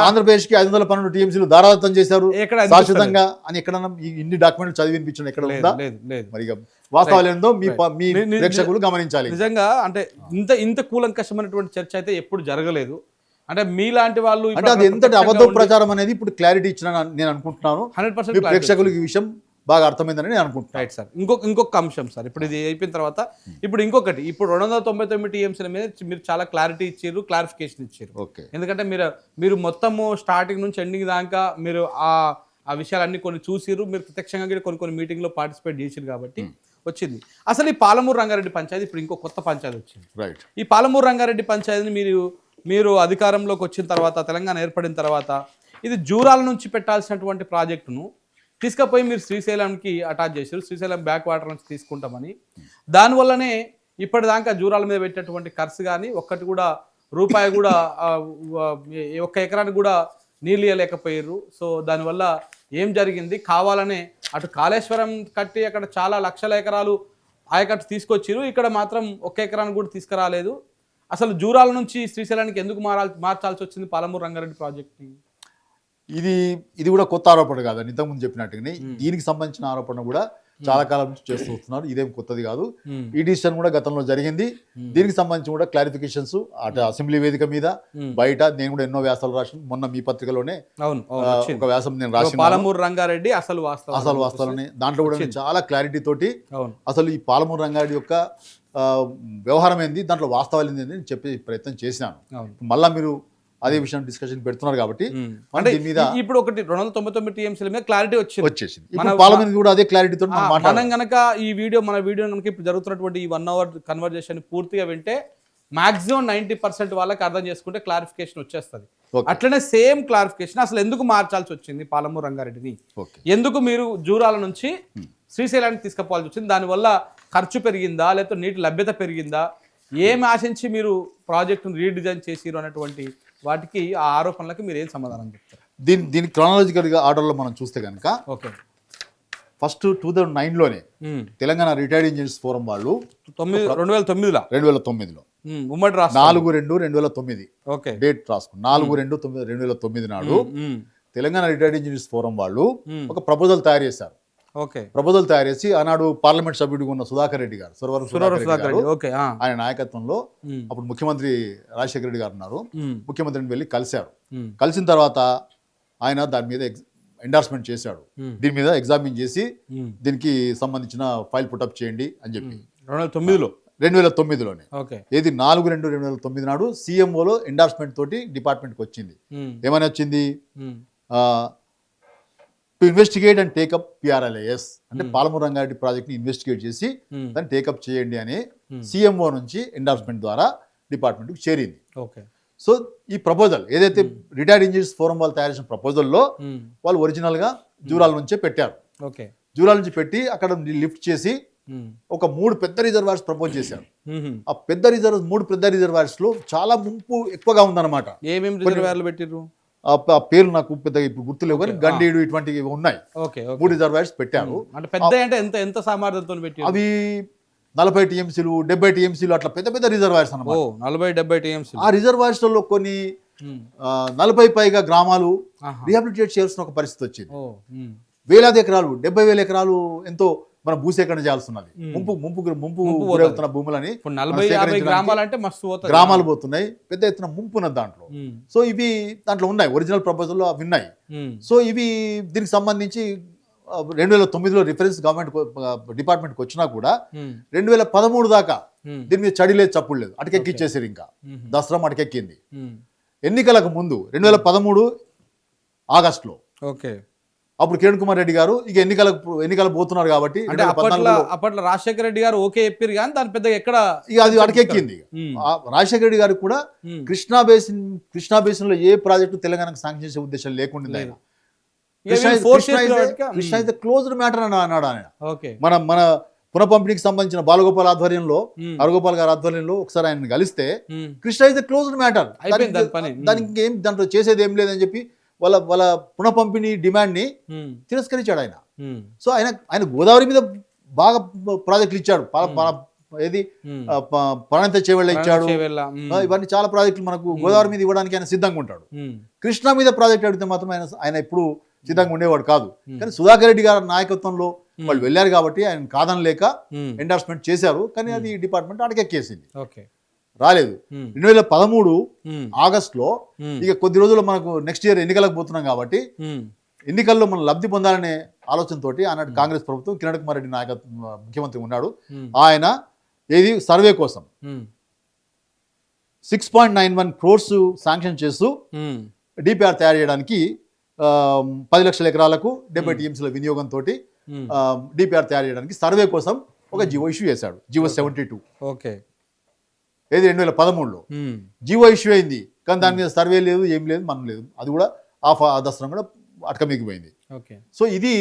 ఆంధ్రప్రదేశ్ కి 512 TMCలు దారాదత్తం చేశారు శాశ్వతంగా అని ఎక్కడన్నా ఇన్ని డాక్యుమెంట్లు చదివి వినిపించండి ఎక్కడ ఉందా? మరి వాస్తవాలు ఏందో మీ ప్రేక్షకులు గమనించాలి. నిజంగా అంటే ఇంత కూలంకషమైనటువంటి చర్చ అయితే ఎప్పుడు జరగలేదు. అంటే మీలాంటి వాళ్ళు అంటే అది ఎంతటి అబద్ధ ప్రచారం అనేది ఇప్పుడు క్లారిటీ ఇచ్చిన నేను అనుకుంటున్నాను. 100% ప్రేక్షకులకు ఈ విషయం బాగా అర్థమైందని నేను అనుకుంటున్నాను. Right sir. ఇంకొక అంశం సార్, ఇప్పుడు ఇది అయిపోయిన తర్వాత ఇప్పుడు ఇంకొకటి, ఇప్పుడు 299 TMCల మీద మీరు చాలా క్లారిటీ ఇచ్చారు, క్లారిఫికేషన్ ఇచ్చారు. ఎందుకంటే మీరు మొత్తము స్టార్టింగ్ నుంచి ఎండింగ్ దాకా మీరు ఆ విషయాలన్నీ కొన్ని చూసిరు, మీరు ప్రత్యక్షంగా కొన్ని మీటింగ్లో పార్టిసిపేట్ చేసిరు కాబట్టి వచ్చింది. అసలు ఈ పాలమూరు రంగారెడ్డి పంచాయతీ ఇప్పుడు ఇంకో కొత్త పంచాయతీ వచ్చింది. ఈ పాలమూరు రంగారెడ్డి పంచాయతీని మీరు అధికారంలోకి వచ్చిన తర్వాత, తెలంగాణ ఏర్పడిన తర్వాత, ఇది జూరాల నుంచి పెట్టాల్సినటువంటి ప్రాజెక్టును తీసుకుపోయి మీరు శ్రీశైలంకి అటాచ్ చేశారు. శ్రీశైలం బ్యాక్ వాటర్ నుంచి తీసుకుంటామని, దానివల్లనే ఇప్పటిదాకా జూరాల మీద పెట్టినటువంటి ఖర్చు కానీ ఒక్కటి కూడా రూపాయి కూడా ఒక్క ఎకరానికి కూడా నీళ్ళు ఇవ్వలేకపోయారు. సో దానివల్ల ఏం జరిగింది, కావాలనే అటు కాళేశ్వరం కట్టి అక్కడ చాలా లక్షల ఎకరాలు ఆయకట్టు తీసుకొచ్చారు, ఇక్కడ మాత్రం ఒక్క ఎకరానికి కూడా తీసుకురాలేదు. అసలు జూరాల నుంచి శ్రీశైలానికి ఎందుకు మార్చాల్సి వచ్చింది పాలమూరు రంగారెడ్డి ప్రాజెక్ట్ని? ఇది కూడా కొత్త ఆరోపణ కాదండి. ఇంతకుముందు చెప్పినట్టుగానే దీనికి సంబంధించిన ఆరోపణ కూడా చాలా కాలం నుంచి చేస్తూ వస్తున్నారు. ఇదేం కొత్తది కాదు. ఈ డిసిషన్ కూడా గతంలో జరిగింది. దీనికి సంబంధించి కూడా క్లారిఫికేషన్స్ అటు అసెంబ్లీ వేదిక మీద, బయట నేను కూడా ఎన్నో వ్యాసాలు రాసి, మొన్న మీ పత్రికలోనే ఒక వ్యాసం నేను రాసి, పాలమూరు రంగారెడ్డి అసలు వాస్తవాలని దాంట్లో కూడా చాలా క్లారిటీ తోటి అసలు ఈ పాలమూరు రంగారెడ్డి యొక్క వ్యవహారం ఏంది, దాంట్లో వాస్తవాలు ఏంది అని చెప్పే ప్రయత్నం చేసినాను. మళ్ళా మీరు అదే విషయం డిస్కషన్ పెడుతున్నారు కాబట్టి ఇప్పుడు ఒకటి 299 TMCల మీద క్లారిటీ వచ్చేసింది. పార్లమెంట్ కూడా అదే క్లారిటీతో మనం గనక మన వీడియో కనుక ఇప్పుడు జరుగుతున్నటువంటి ఈ 1 అవర్ కన్వర్జేషన్ పూర్తిగా వింటే మాక్సిమం 90% వాళ్ళకి అర్థం చేసుకుంటే క్లారిఫికేషన్ వచ్చేస్తుంది. అట్లనే సేమ్ క్లారిఫికేషన్ అసలు ఎందుకు మార్చాల్సి వచ్చింది పాలమూరు రంగారెడ్డిని, ఎందుకు మీరు జూరాల నుంచి శ్రీశైలానికి తీసుకుపోవాల్సి వచ్చింది, దానివల్ల ఖర్చు పెరిగిందా లేకపోతే నీటి లభ్యత పెరిగిందా, ఏమి ఆశించి మీరు ప్రాజెక్టును రీడిజైన్ చేసిరు అనేటువంటి వాటికి ఆ ఆరోపణలకి మీరు ఏం సమాధానం చెప్తారు? దీని క్రానాలజికల్గా ఆర్డర్లో మనం చూస్తే కనుక ఫస్ట్ 2009లోనే తెలంగాణ రిటైర్డ్ ఇంజనీర్స్ ఫోరం వాళ్ళు 2009లో ఉమ్మడి 4/2/2009 డేట్ రాసుకుని 4/2/2009 నాడు తెలంగాణ రిటైర్డ్ ఇంజనీర్స్ ఫోరం వాళ్ళు ఒక ప్రపోజల్ తయారు చేశారు. ప్రపోజల్ తయారు చేసి ఆనాడు పార్లమెంట్ సభ్యుడిగా ఉన్న సుధాకర్ రెడ్డి గారు, ఆయన నాయకత్వంలో అప్పుడు ముఖ్యమంత్రి రాజశేఖర రెడ్డి గారు ఉన్నారు, ముఖ్యమంత్రిని వెళ్ళి కలిశారు. కలిసిన తర్వాత ఆయన దాని మీద ఎండార్స్మెంట్ చేశాడు. దీని మీద ఎగ్జామిన్ చేసి దీనికి సంబంధించిన ఫైల్ పుటప్ చేయండి అని చెప్పి 2009లోనే ఏది 4/2/2009 నాడు CMOలో ఎండార్స్మెంట్ తోటి డిపార్ట్మెంట్కి వచ్చింది. ఏమని వచ్చింది, టు ఇన్వెస్టిగేట్ అండ్ టేకప్ పిఆర్ఎల్ఏఎస్ అంటే పాలమూరు రంగారెడ్డి ప్రాజెక్ట్ని ఇన్వెస్టిగేట్ చేసి దాన్ని టేకప్ చేయండి అని సిఎంఓ నుంచి ఎండార్స్మెంట్ ద్వారా డిపార్ట్మెంట్కి చేరింది. ఓకే. సో ఈ ప్రపోజల్ ఏదైతే రిటైర్డ్ ఇంజనీర్స్ ఫోరం వాళ్ళు తయారు చేసిన ప్రపోజల్లో వాళ్ళు ఒరిజినల్గా జూరాల నుంచే పెట్టారు. ఓకే. జూరాల నుంచి పెట్టి అక్కడ లిఫ్ట్ చేసి ఒక 3 పెద్ద రిజర్వాయర్స్ ప్రపోజ్ చేశారు. ఆ పెద్ద మూడు పెద్ద రిజర్వాయర్స్ లో చాలా ముంపు ఎక్కువగా ఉందన్నమాట. ఏమేమి రిజర్వాయర్లు పెట్టిర్రు? ఆ పేర్లు నాకు పెద్దగా ఇప్పుడు గుర్తులేవు కానీ గండీడు ఇటువంటివి ఉన్నాయి. 3 రిజర్వాయర్స్ పెట్టారు. అంటే పెద్ద అంటే ఎంత ఎంత సామర్థ్యంతో పెట్టారు? అవి 40 టీఎంసీలు 70 టీఎంసీలు అట్లా పెద్ద పెద్ద రిజర్వాయర్స్ అన్నమాట. 40-70 టీఎంసీ. ఆ రిజర్వాయర్స్ లో కొన్ని 40 పైగా గ్రామాలు రీహాబిలిటేట్ చేయాల్సిన ఒక పరిస్థితి వచ్చింది. వేలాది ఎకరాలు 70,000 ఎకరాలు ఎంతో మనం భూసేకరణ చేయాల్సి ఉన్నది. ముంపు గురవుతున్న భూములని గ్రామాలు పోతున్నాయి, పెద్ద ఎత్తున ముంపు ఉన్నది దాంట్లో. సో ఇవి దాంట్లో ఉన్నాయి, ఒరిజినల్ ప్రపోజల్లో అవి ఉన్నాయి. సో ఇవి దీనికి సంబంధించి 2009లో రిఫరెన్స్ గవర్నమెంట్ డిపార్ట్మెంట్కి వచ్చినా కూడా 2013 దాకా దీని మీద చడి లేదు, చప్పుడు లేదు, అటకెక్కిచ్చేసారు. ఇంకా దసరా అటకెక్కింది. ఎన్నికలకు ముందు 2013 ఆగస్టులో అప్పుడు కిరణ్ కుమార్ రెడ్డి గారు ఇక ఎన్నికలకు పోతున్నారు కాబట్టి అప్పట్లో రాజశేఖర రెడ్డి గారు ఓకే చెప్పారు కానీ దాని పెద్దగా ఎక్కడ ఇక అది అటకెక్కింది. రాజశేఖర రెడ్డి గారికి కూడా కృష్ణా బేసిన్ లో ఏ ప్రాజెక్టు తెలంగాణకు శాంక్షన్ చేసే ఉద్దేశం లేకుండా ఆయన కృష్ణ అయితే క్లోజ్డ్ మ్యాటర్ అని అన్నాడు ఆయన. మన పునఃపంపిణీకి సంబంధించిన బాలగోపాల్ ఆధ్వర్యంలో హరగోపాల్ గారి ఆధ్వర్యంలో ఒకసారి ఆయన కలిస్తే కృష్ణ అయితే క్లోజ్డ్ మ్యాటర్, దానికి ఇంకేం దాంట్లో చేసేది ఏం లేదని చెప్పి వాళ్ళ పునఃపంపిణీ డిమాండ్ ని తిరస్కరించాడు ఆయన. సో ఆయన గోదావరి మీద బాగా ప్రాజెక్టులు ఇచ్చాడు. ఏది పనంత చేవెళ్ళ ఇచ్చాడు, ఇవన్నీ చాలా ప్రాజెక్టులు మనకు గోదావరి మీద ఇవ్వడానికి ఆయన సిద్ధంగా ఉంటాడు. కృష్ణా మీద ప్రాజెక్ట్ అడిగితే మాత్రం ఆయన ఎప్పుడు సిద్ధంగా ఉండేవాడు కాదు. కానీ సుధాకర్ రెడ్డి గారి నాయకత్వంలో వాళ్ళు వెళ్ళారు కాబట్టి ఆయన కాదనలేక ఎండార్స్మెంట్ చేశారు. కానీ అది డిపార్ట్మెంట్ అటకెక్కేసింది, రాలేదు. 2013 ఆగస్టులో ఇక కొద్ది రోజుల్లో మనకు నెక్స్ట్ ఇయర్ ఎన్నికలకు పోతున్నాం కాబట్టి ఎన్నికల్లో మనం లబ్ధి పొందాలనే ఆలోచనతోటి ఆనాటి కాంగ్రెస్ ప్రభుత్వం కిరణ్ కుమార్ రెడ్డి నాయకత్వం ముఖ్యమంత్రి ఉన్నాడు. ఆయన ఏది సర్వే కోసం 6.91 crores శాంక్షన్ చేస్తూ డిపిఆర్ తయారు చేయడానికి 10 లక్షల ఎకరాలకు 70 టీఎంసీల వినియోగంతో డిపిఆర్ తయారు చేయడానికి సర్వే కోసం ఒక జివో ఇష్యూ చేశాడు. జివో 72 ఏది 2013లో జివో ఇష్యూ అయింది. కానీ దాని మీద సర్వే లేదు, ఏం లేదు, మనం లేదు. అది కూడా ఆ దసరా కూడా అటకమిగిపోయింది. సో ఇది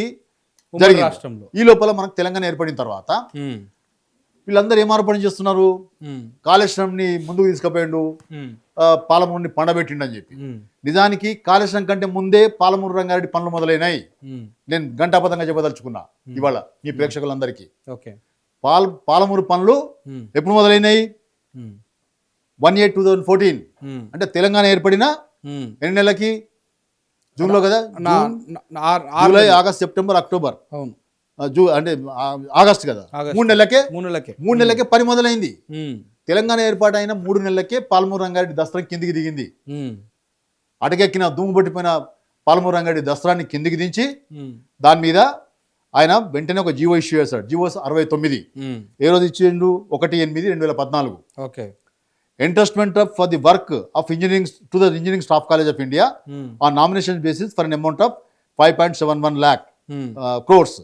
జరిగింది. ఈ లోపల మనకు తెలంగాణ ఏర్పడిన తర్వాత వీళ్ళందరూ ఏం ఆరోపణ చేస్తున్నారు? కాళేశ్వరంని ముందుకు తీసుకుపోయిండు, పాలమూరుని పండబెట్టిండు అని చెప్పి. నిజానికి కాళేశ్వరం కంటే ముందే పాలమూరు రంగారెడ్డి పనులు మొదలైనాయి. నేను గంటాపదంగా చెప్పదలుచుకున్నా ఇవాళ మీ ప్రేక్షకులందరికీ. పాలమూరు పనులు ఎప్పుడు మొదలైనాయి? 1/8/2014. అంటే తెలంగాణ ఏర్పడిన ఎన్ని నెలలకి? జూన్లో కదా, జూలై, ఆగస్ట్, సెప్టెంబర్, అక్టోబర్, అంటే ఆగస్ట్ కదా, 3 నెలలకే పని మొదలైంది. తెలంగాణ ఏర్పాటు అయిన 3 నెలలకే పాలమూరు రంగారెడ్డి దసరా కిందికి దిగింది. అటకెక్కిన దుమ్ము పట్టిపోయిన పాలమూరు రంగారెడ్డి దసరాన్ని కిందికి దించి దాని మీద ఆయన వెంటనే ఒక జివో ఇష్యూ చేశాడు. జివో 69 ఏ రోజు ఇచ్చిండు? 1/8/2014. Entrustment for the work of engineering to the engineering staff college of India on nomination basis for an amount of 5.71 lakh crores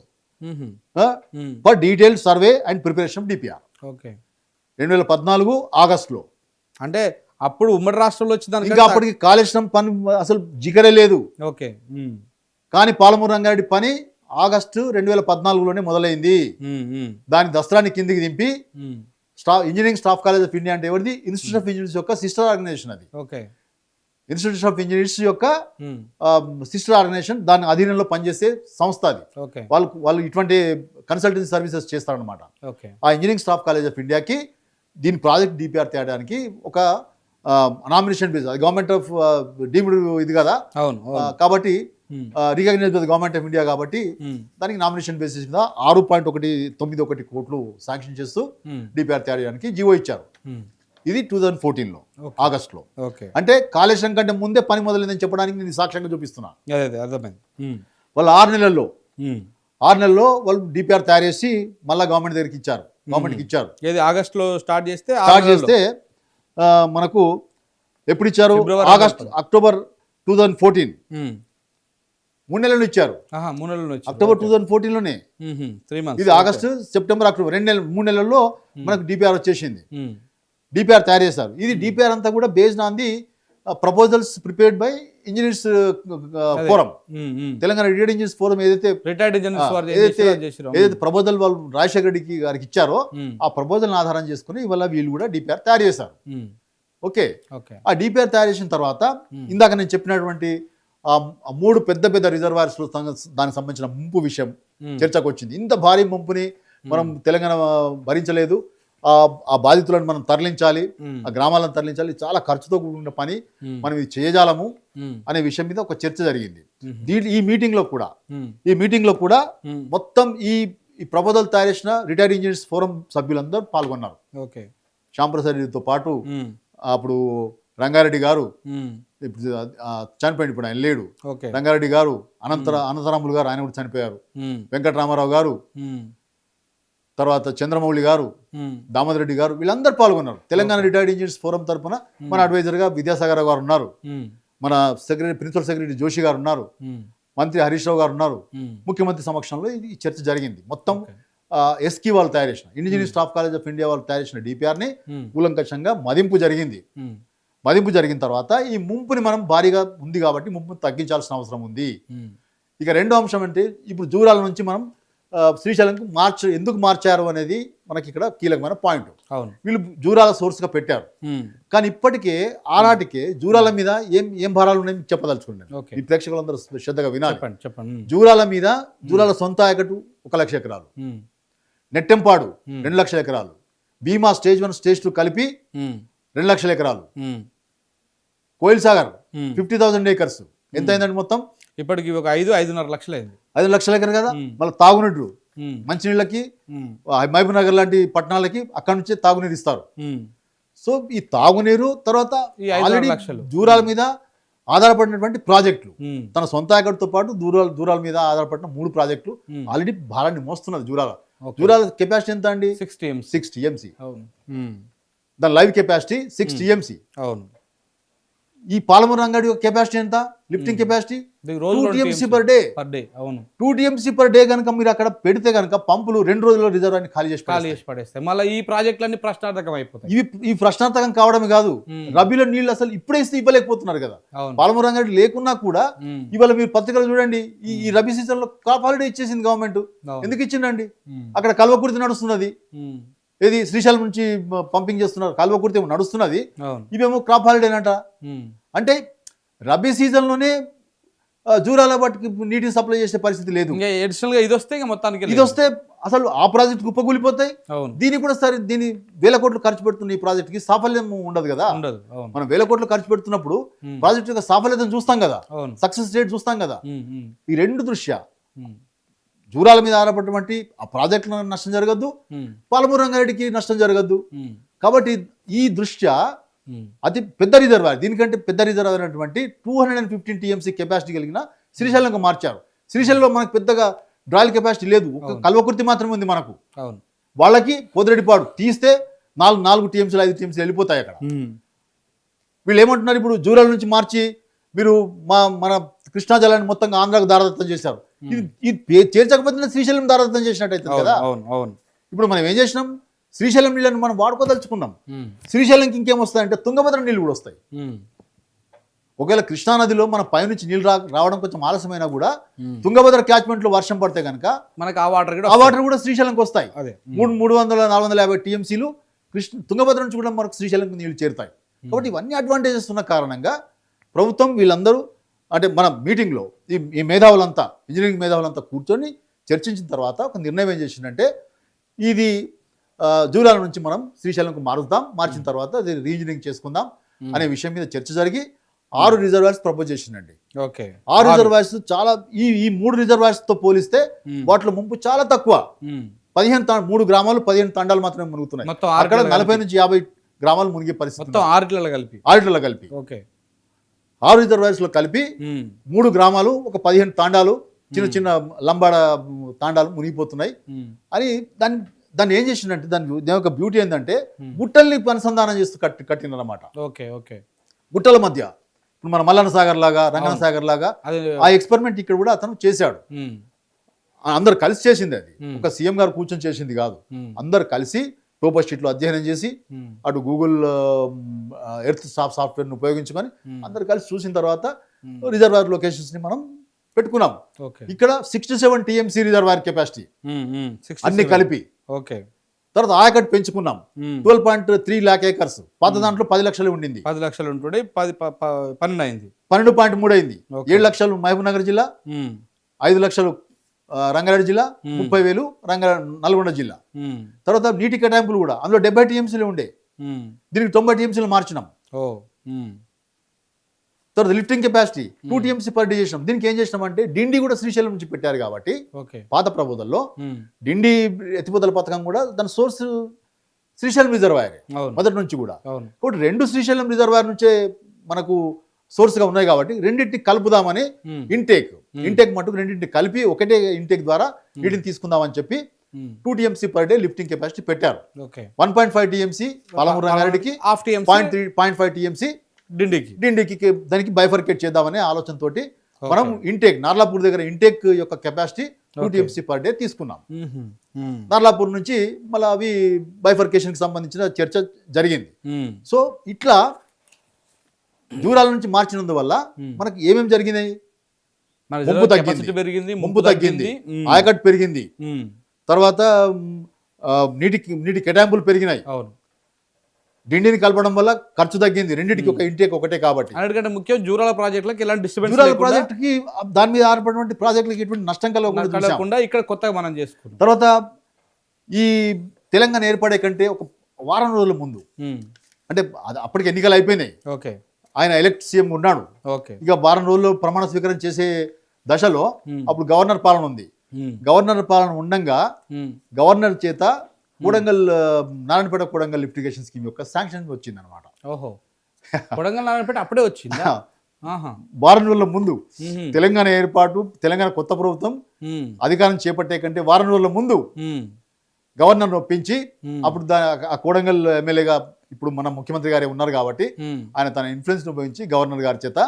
for detailed survey and preparation of DPR. 2014 ఆగస్టులో. అంటే అప్పుడు ఉమ్మడి రాష్ట్రంలో వచ్చింది. ఇంకా అప్పటికి కాళేశ్వరం పని అసలు జిగరే లేదు. కానీ పాలమూరు రంగారెడ్డి పని ఆగస్టు 2014లోనే మొదలైంది. దాని దసరాని కిందికి దింపి engineering staff college of India అంటే ఎవరిది? ఇన్స్టిట్యూట్ ఆఫ్ ఇంజనీర్స్ యొక్క సిస్టర్ ఆర్గనైజేషన్. అది ఇన్స్టిట్యూట్ ఆఫ్ ఇంజనీర్స్ యొక్క సిస్టర్ ఆర్గనైజేషన్, దాని అధీనంలో పనిచేసే సంస్థ అది. వాళ్ళు ఇటువంటి కన్సల్టెన్సీ సర్వీసెస్ చేస్తారనమాట. ఆ ఇంజనీరింగ్ స్టాఫ్ కాలేజ్ ఆఫ్ ఇండియాకి దీని ప్రాజెక్ట్ డిపిఆర్ తేయడానికి ఒక నామినేషన్ బేస్, అది గవర్నమెంట్ ఆఫ్ డీమ్డ్ ఇది కదా, కాబట్టి recognise by government of India కాబట్టి దానికి నామినేషన్ బేసిస్ మీద 6.191 కోట్లు శాంక్షన్ చేస్తూ డిపిఆర్ తయారు చేయడానికి జీవో ఇచ్చారు. ఇది 2014లో ఆగస్టులో. అంటే కాళేశ్వరం కంటే ముందే పని మొదలైందని చెప్పడానికి నేను సాక్ష్యంగా చూపిస్తున్నా. వాళ్ళు 6 నెలల్లో వాళ్ళు డిపిఆర్ తయారు చేసి మళ్ళీ గవర్నమెంట్ దగ్గరికి ఇచ్చారు, గవర్నమెంట్కి ఇచ్చారు. ఆగస్టులో స్టార్ట్ చేస్తే మనకు ఎప్పుడు ఇచ్చారు? అక్టోబర్ 2014 3 నెలలు ఇచ్చారు. 3 నెలలు వచ్చింది. అక్టోబర్ 2014లోనే. 3 months. ఇది ఆగస్టు, సెప్టెంబర్, అక్టోబర్ 3 నెలల్లో మనకు డిపిఆర్ వచ్చేసింది. డిపిఆర్ తయారు చేశారు. ఇది డిపిఆర్ అంతా కూడా based on the proposals prepared by engineers forum. Telangana retired engineers forum ఏదైతే ప్రపోజల్ వాళ్ళు రాజశేఖర రెడ్డి గారికి ఇచ్చారో ఆ ప్రపోజల్ ఆధారం చేసుకుని ఇవాళ వీళ్ళు కూడా డిపిఆర్ తయారు చేశారు. ఓకే, ఆ డిపిఆర్ తయారు చేసిన తర్వాత ఇందాక నేను చెప్పినటువంటి ఆ 3 పెద్ద పెద్ద రిజర్వాయర్స్ దానికి సంబంధించిన ముంపు విషయం చర్చకు వచ్చింది. ఇంత భారీ ముంపుని మనం తెలంగాణ భరించలేదు, ఆ బాధితులను మనం తరలించాలి, ఆ గ్రామాలను తరలించాలి, చాలా ఖర్చుతో కూడిన పని, మనం ఇది చేయజాలము అనే విషయం మీద ఒక చర్చ జరిగింది. ఈ మీటింగ్ లో కూడా మొత్తం ఈ ప్రపోజల్ తయారు చేసిన రిటైర్డ్ ఇంజనీర్స్ ఫోరం సభ్యులందరూ పాల్గొన్నారు. శ్యాంప్రసాద్ రెడ్డితో పాటు అప్పుడు రంగారెడ్డి గారు చనిపోయింది, ఇప్పుడు ఆయన లేడు. రంగారెడ్డి గారు, అనంతరాములు గారు, ఆయన కూడా చనిపోయారు. వెంకటరామారావు గారు, తర్వాత చంద్రమౌళి గారు, దామోదర్ రెడ్డి గారు, వీళ్ళందరూ పాల్గొన్నారు. తెలంగాణ రిటైర్డ్ ఇంజనీర్స్ ఫోరం తరఫున మన అడ్వైజర్ గా విద్యాసాగర్ గారు ఉన్నారు, మన ప్రిన్సిపల్ సెక్రటరీ జోషి గారు ఉన్నారు, మంత్రి హరీష్ రావు గారు ఉన్నారు. ముఖ్యమంత్రి సమక్షంలో ఈ చర్చ జరిగింది. మొత్తం ఎస్కీ వాళ్ళు తయారు చేసిన, indigenous staff college of India వాళ్ళు తయారు చేసిన డిపిఆర్ ని కూలంకషంగా మదింపు జరిగింది. మదింపు జరిగిన తర్వాత ఈ ముంపుని మనం భారీగా ఉంది కాబట్టి ముంపుని తగ్గించాల్సిన అవసరం ఉంది. ఇక రెండో అంశం అంటే ఇప్పుడు జూరాల నుంచి మనం శ్రీశైలంకు ఎందుకు మార్చారు అనేది మనకి ఇక్కడ కీలకమైన పాయింట్. వీళ్ళు జూరాల సోర్స్ గా పెట్టారు, కానీ ఇప్పటికే ఆనాటికే జూరాల మీద ఏం భారాలు ఉన్నాయని చెప్పదలుచుకున్నాను. ఈ ప్రేక్షకులందరూ శ్రద్ధగా వినాలి. జూరాల మీద జూరాల సొంత ఆయకట్టు 1 లక్ష ఎకరాలు, నెట్టెంపాడు 2 లక్షల ఎకరాలు, భీమా స్టేజ్ 1 స్టేజ్ 2 కలిపి 2 లక్షల ఎకరాలు, కోయిల్ సాగర్ 50,000 ఏకర్స్. ఎంత అయిందండి మొత్తం? ఇప్పటికి ఒక 5-5.5 లక్షలు అయింది. 5 లక్షల ఎకరం కదా. మళ్ళీ తాగునీరు, మంచినీళ్ళకి మహబూబ్ నగర్ లాంటి పట్టణాలకి అక్కడ నుంచే తాగునీరు ఇస్తారు. సో ఈ తాగునీరు తర్వాత ఆల్రెడీ జూరాల మీద ఆధారపడినటువంటి ప్రాజెక్టులు, తన సొంత ఆయకట్టుతో పాటు దూరాల మీద ఆధారపడిన 3 ప్రాజెక్టులు ఆల్రెడీ భారాన్ని మోస్తున్నది. జూరాల కెపాసిటీ ఎంత అండి? 6 TMC. దాని లైవ్ కెపాసిటీ 6 TMC. ఈ పాలమూరు రంగాడి కెపాసిటీ ఎంత? Lifting capacity 2 TMC per day. 2 TMC per day కనుక మీరు అక్కడ పెడితే కనుక పంపులు 2 రోజుల్లో రిజర్వాయర్ని ఖాళీ చేసి పడేస్తాయి. మళ్ళీ ఈ ప్రాజెక్టులన్నీ ప్రశ్నార్థకం అయిపోతాయి. ఈ ప్రశ్నార్థకం కావడమే కాదు, రబీలో నీళ్ళు అసలు ఇప్పుడే ఇస్తే ఇవ్వలేకపోతున్నారు కదా. పాలమూరు రంగారెడ్డి లేకున్నా కూడా ఇవాళ మీరు పత్రికలు చూడండి, ఈ రబీ సీజన్ లో క్రాప్ హాలిడే ఇచ్చేసింది గవర్నమెంట్. ఎందుకు ఇచ్చిందండి? అక్కడ కల్వకుర్తి నడుస్తున్నది, ఏది శ్రీశైలం నుంచి పంపింగ్ చేస్తున్నారు, కల్వకుర్తి నడుస్తున్నది, ఇవేమో క్రాప్ హాలిడే అంట. అంటే రబీ సీజన్ లోనే జూరాల వాటికి నీటిని సప్లై చేసే పరిస్థితి లేదు. ఇది వస్తే అసలు ఆ ప్రాజెక్ట్ కుప్పకూలిపోతాయి. దీనికి కూడా సరే, దీని 1000 కోట్లు ఖర్చు పెడుతున్న ఈ ప్రాజెక్ట్ కి సాఫల్యం ఉండదు కదా. మనం 1000 కోట్లు ఖర్చు పెడుతున్నప్పుడు ప్రాజెక్ట్ యొక్క సాఫల్యతను చూస్తాం కదా, సక్సెస్ రేట్ చూస్తాం కదా. ఈ 2 దృష్ట్యా జూరాల మీద ఆధారపడినటువంటి ఆ ప్రాజెక్టులో నష్టం జరగద్దు, పాలమూరు రంగారెడ్డికి నష్టం జరగద్దు. కాబట్టి ఈ దృష్ట్యా అతి పెద్ద రిజర్వాయర్, దీనికంటే పెద్ద రిజర్వాయర్ అయినటువంటి 215 TMC కెపాసిటీ కలిగిన శ్రీశైలంగా మార్చారు. శ్రీశైలంలో మనకు పెద్దగా డ్రాయల్ కెపాసిటీ లేదు, కల్వకుర్తి మాత్రమే ఉంది మనకు. వాళ్ళకి పోదిరెడ్డిపాడు తీస్తే 4 TMC 5 TMC వెళ్ళిపోతాయి అక్కడ. వీళ్ళు ఏమంటున్నారు, ఇప్పుడు జూరాల నుంచి మార్చి మీరు మన కృష్ణా జలాన్ని మొత్తంగా ఆంధ్రాకు దారదత్తం చేశారు. ఇది చేర్చకపోతే శ్రీశైలం దారదత్తం చేసినట్టయితే కదా. ఇప్పుడు మనం ఏం చేసినాం, శ్రీశైలం నీళ్ళని మనం వాడుకోదలుచుకున్నాం. శ్రీశైలంకి ఇంకేం వస్తాయంటే తుంగభద్ర నీళ్ళు కూడా వస్తాయి. ఒకవేళ కృష్ణానదిలో మన పైనుంచి నీళ్ళు రావడం కొంచెం ఆలస్యమైనా కూడా తుంగభద్ర క్యాచ్మెంట్ లో వర్షం పడితే కనుక మనకు ఆ వాటర్ కూడా శ్రీశైలంకి వస్తాయి. 300-450 TMCలు తుంగభద్ర నుంచి కూడా మనకు శ్రీశైలంకి నీళ్లు చేరుతాయి. కాబట్టి ఇవన్నీ అడ్వాంటేజెస్ ఉన్న కారణంగా ప్రభుత్వం వీళ్ళందరూ అంటే మన మీటింగ్లో ఈ మేధావులంతా, ఇంజనీరింగ్ మేధావులంతా కూర్చొని చర్చించిన తర్వాత ఒక నిర్ణయం ఏం చేసిందంటే, ఇది జూరాల నుంచి మనం శ్రీశైలంకు మార్చిన తర్వాత అది రీఇంజనీరింగ్ చేసుకుందాం అనే విషయం మీద చర్చ జరిగి 6 రిజర్వాయర్స్ ప్రపోజ్ చేసిందండి. 6 రిజర్వాయర్స్ చాలా ఈ 3 రిజర్వాయర్స్ తో పోలిస్తే వాటిలో ముంపు చాలా తక్కువ. 3 గ్రామాలు 15 తండాలు మాత్రమే మునుగుతున్నాయి. అక్కడ 40 నుంచి 50 గ్రామాలు మునిగే పరిస్థితి. 6 కలిపి 6 రిజర్వాయర్స్ లో కలిపి 3 గ్రామాలు, ఒక 15 తాండాలు, చిన్న లంబాడ తాండాలు మునిగిపోతున్నాయి అని దాన్ని ఏం చేసిందంటే, దాని యొక్క బ్యూటీ ఏంటంటే గుట్టల్ని అనుసంధానం చేస్తూ కట్టినమాట. గుట్టల మధ్య ఇప్పుడు మన మల్లన్న సాగర్ లాగా రంగన సాగర్ లాగా అది ఆ ఎక్స్పెరిమెంట్ ఇక్కడ కూడా అతను చేశాడు. అందరు కలిసి చేసింది, అది ఒక సీఎం గారు కూర్చొని చేసింది కాదు. అందరు కలిసి టోపో షీట్లో అధ్యయనం చేసి అటు గూగుల్ ఎర్త్ సాఫ్ట్వేర్ని ఉపయోగించుకొని అందరు కలిసి చూసిన తర్వాత రిజర్వాయర్ లొకేషన్స్ని మనం పెట్టుకున్నాం. ఇక్కడ 67 టీఎంసీ రిజర్వాయర్ కెపాసిటీ అన్ని కలిపి. తర్వాత ఆయకట్టు పెంచుకున్నాం 12.3 lakh acres. పాత దాంట్లో 10 లక్షలు ఉండింది, 10 లక్షలు ఉంటుండే 12 అయింది, 12.3 అయింది. 7 లక్షలు మహబూబ్ నగర్ జిల్లా, 5 లక్షలు రంగారెడ్డి జిల్లా, 30,000 నల్గొండ జిల్లా. తర్వాత నీటి కేటాయింపులు కూడా అందులో 70 టీఎంసీలు ఉండే, దీనికి 90 టీఎంసీలు మార్చినాం. తర్వాత lifting capacity 2 TMC per day చేసినాం. దీనికి ఏం చేసినాం అంటే డిండి కూడా శ్రీశైలం నుంచి పెట్టారు కాబట్టి పాత ప్రబోధంలో డిండి ఎత్తిపోతల పథకం కూడా దాని సోర్స్ శ్రీశైలం రిజర్వాయర్ మొదటి నుంచి కూడా. కాబట్టి 2 శ్రీశైలం రిజర్వాయర్ నుంచే మనకు సోర్స్ గా ఉన్నాయి కాబట్టి రెండింటిని కలుపుదామని ఇంటేక్ మటుకు రెండింటిని కలిపి ఒకటే ఇంటేక్ ద్వారా నీటిని తీసుకుందామని చెప్పి 2 TMC per day lifting capacity పెట్టారు. 1.5 టీఎంసీ పాలమూరు రంగారెడ్డికి, 0.5 టీఎంసీ డిండికి దానికి బైఫర్కేట్ చేద్దామనే ఆలోచనతోటి మనం ఇంటేక్ నార్లాపూర్ దగ్గర ఇంటేక్ యొక్క కెపాసిటీ 2 టీఎంసీ పర్ డే తీసుకున్నాం. నార్లాపూర్ నుంచి మళ్ళీ అవి బైఫర్కేషన్ కి సంబంధించిన చర్చ జరిగింది. సో ఇట్లా దూరాల నుంచి మార్చినందువల్ల మనకి ఏమేమి జరిగినాయి? ముంపు తగ్గింది, ఆయకట్టు పెరిగింది, తర్వాత నీటి కేటాయింపులు పెరిగినాయి, డిండిని కలపడం వల్ల ఖర్చు తగ్గింది. రెండింటికి ఒక ఇంటేక్ ఒకటే కాబట్టి. అన్నిటికంటే ముఖ్యం జూరాల ప్రాజెక్టులకు ఎలాంటి డిస్టర్బెన్స్ జూరాల ప్రాజెక్టుకి దాని మీద ఆధారపడినటువంటి ప్రాజెక్టులకు ఎటువంటి నష్టం కలగకుండా ఇక్కడ కొత్తగా మనం చేసుకున్నాం. తర్వాత ఈ తెలంగాణ ఏర్పడే కంటే ఒక వారం రోజుల ముందు, అంటే అప్పటికి ఎన్నికలు అయిపోయినాయి, ఆయన ఎలక్ట్ సీఎం ఉన్నాడు, ఇక వారం రోజుల్లో ప్రమాణ స్వీకారం చేసే దశలో అప్పుడు గవర్నర్ పాలన ఉంది. గవర్నర్ పాలన ఉండంగా గవర్నర్ చేత కూడంగల్ నారాయణపేట కూడంగల్ లిఫ్టిగేషన్ స్కీమ్ యొక్క శాంక్షన్ వచ్చింది అనమాట. కూడంగల్ నారాయణపేట అప్పుడే వచ్చింది. వారం రోజుల ముందు తెలంగాణ ఏర్పాటు, తెలంగాణ కొత్త ప్రభుత్వం అధికారం చేపట్టే కంటే వారం రోజుల ముందు గవర్నర్ ఒప్పించి అప్పుడు ఆ కూడంగల్ ఎమ్మెల్యేగా ఇప్పుడు మన ముఖ్యమంత్రి గారే ఉన్నారు కాబట్టి ఆయన తన ఇన్ఫ్లుయెన్స్ ఉపయోగించి గవర్నర్ గారి చేత,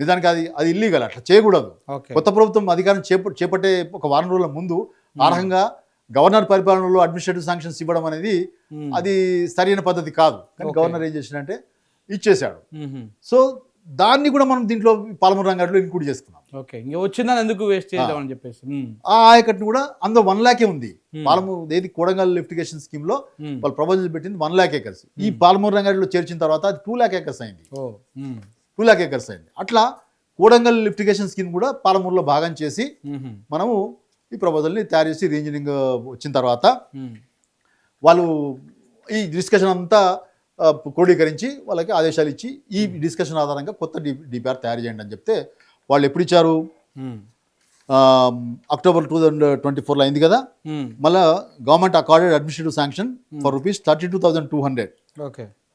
నిజానికి అది ఇల్లీగల్, అట్లా చేయకూడదు. కొత్త ప్రభుత్వం అధికారం చేపట్టే ఒక వారం రోజుల ముందు ఆ రకంగా గవర్నర్ పరిపాలనలో అడ్మినిస్ట్రేటివ్ శాంక్షన్స్ ఇవ్వడం అనేది అది సరైన పద్ధతి కాదు. కానీ గవర్నర్ ఏం చేసినంటే ఇచ్చేశాడు. సో దాన్ని కూడా మనం దీంట్లో పాలమూరు రంగారెడ్డిలో ఇంక్లూడ్ చేసుకున్నాం. వచ్చిందని ఎందుకు వేస్ట్ చేద్దామని చెప్పేసి ఆ ఆయకట్టును కూడా అందులో 1 lakh ఉంది. పాలమూరు ఏది కూడంగల్ లిఫ్టిగేషన్ స్కీమ్ లో వాళ్ళు ప్రపోజల్ పెట్టింది 1 lakh acres. ఈ పాలమూరు రంగారెడ్డిలో చేర్చిన తర్వాత అది 2 lakh acres అయింది. 2 lakh acres అయింది. అట్లా కూడంగల్ లిఫ్టిగేషన్ స్కీమ్ కూడా పాలమూరులో భాగం చేసి మనము ఈ ప్రపోజల్ని తయారు చేసి రీఇంజనీరింగ్ వచ్చిన తర్వాత వాళ్ళు ఈ డిస్కషన్ అంతా క్రోడీకరించి వాళ్ళకి ఆదేశాలు ఇచ్చి ఈ డిస్కషన్ ఆధారంగా కొత్త డిపిఆర్ తయారు చేయండి అని చెప్తే వాళ్ళు ఎప్పుడు ఇచ్చారు? అక్టోబర్ 2024లో అయింది కదా. మళ్ళీ government accorded administrative sanction for ₹32,200.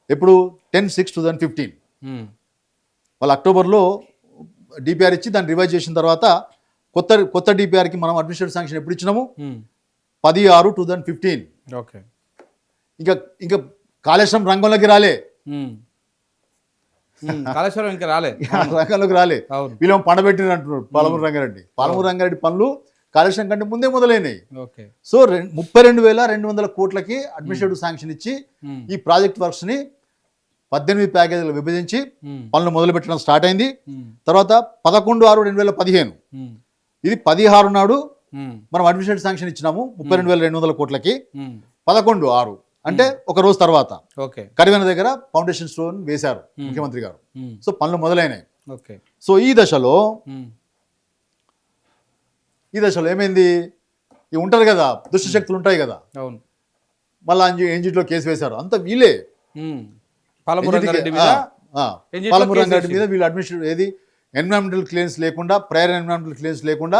ఎప్పుడు 10/6/2015 వాళ్ళు అక్టోబర్లో డిపిఆర్ ఇచ్చి దాన్ని రివైజ్ చేసిన తర్వాత కొత్త డిపిఆర్కి మనం అడ్మినిస్ట్రేటివ్ శాంక్షన్ ఎప్పుడు ఇచ్చినాము? 10/6/2015. ఇంకా కాళేశ్వరం రంగంలోకి రాలే, రంగంలోకి రాలే. వీళ్ళేమో పండబెట్టిన అంటున్నారు పాలమూరు రంగారెడ్డి పనులు కాళేశ్వరం కంటే ముందే మొదలైనవి. సో 32,200 కోట్లకి అడ్మినిస్ట్రేటివ్ శాంక్షన్ ఇచ్చి ఈ ప్రాజెక్ట్ వర్క్స్ ని 18 ప్యాకేజీలు విభజించి పనులు మొదలు పెట్టడం స్టార్ట్ అయింది. తర్వాత 11/6/2015 ఇది 16 నాడు మనం అడ్మినిస్ట్రేటివ్ శాంక్షన్ ఇచ్చినాము 32,200 కోట్లకి. 11/6 అంటే ఒక రోజు తర్వాత కరివెన దగ్గర ఫౌండేషన్ స్టోన్ వేశారు ముఖ్యమంత్రి గారు. సో పనులు మొదలైనాయి. సో ఈ దశలో ఏమైంది? ఉంటారు కదా దుష్ట శక్తులు ఉంటాయి కదా, మళ్ళీ ఎన్జిటిలో కేసు వేశారు. అంత వీళ్ళే పాలమూరు రంగారెడ్డి మీద వీళ్ళు అడ్మినిస్ట్రేటివ్ ఏది ఎన్విరాన్మెంటల్ క్లెయిమ్స్ లేకుండా, ప్రయర్ ఎన్విరాన్మెంటల్ క్లెయిమ్స్ లేకుండా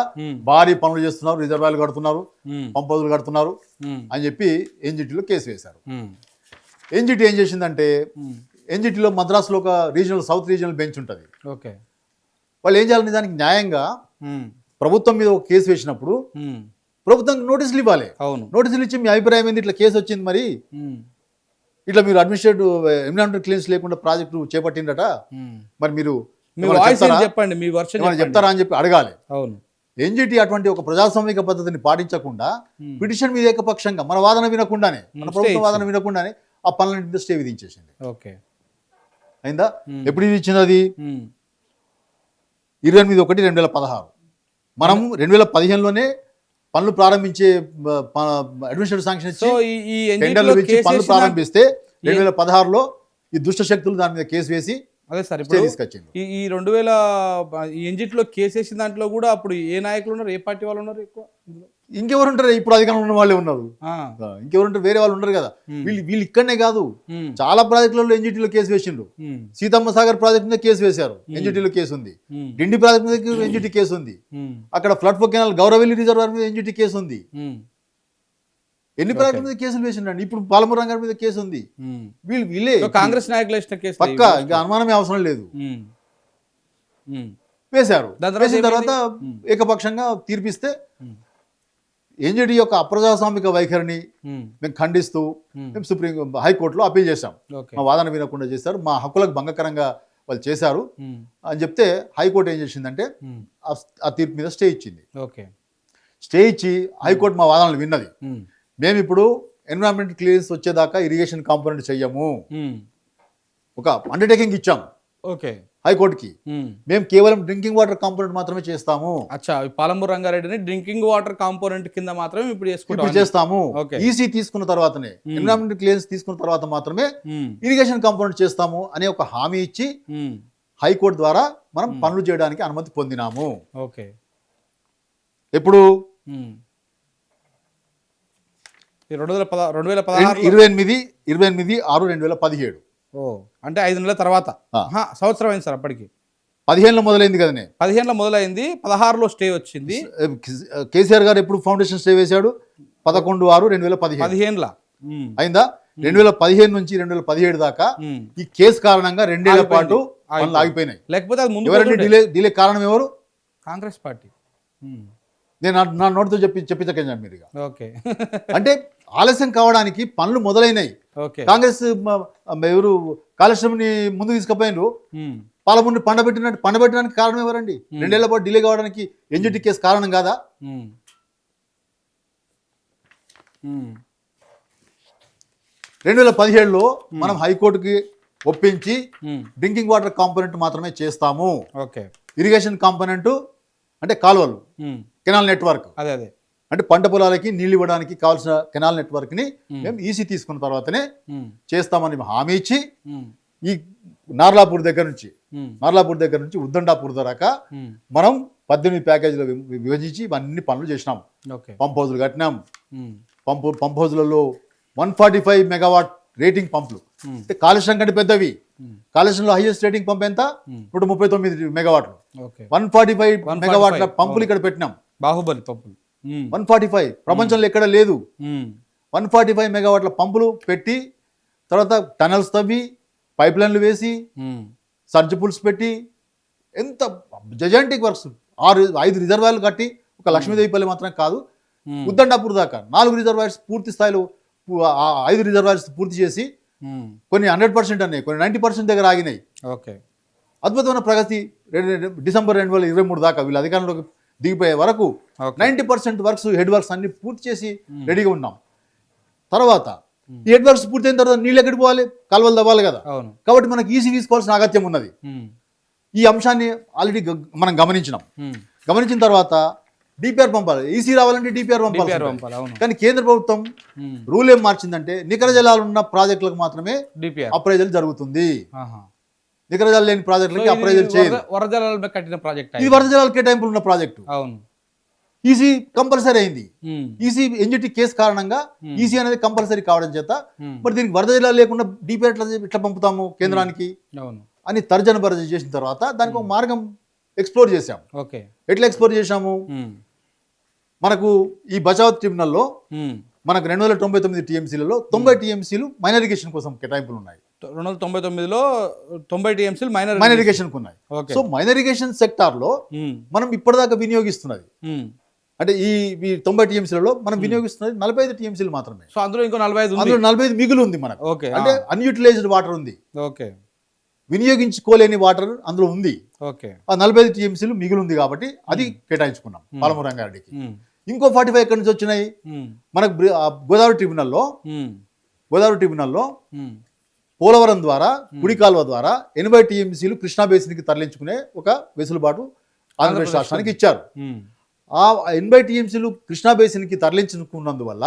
భారీ పనులు చేస్తున్నారు, రిజర్వాయర్లు కడుతున్నారు, పంపదులు కడుతున్నారు అని చెప్పి ఎన్జిటిలో కేసు వేశారు. ఎన్జిటి ఏం చేసిందంటే, ఎన్జిటిలో మద్రాసులో ఒక సౌత్ రీజనల్ బెంచ్ ఉంటుంది. వాళ్ళు ఏం చేయాలని దానికి న్యాయంగా ప్రభుత్వం మీద ఒక కేసు వేసినప్పుడు ప్రభుత్వం నోటీసులు ఇవ్వాలి. నోటీసులు ఇచ్చి మీ అభిప్రాయం ఏంది, ఇట్లా కేసు వచ్చింది, మరి ఇట్లా మీరు అడ్మినిస్ట్రేటివ్ ఎన్విరాన్మెంటల్ క్లెయిమ్స్ లేకుండా ప్రాజెక్టు చేపట్టిందట, మరి మీరు మీ ఏమైనా వాయిస్ చెప్తారా? చెప్పండి, మీ వర్షన్ ఏమైనా చెప్తారా అని చెప్పి అడగాలి. అవును. ఎన్జిటి అటువంటి ఒక ప్రజాస్వామిక పద్ధతిని పాటించకుండా పిటిషన్ మీద ఏకపక్షంగా మన వాదన వినకుండానే, మన ప్రభుత్వ వాదన వినకుండానే ఆ పనులన్నింటినీ స్టే విధించేసింది. ఓకే, అయిందా? ఎప్పుడు ఇది ఇచ్చినది? 28/1/2016. మనం 2015లోనే పనులు ప్రారంభించే అడ్మినిస్ట్రేటివ్ శాంక్షన్ ఇచ్చి టెండర్లు ఇచ్చి పనులు ప్రారంభిస్తే 2016లో ఈ దుష్ట శక్తులు దాని మీద కేసు వేసి అదే సార్ స్టే ఇప్పుడు తీసుకొచ్చింది. ఈ 2000 ఈ ఎన్జిట్లో కేసు వేసిన దాంట్లో కూడా అప్పుడు ఏ నాయకులు ఉన్నారు, ఏ పార్టీ వాళ్ళు ఉన్నారు ఎక్కువ? ఇంకెవరు ఉంటారు? ఇప్పుడు అధికారంలో ఉన్న వాళ్ళే ఉన్నారు. ఇంకెవరు ఉంటారు? వేరే వాళ్ళు ఉండరు కదా. వీళ్ళు ఇక్కడనే కాదు, చాలా ప్రాజెక్టులలో ఎన్జిటీలో కేసు వేసిండ్రు. సీతమ్మ సాగర్ ప్రాజెక్ట్ మీద కేసు వేశారు, ఎన్జిటీలో కేసు ఉంది. డిండి ప్రాజెక్ట్ మీద ఎన్జిటి కేసు ఉంది. అక్కడ ఫ్లడ్ ఫో కెనాల్ గౌరవెల్లి రిజర్వాయర్ మీద ఎన్జిటి కేసు ఉంది. ఎన్ని ప్రాజెక్టుల మీద కేసులు వేసిండండి. ఇప్పుడు పాలమూరు రంగారెడ్డి మీద కేసు ఉంది. వీళ్ళే కాంగ్రెస్ నాయకులు వేసిన కేసు పక్కా, ఇంకా అనుమానమే అవసరం లేదు. వేశారు. వేసిన తర్వాత ఏకపక్షంగా తీర్పిస్తే ఎన్జిటి యొక్క అప్రజాస్వామిక వైఖరిని మేము ఖండిస్తూ మేము సుప్రీం హైకోర్టులో అప్పీల్ చేశాం. మా వాదన వినకుండా చేశారు, మా హక్కులకు భంగకరంగా వాళ్ళు చేశారు అని చెప్తే హైకోర్టు ఏం చేసిందంటే ఆ తీర్పు మీద స్టే ఇచ్చింది. స్టే ఇచ్చి హైకోర్టు మా వాదనలు విన్నది. మేము ఇప్పుడు ఎన్విరాన్మెంట్ క్లియరెన్స్ వచ్చేదాకా ఇరిగేషన్ కాంపోనెంట్ చెయ్యము, ఒక అండర్టేకింగ్ ఇచ్చాము హైకోర్టుకి. మేము కేవలం డ్రింకింగ్ వాటర్ కాంపోనెంట్ మాత్రమే చేస్తాము. పాలమూరు రంగారెడ్డిని డ్రింకింగ్ వాటర్ కాంపోనెంట్ కింద మాత్రమే ఇప్పుడు చేస్తాము. ఈసీ తీసుకున్న తర్వాతనే, ఎన్విరాన్మెంట్ క్లియరెన్స్ తీసుకున్న తర్వాత మాత్రమే ఇరిగేషన్ కాంపోనెంట్ చేస్తాము అనే ఒక హామీ ఇచ్చి హైకోర్టు ద్వారా మనం పనులు చేయడానికి అనుమతి పొందినాము. ఎప్పుడు 28/6/2017. అంటే 5 నెలల తర్వాత, సంవత్సరం అయింది సార్. అప్పటికి 15లో మొదలైంది కదనే. 15లో మొదలైంది, 16లో స్టే వచ్చింది. కేసీఆర్ గారు ఎప్పుడు ఫౌండేషన్ స్టే వేశాడు? 11/6/2015 అయిందా? 2015 నుంచి 2017 దాకా ఈ కేసు కారణంగా 2 ఏళ్ల పాటు పనులు ఆగిపోయినాయి. లేకపోతే అది ముందు డిలే కారణం ఎవరు? కాంగ్రెస్ పార్టీ. నేను నా నోటితో చెప్పించకండి మీరు. అంటే ఆలస్యం కావడానికి పనులు మొదలైనాయి. కాంగ్రెస్ ఎవరు కాళేశ్వరంని ముందు తీసుకుపోయినారు, పాలమూరుని పండబెట్టడానికి కారణం ఎవరండి? 2 ఏళ్ల పాటు డిలే కావడానికి ఎన్జిటి కేసు కారణం కాదా? 2017లో మనం హైకోర్టుకి ఒప్పించి డ్రింకింగ్ వాటర్ కాంపోనెంట్ మాత్రమే చేస్తాము. ఇరిగేషన్ కాంపోనెంట్ అంటే కాలువలు, కెనాల్ నెట్వర్క్, అంటే పంట పొలాలకి నీళ్ళు ఇవ్వడానికి కావాల్సిన కెనాల్ నెట్వర్క్ ని మేము ఈసీ తీసుకున్న తర్వాతనే చేస్తామని హామీ ఇచ్చి ఈ నార్లాపూర్ దగ్గర నుంచి ఉద్దండాపూర్ దాకా మనం 18 ప్యాకేజీలు విభజించి ఇవన్నీ పనులు చేసినాం. పంప్ హౌజులు కట్టినాం. పంప్ హౌజులలో 145 మెగావాట్ రేటింగ్ పంపులు, అంటే కాళేశ్వరం కంటే పెద్దవి. కాళేశ్వరంలో హైయెస్ట్ రేటింగ్ పంప్ ఎంత? 139 మెగావాట్లు. 145 మెగావాట్ల పంపులు ఇక్కడ పెట్టినాం. బాహుబలి పంపులు 145 ప్రపంచంలో ఎక్కడ లేదు. 145 మెగావాట్ల పంపులు పెట్టి తర్వాత టనల్స్ తవ్వి పైప్ లైన్లు వేసి సర్జ్ పుల్స్ పెట్టి ఎంత జజాంటిక్ వర్క్స్. 5 రిజర్వాయర్లు కట్టి, ఒక లక్ష్మీదేవిపల్లి మాత్రం కాదు, ఉద్దండాపూర్ దాకా 4 రిజర్వాయర్స్ పూర్తి స్థాయిలో, 5 రిజర్వాయర్స్ పూర్తి చేసి కొన్ని 100% అన్నాయి, కొన్ని 90% దగ్గర ఆగినాయి. అద్భుతమైన ప్రగతి. డిసెంబర్ 2023 దాకా వీళ్ళు అధికారంలోకి దిగిపోయే వరకు 90% వర్క్స్, హెడ్ వర్క్స్ అన్ని పూర్తి చేసి రెడీగా ఉన్నాం. తర్వాత ఈ హెడ్ వర్క్స్ పూర్తయిన తర్వాత నీళ్ళు ఎక్కడికి పోవాలి? కాలువలు తవ్వాలి కదా. కాబట్టి మనకి ఈసీ తీసుకోవాల్సిన అగత్యం ఉన్నది. ఈ అంశాన్ని ఆల్రెడీ మనం గమనించిన తర్వాత డిపిఆర్ పంపాలి. ఈసీ రావాలంటే డిపిఆర్ పంపాలి. కానీ కేంద్ర ప్రభుత్వం రూల్ ఏం మార్చిందంటే నికర జలాలు ఉన్న ప్రాజెక్టులకు మాత్రమే అప్రైజల్ జరుగుతుంది. నికర జలాలు లేని ప్రాజెక్టులకి అప్రైజల్ చేయదు. ఇది వరద జలాలు కేటాయింపులు ఉన్న ప్రాజెక్టు. ఈసీ కంపల్సరీ అయింది. ఈసీ ఎన్జిటి కేసు కారణంగా ఈసీ అనేది కంపల్సరీ కావడం చేత మరి దీనికి వరద జలాలు లేకుండా డిపిఆర్ ఎట్లా పంపుతాము కేంద్రానికి అని తర్జన భర్జన చేసిన తర్వాత దానికి ఒక మార్గం ఎక్స్ప్లోర్ చేశాం. ఎట్లా ఎక్స్ప్లోర్ చేశాము? మనకు ఈ బచావ్ ట్రిబ్యునల్లో మనకు 299 టీఎంసీలలో 90 టీఎంసీలు మైనర్ ఇరిగేషన్ కోసం కేటాయింపులు ఉన్నాయి. 299లో 90 టీఎంసీలు మైనర్ ఇరిగేషన్ ఉన్నాయి. సో మైనర్ ఇరిగేషన్ సెక్టార్ లో మనం ఇప్పటిదాకా వినియోగిస్తున్నది, అంటే ఈ 90 టీఎంసీలలో మనం వినియోగిస్తున్నది 45 టీఎంసీలు మాత్రమే. సో అందులో ఇంకో 45 మిగులు ఉంది మనకు. అంటే అన్యూటిలైజ్డ్ వాటర్ ఉంది. వినియోగించుకోలేని వాటర్ అందులో ఉంది. ఓకే. ఆ 45 టీఎంసీలు మిగిలి ఉంది కాబట్టి అది కేటాయించుకున్నాం పాలమూరు రంగారెడ్డికి. ఇంకో 45 ఎక్కడి నుంచి వచ్చినాయి? మనకు గోదావరి ట్రిబ్యునల్లో పోలవరం ద్వారా కుడి కాలువ ద్వారా 80 టీఎంసీలు కృష్ణా బేసిన్కి తరలించుకునే ఒక వెసులుబాటు ఆంధ్రప్రదేశ్ రాష్ట్రానికి ఇచ్చారు. ఆ 80 టీఎంసీలు కృష్ణా బేసిన్కి తరలించుకున్నందువల్ల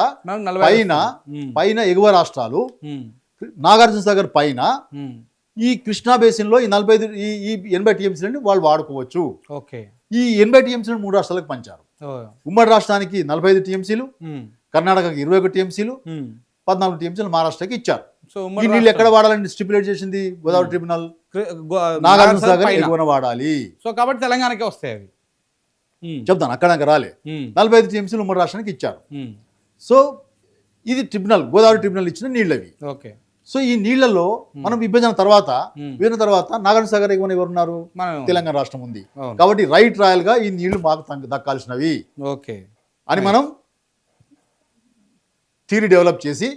పైన ఎగువ రాష్ట్రాలు నాగార్జున సాగర్ పైన ఈ కృష్ణా బేసిన్ లో ఈ 80 టీఎంసీలని వాళ్ళు వాడుకోవచ్చు. ఈ 80 టీఎంసీలను 3 రాష్ట్రాలకు పంచారు. ఉమ్మడి రాష్ట్రానికి 45 టీఎంసీలు, కర్ణాటకకి 21 టీఎంసీలు, 14 టీఎంసీలు మహారాష్ట్రకి ఇచ్చారు. ఈ నీళ్ళు ఎక్కడ వాడాలని స్టిపులేట్ చేసింది గోదావరి ట్రిబ్యునల్? నాగార్జున సాగర్ ఎగువన వాడాలి. సో కాబట్టి తెలంగాణకే వస్తాయి అవి. చెప్తాను, అక్కడ రాలే. 45 టీఎంసీలు ఉమ్మడి రాష్ట్రానికి ఇచ్చారు. సో ఇది ట్రిబ్యునల్, గోదావరి ట్రిబ్యునల్ ఇచ్చిన నీళ్ళు అవి. ఓకే. సో ఈ నీళ్లలో మనం విభజన తర్వాత నాగార్జున సాగర్ ఎగువన ఎవరున్నారు? తెలంగాణ రాష్ట్రం ఉంది కాబట్టి రైట్ రాయల్ గా ఈ నీళ్లు మాకు దక్కాల్సినవి అని మనం థియరీ డెవలప్ చేసి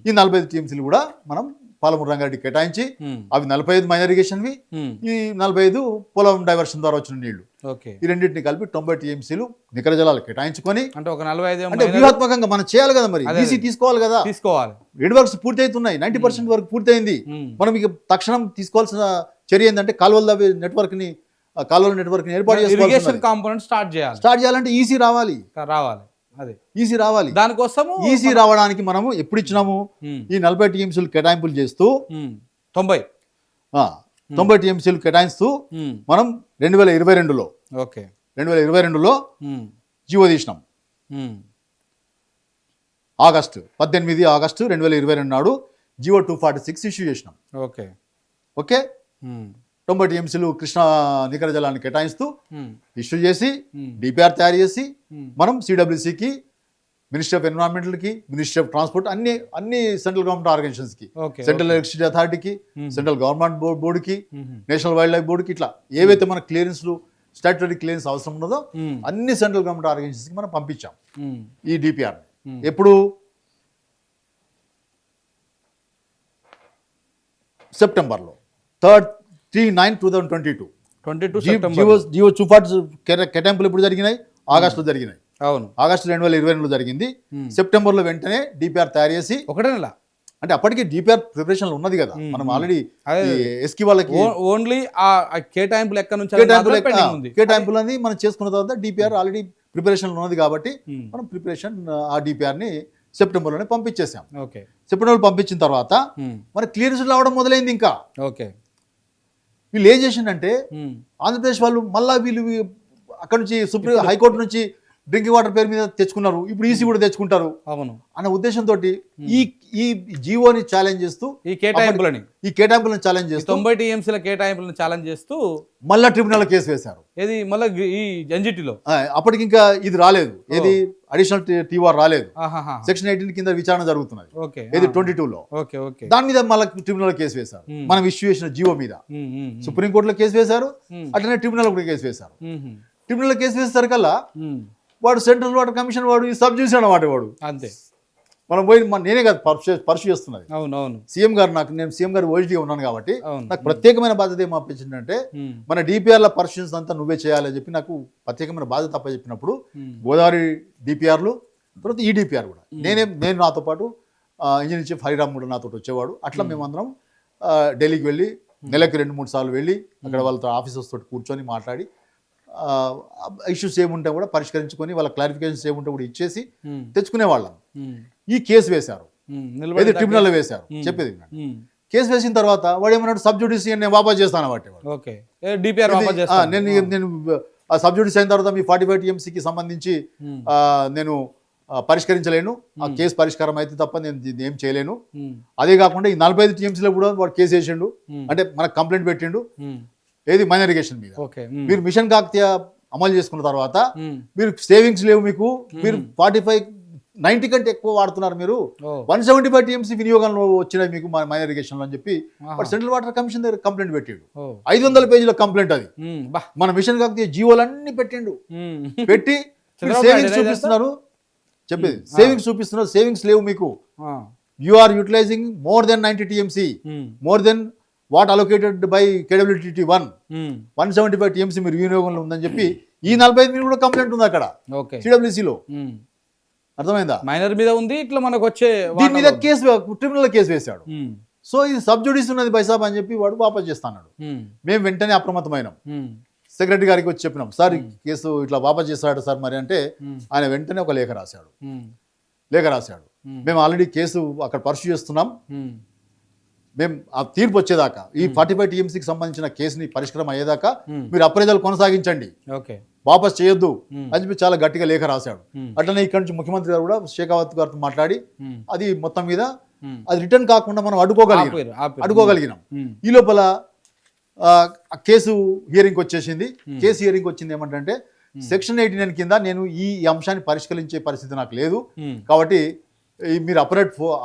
ఈ 45 టీఎంసీలు కూడా మనం పాలమూరు రంగారెడ్డి కేటాయించి అవి 45 మైనర్ ఇరిగేషన్వి, ఈ 45 పొలం డైవర్షన్ ద్వారా వచ్చిన నీళ్లు, ఈ రెండింటిని కలిపి 90 టీఎంసీలు నికర జలాలు కేటాయించుకొని అంటే వ్యూహాత్మకంగా మనం చేయాలి కదా, మరి ఈసీ తీసుకోవాలి కదా. ఎండ్ వర్క్స్ పూర్తి అవుతున్నాయి, 90% వరకు పూర్తయింది. మనం ఇక తక్షణం తీసుకోవాల్సిన చర్య ఏంటంటే కాలువల నెట్వర్క్ ని ఏర్పాటు చేసుకోవాలి. స్టార్ట్ చేయాలంటే ఈసీ రావాలి. ఈసీ రావాలి. దానికోసం ఈసీ రావడానికి మనము ఎప్పుడు ఇచ్చినాము? ఈ 40 టీఎంసీలు కేటాయింపులు చేస్తూ 90 టీఎంసీలు కేటాయిస్తూ మనం 2022లో జీవో తీసినాం. 18 ఆగస్టు 2022 నాడు జీవో 246 ఇష్యూ చేసినాం. ఓకే. 90 టీఎంసీలు కృష్ణా నికర జలాన్ని కేటాయిస్తూ ఇష్యూ చేసి డిపిఆర్ తయారు చేసి మనం సిడబ్ల్యూసికి, మినిస్ట్రీ ఆఫ్ ఎన్విరాన్మెంటల్కి, మినిస్ట్రీ ఆఫ్ ట్రాన్స్పోర్ట్, అన్ని సెంట్రల్ గవర్నమెంట్ ఆర్గనైజేషన్స్కి, సెంట్రల్ ఎలక్ట్రిసిటీ అథారిటీకి, సెంట్రల్ గవర్నమెంట్ బోర్డుకి, నేషనల్ వైల్డ్ లైఫ్ బోర్డుకి, ఇట్లా ఏవైతే మన క్లియరెన్స్లు స్టాట్యుటరీ క్లియరెన్స్ అవసరం ఉన్నదో అన్ని సెంట్రల్ గవర్నమెంట్ ఆర్గనైజేషన్స్కి మనం పంపించాం ఈ డిపిఆర్. ఎప్పుడు? సెప్టెంబర్లో 3/9/2022 జీవో 240 కేటాయింపులు ఎప్పుడు జరిగినాయి? ఆగస్టులో జరిగినాయి. ఆగస్టు 2022లో జరిగింది. సెప్టెంబర్లో వెంటనే డిపిఆర్ తయారు చేసి ఒకటే నెల, అంటే అప్పటికి డిపిఆర్ ప్రిపరేషన్ ఉన్నది కదా, మనం ఆల్రెడీ ఎస్కి వాళ్ళకి ఓన్లీ కేటాయింపులు కేటాయింపులని మనం చేసుకున్న తర్వాత డిపిఆర్ ఆల్రెడీ ప్రిపరేషన్ ఉన్నది కాబట్టి మనం ఆ డిపిఆర్ ని సెప్టెంబర్లోనే పంపించేసాం. సెప్టెంబర్లో పంపించిన తర్వాత మరి క్లియరెన్స్ రావడం మొదలైంది. ఇంకా వీళ్ళు ఏం చేసిందంటే ఆంధ్రప్రదేశ్ వాళ్ళు మళ్ళా వీళ్ళు అక్కడ నుంచి హైకోర్టు నుంచి డ్రింకింగ్ వాటర్ పేరు మీద తెచ్చుకున్నారు, ఇప్పుడు ఈసీ కూడా తెచ్చుకుంటారు అన్న ఉద్దేశంతో ఈ జీవోని ఛాలెంజ్ చేస్తూ ఈ కేటాయింపులను ఛాలెంజ్ చేస్తూ 90 టీఎంసీల కేటాయింపులను ఛాలెంజ్ చేస్తూ మళ్ళా ట్రిబ్యునల్ కేసు వేశారు. ఏది మళ్ళీ ఈ ఎన్జిటిలో అప్పటికి ఇంకా ఇది రాలేదు, ఏది అడిషనల్ టీఆర్ రాలేదు. సెక్షన్ 18 కింద విచారణ జరుగుతున్నది, ఏది 22లో. దాని మీద మళ్ళీ ట్రిబ్యునల్ కేసు వేశారు. మనం ఇష్యూ చేసిన జీవో మీద సుప్రీంకోర్టులో కేసు వేశారు, అట్లనే ట్రిబ్యునల్ కూడా కేసు వేశారు. ట్రిబ్యునల్ కేసు వేసేసరికల్లా వాడు సెంట్రల్ వాటర్ కమిషన్ వాడు సబ్ జ్యుడిషియల్ అన్నమాట. వాడు అంతే, మనం పోయి నేనే కాదు పర్సు చేస్తున్నది సీఎం గారు. నేను సీఎం గారు ఓజీగా ఉన్నాను కాబట్టి నాకు ప్రత్యేకమైన బాధ్యత ఏం అప్పించిందంటే మన డిపిఆర్ల పర్సన్స్ అంతా నువ్వే చేయాలని చెప్పి నాకు ప్రత్యేకమైన బాధ్యత అప్పచెప్పినప్పుడు గోదావరి డిపిఆర్లు, తర్వాత ఈ డిపిఆర్ కూడా నేను నాతో పాటు ఇంజనీర్ చీఫ్ హరిరామ్ కూడా నాతో వచ్చేవాడు. అట్లా మేమందరం ఢిల్లీకి వెళ్ళి నెలకు 2-3 సార్లు వెళ్ళి అక్కడ వాళ్ళతో ఆఫీసర్స్ తోటి కూర్చొని మాట్లాడి ఇష్యూస్ ఏముంటే కూడా పరిష్కరించుకొని వాళ్ళ క్లారిఫికేషన్స్ ఏముంటే కూడా ఇచ్చేసి తెచ్చుకునే వాళ్ళం. ఈ కేసు వేశారు, ట్రిబ్యునల్ వేశారు. చెప్పేది కేసు వేసిన తర్వాత వాడు ఏమన్నాడు, సబ్ జ్యుడిషియల్ నేను వాపస్ చేస్తాను వాటి నేను సబ్ జ్యుడిషియల్ అయిన తర్వాత మీ 45 టీఎంసీకి సంబంధించి నేను పరిష్కరించలేను, ఆ కేసు పరిష్కారం అయితే తప్ప నేను ఏం చేయలేను. అదే కాకుండా ఈ 45 టీఎంసీలో కూడా వాడు కేసు వేసిండు, అంటే మనకు కంప్లైంట్ పెట్టిండు ఏది మైనర్ ఇరిగేషన్ మీద. మీరు మిషన్ కాకతీయ అమలు చేసుకున్న తర్వాత మీరు సేవింగ్స్ లేవు, మీరు 90 కంటే ఎక్కువ వాడుతున్నారు, మీరు 175 టీఎంసీ వినియోగంలో వచ్చినాయి మీకు మైనర్ ఇరిగేషన్ అని చెప్పి సెంట్రల్ వాటర్ కమిషన్ దగ్గర కంప్లైంట్ పెట్టాడు. 500 పేజీల కంప్లైంట్ అది. మన మిషన్ కాకతీయ జీవోలన్నీ పెట్టి సేవింగ్స్ చూపిస్తున్నారు. చెప్పేది సేవింగ్స్ చూపిస్తున్నారు, సేవింగ్స్ లేవు మీకు. You are utilising more than 90 TMC, more than what allocated by KWTT1 175 TMC మీరు వినియోగంలో ఉందని చెప్పి ఈ 45 మీద కూడా కంప్లైంట్ ఉంది అక్కడ ఓకే CWCలో. అర్థమైందా? మైనర్ మీద ఉంది, ఇట్లా మనకు వచ్చే దీని మీద ట్రిబ్యునల్ కేసు వేశాడు. సో ఇది సబ్జుడిస్ ఉన్నది బైసాబ్ అని చెప్పి వాడు వాపస్ చేస్తాడు. మేము వెంటనే అప్రమత్తమైనాం, సెక్రటరీ గారికి వచ్చి చెప్పినాం, సార్ ఈ కేసు ఇట్లా వాపస్ చేస్తాడు సార్ మరి అంటే ఆయన వెంటనే ఒక లేఖ రాశాడు. మేము ఆల్రెడీ కేసు అక్కడ పర్సూ చేస్తున్నాం, మేము ఆ తీర్పు వచ్చేదాకా ఈ 45 TMCకి సంబంధించిన కేసుని పరిష్కారం అయ్యేదాకా మీరు అప్రైజల్ కొనసాగించండి, వాపస్ చేయొద్దు అని చెప్పి చాలా గట్టిగా లేఖ రాశాడు. అట్లనే ఇక్కడ నుంచి ముఖ్యమంత్రి గారు కూడా షేకావత్ గారితో మాట్లాడి అది మొత్తం మీద అది రిటర్న్ కాకుండా మనం అడ్డుకోగలిగినాం. ఈ లోపల కేసు హియరింగ్ వచ్చేసింది. కేసు హియరింగ్ వచ్చింది ఏమంటే సెక్షన్ 89 కింద నేను ఈ అంశాన్ని పరిష్కరించే పరిస్థితి నాకు లేదు, కాబట్టి మీరు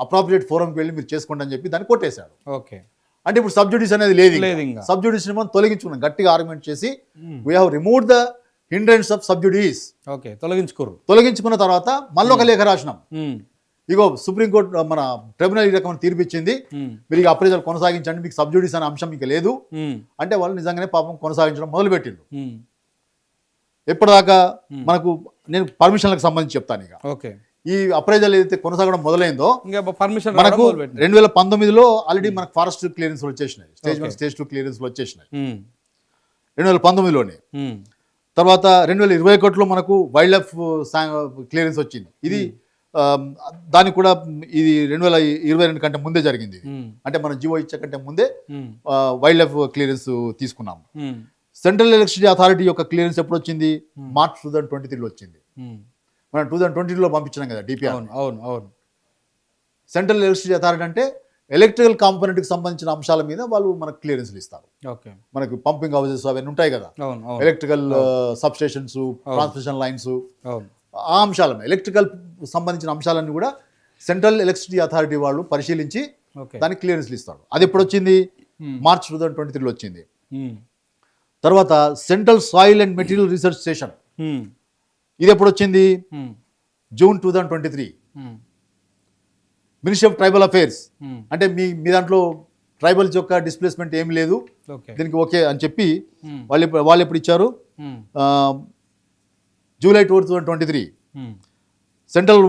అప్రాప్రియేట్ ఫోరంకి వెళ్ళి మీరు చేసుకోండి అని చెప్పి దాన్ని కొట్టేశాడు. అంటే ఇప్పుడు సబ్జుడిస్ అనేది లేదు. సబ్జుడిస్ మనం తొలగించుకున్నాం, గట్టిగా ఆర్గ్యుమెంట్ చేసి we have remove the hindrance of sub judice. తొలగించుకున్న తర్వాత మళ్ళీ ఒక లేఖ రాసినాం. ఇగో సుప్రీంకోర్టు మన ట్రిబ్యునల్ ఈ రకమైన తీర్పు ఇచ్చింది, మీరు ఇక అప్రైజల్ కొనసాగించండి, మీకు సబ్జుడిస్ అనే అంశం ఇంకా లేదు అంటే వాళ్ళు నిజంగానే పాపం కొనసాగించడం మొదలుపెట్టిండు. ఎప్పటిదాకా మనకు నేను పర్మిషన్లకు సంబంధించి చెప్తాను. ఇక ఈ అప్రైజల్ ఏదైతే కొనసాగడం మొదలైందో పర్మిషన్ మనకు 2019లో ఆల్రెడీ మనకు ఫారెస్ట్ క్లియరెన్స్ వచ్చేసినాయి, స్టేజ్ 1 స్టేజ్ 2 క్లియరెన్స్ వచ్చేసినాయి 2019లోనే. తర్వాత 2021లో మనకు వైల్డ్ లైఫ్ క్లియరెన్స్ వచ్చింది. ఇది దానికి కూడా ఇది 2022 కంటే ముందే జరిగింది. అంటే మనం జియో ఇచ్చే కంటే ముందే వైల్డ్ లైఫ్ క్లియరెన్స్ తీసుకున్నాము. సెంట్రల్ ఎలక్ట్రిసిటీ అథారిటీ యొక్క క్లియరెన్స్ ఎప్పుడు వచ్చింది? మార్చ్ 2023లో వచ్చింది. మనం 2020లో పంపించినాం కదా DPR. సెంట్రల్ ఎలక్ట్రిసిటీ అథారిటీ అంటే ఎలక్ట్రికల్ కాంపోనెంట్కి సంబంధించిన అంశాల మీద వాళ్ళు మనకు క్లియరెన్స్లు ఇస్తారు. మనకి పంపింగ్ హౌసెస్ అవన్నీ ఉంటాయి కదా, ఎలక్ట్రికల్ సబ్స్టేషన్స్, ట్రాన్స్మిషన్ లైన్స్, ఆ అంశాలను ఎలక్ట్రికల్ సంబంధించిన అంశాలన్నీ కూడా సెంట్రల్ ఎలక్ట్రిసిటీ అథారిటీ వాళ్ళు పరిశీలించి దానికి క్లియరెన్స్లు ఇస్తారు. అది ఎప్పుడు వచ్చింది? మార్చ్ 2023లో వచ్చింది. తర్వాత central soil and material research station, ఇది ఎప్పుడు వచ్చింది? June 2023. Ministry of tribal affairs అంటే మీ దాంట్లో ట్రైబల్స్ యొక్క డిస్ప్లేస్మెంట్ ఏమి లేదు, దీనికి ఓకే అని చెప్పి వాళ్ళు ఎప్పుడు ఇచ్చారు? July 2023. Central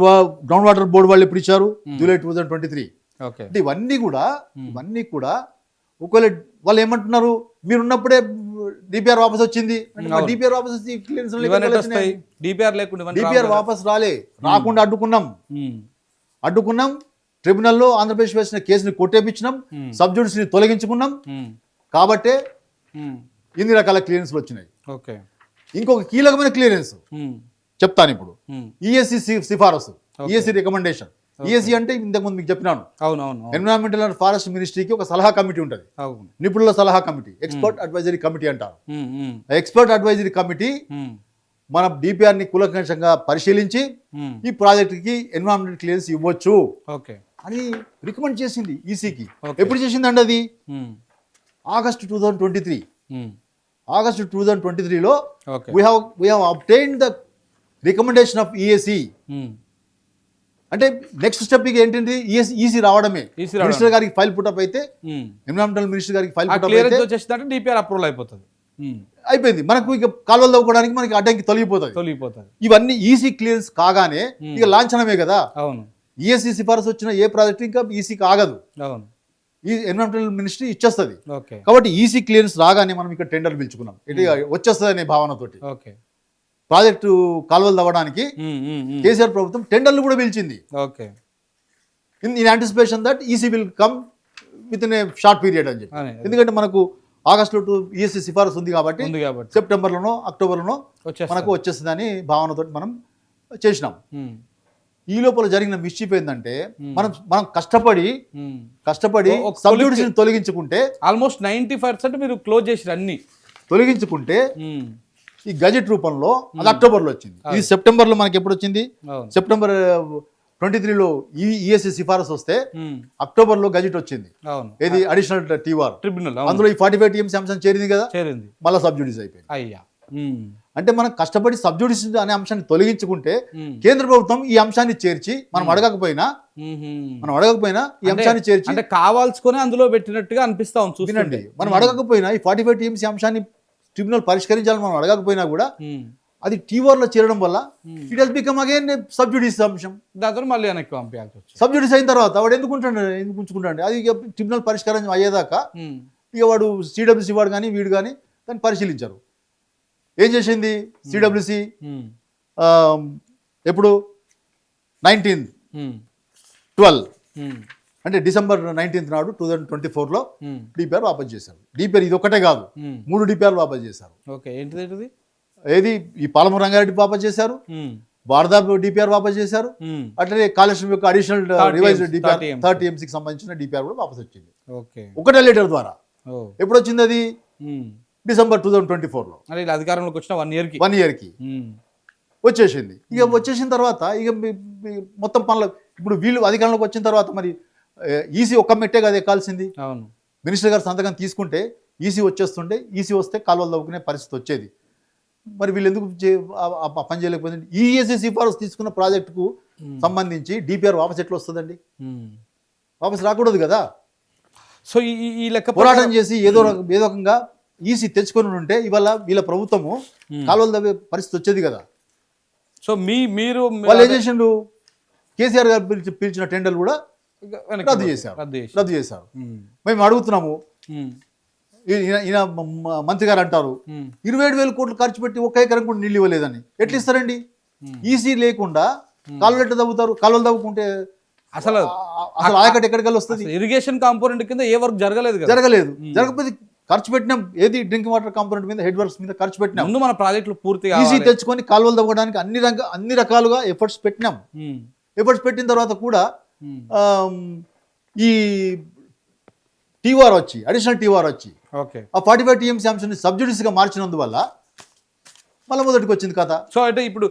ground water board వాళ్ళు ఎప్పుడు ఇచ్చారు? జూలై 2023. అంటే ఇవన్నీ కూడా ఒకవేళ వాళ్ళు ఏమంటున్నారు, మీరున్నప్పుడే DPR వాపస్ వచ్చింది, DPR వాపస్ వచ్చి DPR వాపస్ రాకుండా అడ్డుకున్నాం. ట్రిబ్యునల్లో ఆంధ్రప్రదేశ్ వేసిన కేసుని కొట్టేపించినాం, సబ్జుడిస్ ని తొలగించుకున్నాం. కాబట్టే ఇన్ని రకాల క్లియరెన్స్లు వచ్చినాయి. ఇంకొక కీలకమైన క్లియరెన్స్ చెప్తాను ఇప్పుడు. ESC సిఫారసు, ESC రికమెండేషన్. ESC అంటే ఇంతకుముందు మీకు చెప్పినాను, ఎన్విరాన్మెంటల్ అండ్ ఫారెస్ట్ మినిస్ట్రీకి ఒక సలహా కమిటీ ఉంటుంది, నిపుణుల సలహా కమిటీ, ఎక్స్పర్ట్ అడ్వైజరీ కమిటీ అంటారు. ఎక్స్పర్ట్ అడ్వైజరీ కమిటీ మన DPR ని కూలంకషంగా పరిశీలించి ఈ ప్రాజెక్టుకి ఎన్విరాన్మెంటల్ క్లియరెన్స్ ఇవ్వచ్చు అని రికమెండ్ చేసింది ECకి. ఎప్పుడు చేసిందండి అది? ఆగస్టు 2023. ఆగస్టు 2023లో we have obtained the recommendation of ESC. అంటే నెక్స్ట్ స్టెప్ ఏంటంటే EC రావడమే. మినిస్టర్ గారికి ఫైల్ పుటప్ అయితే, ఎన్విరాన్మెంటల్ మినిస్టర్ గారికి ఫైల్ పుటప్ అయితే DPR అప్రూవల్ అయిపోయింది. మనకు ఇక కాలువలు తవ్వుకోవడానికి మనకి అడ్డంకి తొలగిపోతుంది. ఇవన్నీ EC క్లియరెన్స్ కాగానే ఇక లాంఛనమే కదా. ESC సిఫారసు వచ్చిన ఏ ప్రాజెక్ట్ ఇంకా ECకి ఆగదు, ఈ ఎన్విరాన్మెంటల్ మినిస్ట్రీ ఇచ్చేస్తుంది. కాబట్టి EC క్లియరెన్స్ రాగానే మనం ఇక్కడ టెండర్ పిలుచుకున్నాం, ఇది వచ్చేస్తుంది అనే భావనతోటి. ప్రాజెక్టు కాలువలు తవ్వడానికి కేసీఆర్ ప్రభుత్వం టెండర్లు కూడా పిలిచింది. In anticipation that EC will come with in a short period అని చెప్పి. ఎందుకంటే మనకు ఆగస్టులో ESC సిఫారసు ఉంది కాబట్టి సెప్టెంబర్లోనో అక్టోబర్లోనో మనకు వచ్చేస్తుందని భావనతో మనం చేసినాం. ఈ లోపల జరిగిన మిస్చీఫ్ ఏంటంటే మనం కష్టపడి సబ్జుడిస్ని తొలగించుకుంటే ఆల్మోస్ట్ 90% మీరు క్లోజ్ చేసి అన్ని తొలగించుకుంటే ఈ గజెట్ రూపంలో అది అక్టోబర్లో వచ్చింది. ఇది సెప్టెంబర్లో మనకి ఎప్పుడు వచ్చింది? సెప్టెంబర్ 23లో ESC సిఫారసు వస్తే అక్టోబర్లో గజెట్ వచ్చింది. ఏది? Additional TWAR tribunal. అందులో ఈ 45 TMC అంశం చేరింది కదా, మళ్ళీ సబ్జుడిస్ అయిపోయింది. అంటే మనం కష్టపడి సబ్జుడిస్ అనే అంశాన్ని తొలగించుకుంటే కేంద్ర ప్రభుత్వం ఈ అంశాన్ని చేర్చి మనం అడగకపోయినా ఈ అంశాన్ని చేర్చి అంటే కావాల్సుకొని అందులో పెట్టినట్టుగా అనిపిస్తా ఉంది చూడండి. మనం అడగకపోయినా ఈ 45 TMC అంశాన్ని ట్రిబ్యునల్ పరిష్కరించాలని మనం అడగకపోయినా కూడా అది టీవోర్లో చేరడం వల్ల it has become again sub judice అంశం. దాంతో మళ్ళీ వెనక్కి పంపించాల్సి వచ్చింది. సబ్జుడిస్ అయిన తర్వాత వాడు ఎందుకు ఉంచుకుంటాడు అది ఇక ట్రిబ్యునల్ పరిష్కారం అయ్యేదాకా ఇక వాడు సిడబ్ల్యూసీ వాడు కానీ వీడు కానీ దాన్ని పరిశీలించారు. ఏం చేసింది సిడబ్ల్యూసీ ఎప్పుడు 19/12 అంటే December 19th నాడు 2024లో డిపిఆర్ వాపస్ చేశారు. డిపిఆర్ ఇది ఒకటే కాదు 3 డిపిఆర్ వాపస్ చేశారు. ఏది ఈ పాలమూరు రంగారెడ్డి వాపస్ చేశారు, వారదా డిపిఆర్ వాపస్ చేశారు, అట్లనే కాళేశ్వరం యొక్క అడిషనల్ రివైజ్డ్ డిపిఆర్ 30 TMCకి సంబంధించిన డిపిఆర్ కూడా వాపస్ వచ్చింది ఒకటే లెటర్ ద్వారా. ఎప్పుడు వచ్చింది అది December 2024లో అధికారంలోకి వచ్చిన 1 ఇయర్కి వచ్చేసింది. ఇక వచ్చేసిన తర్వాత ఇక మొత్తం పనులు ఇప్పుడు వీళ్ళు అధికారంలోకి వచ్చిన తర్వాత మరి ఈసీ ఒక్క మెట్టే కదా ఎక్కాల్సింది. మినిస్టర్ గారు సంతకం తీసుకుంటే ఈసీ వచ్చేస్తుండే, ఈసీ వస్తే కాలువలు తవ్వుకునే పరిస్థితి వచ్చేది. మరి వీళ్ళు ఎందుకు పని చేయలేకపోయింది? ఈఎస్సీ సిఫారసు తీసుకున్న ప్రాజెక్టుకు సంబంధించి డిపిఆర్ వాపస్ ఎట్లా వస్తుందండి? వాపస్ రాకూడదు కదా. సో ఈ లెక్క పోరాటం చేసి ఏదో రకంగా ఈసీ తెచ్చుకొని ఉంటే ఇవాళ వీళ్ళ ప్రభుత్వము కాలువలు తవ్వే పరిస్థితి వచ్చేది కదా. సో మీరు వాళ్ళు ఏం చేసిండు, కేసీఆర్ గారు పిలిచిన టెండర్లు కూడా రద్దు చేశారు. మేము అడుగుతున్నాము, ఈయన మంత్రి గారు అంటారు 27,000 కోట్లు ఖర్చు పెట్టి ఒక్క ఎకరం కూడా నీళ్ళు ఇవ్వలేదని. ఎట్లా ఇస్తారండి? ఈసీ లేకుండా కాలువలు ఎట్లా తవ్వుతారు? కాలువలు తవ్వుకుంటే అసలు ఆయకట్టు ఎక్కడికి వస్తుంది? ఇరిగేషన్ కాంపోనెంట్ కింద ఏ వర్క్ జరగలేదు. జరగకపోతే ఖర్చు పెట్టినాం. ఏది డ్రింకింగ్ వాటర్ కాంపోనెంట్ మీద, హెడ్ వర్క్స్ మీద ఖర్చు పెట్టినాం. ముందు మన ప్రాజెక్టులు పూర్తిగా ఈసీ తెచ్చుకొని కాలువలు తవ్వడానికి అన్ని రకాలుగా ఎఫర్ట్స్ పెట్టినాం. ఎఫర్ట్స్ పెట్టిన తర్వాత కూడా ఈ టీఆర్ వచ్చి అడిషనల్ టీఆర్ వచ్చి ఆ 45 TMC అంశాన్ని సబ్జుడిస్గా మార్చినందువల్ల మళ్ళీ మొదటికి వచ్చింది కథ. సో అంటే ఇప్పుడు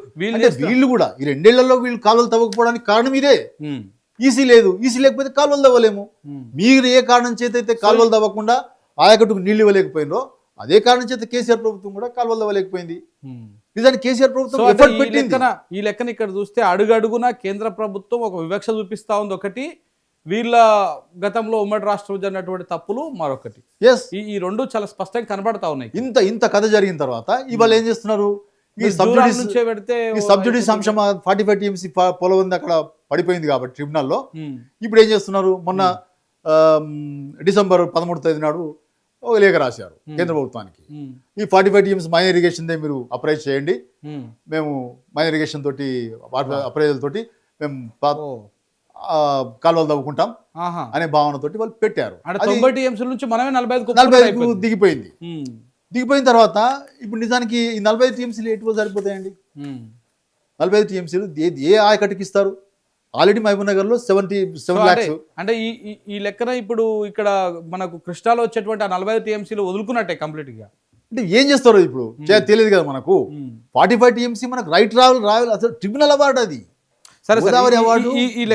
వీళ్ళు కూడా ఈ 2 ఏళ్లలో వీళ్ళు కాలువలు తవ్వకపోవడానికి కారణం ఇదే. ఈసీ లేదు, ఈసీ లేకపోతే కాలువలు తవ్వలేము. మీరు ఏ కారణం చేత అయితే కాలువలు తవ్వకుండా ఆయకట్టుకు నీళ్లు ఇవ్వలేకపోయినో అదే కారణం చేత కేసీఆర్ ప్రభుత్వం కూడా కాలువలు తవ్వలేకపోయింది. నిజానికి కేసీఆర్ ప్రభుత్వం ఎఫర్ట్ పెట్టింది. ఈ లెక్కన ఇక్కడ చూస్తే అడుగడుగున కేంద్ర ప్రభుత్వం ఒక వివక్ష చూపిస్తా ఉంది. ఒకటి వీళ్ళ గతంలో ఉమ్మడి రాష్ట్రం జరిగినటువంటి తప్పులు, మరొకటి ఈ రెండు చాలా స్పష్టంగా కనబడతా ఉన్నాయి. ఇంత కథ జరిగిన తర్వాత ఇవాళ ఏం చేస్తున్నారు, ఈ సబ్జుడిస్ అంశం 45 TMC పొలం ఉంది అక్కడ పడిపోయింది కాబట్టి ట్రిబ్యునల్లో. ఇప్పుడు ఏం చేస్తున్నారు, మొన్న December 13వ తేదీ నాడు ఒక లేఖ రాశారు కేంద్ర ప్రభుత్వానికి. ఈ 45 TMC మైనర్ ఇరిగేషన్ దే మీరు అప్రైజ్ చేయండి, మేము మైనర్ ఇరిగేషన్ తోటి అప్రైజల్ తోటి మేము కాలువలు తవ్వుకుంటాం అనే భావనతోటి వాళ్ళు పెట్టారు. 90 TMC నుంచి మనమే 45కు దిగిపోయింది. దిగిపోయిన తర్వాత ఇప్పుడు నిజానికి ఈ 45 TMCలు ఎటు సరిపోతాయండి? 45 TMCలు ఏ ఆయకట్టుకి ఇస్తారు? ఆల్రెడీ మహబూబ్ నగర్ లో 77 lakhs. అంటే ఈ లెక్కన ఇప్పుడు ఇక్కడ మనకు కృష్ణాలో వచ్చేటువంటి 45 TMCలు వదులుకున్నట్టే కంప్లీట్ గా. అంటే ఏం చేస్తారు ఇప్పుడు తెలియదు కదా మనకు. 45 TMC మనకు రైట్ రావాలి అసలు ట్రిబ్యునల్ అవార్డు అది. గోదావరి అవార్డు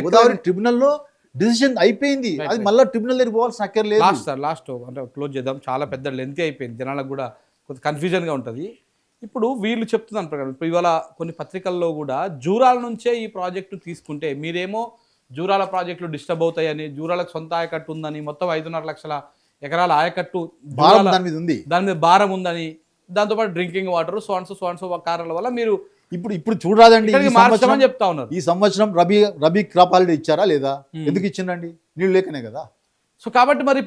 గోదావరి ట్రిబ్యునల్ లో డిసిషన్ అయిపోయింది. అది మళ్ళీ ట్రిబ్యునల్ దగ్గర పోవాల్సిన అక్కర్లేదు. లాస్ట్ అంటే క్లోజ్ చేద్దాం, చాలా పెద్ద లెంత్ అయిపోయింది, జనాలకు కూడా కొంత కన్ఫ్యూజన్ గా ఉంటుంది. ఇప్పుడు వీళ్ళు చెప్తున్నాను ప్రకారం ఇప్పుడు ఇవాళ కొన్ని పత్రికల్లో కూడా జూరాల నుంచే ఈ ప్రాజెక్టు తీసుకుంటే మీరేమో జూరాల ప్రాజెక్టులు డిస్టర్బ్ అవుతాయని, జూరాలకు సొంత ఆయకట్టు ఉందని, మొత్తం 5.5 లక్షల ఎకరాల ఆయకట్టు దాని మీద భారం ఉందని, దాంతోపాటు డ్రింకింగ్ వాటర్ సో కారణాల వల్ల మీరు ఇప్పుడు చూడాలండి చెప్తా ఉన్నారు. ఈ సంవత్సరం రబీ క్రాప్ హాలిడే ఇచ్చారా లేదా? ఎందుకు ఇచ్చిందండి? నీళ్ళు లేకనే కదా. సో కాబట్టి మరి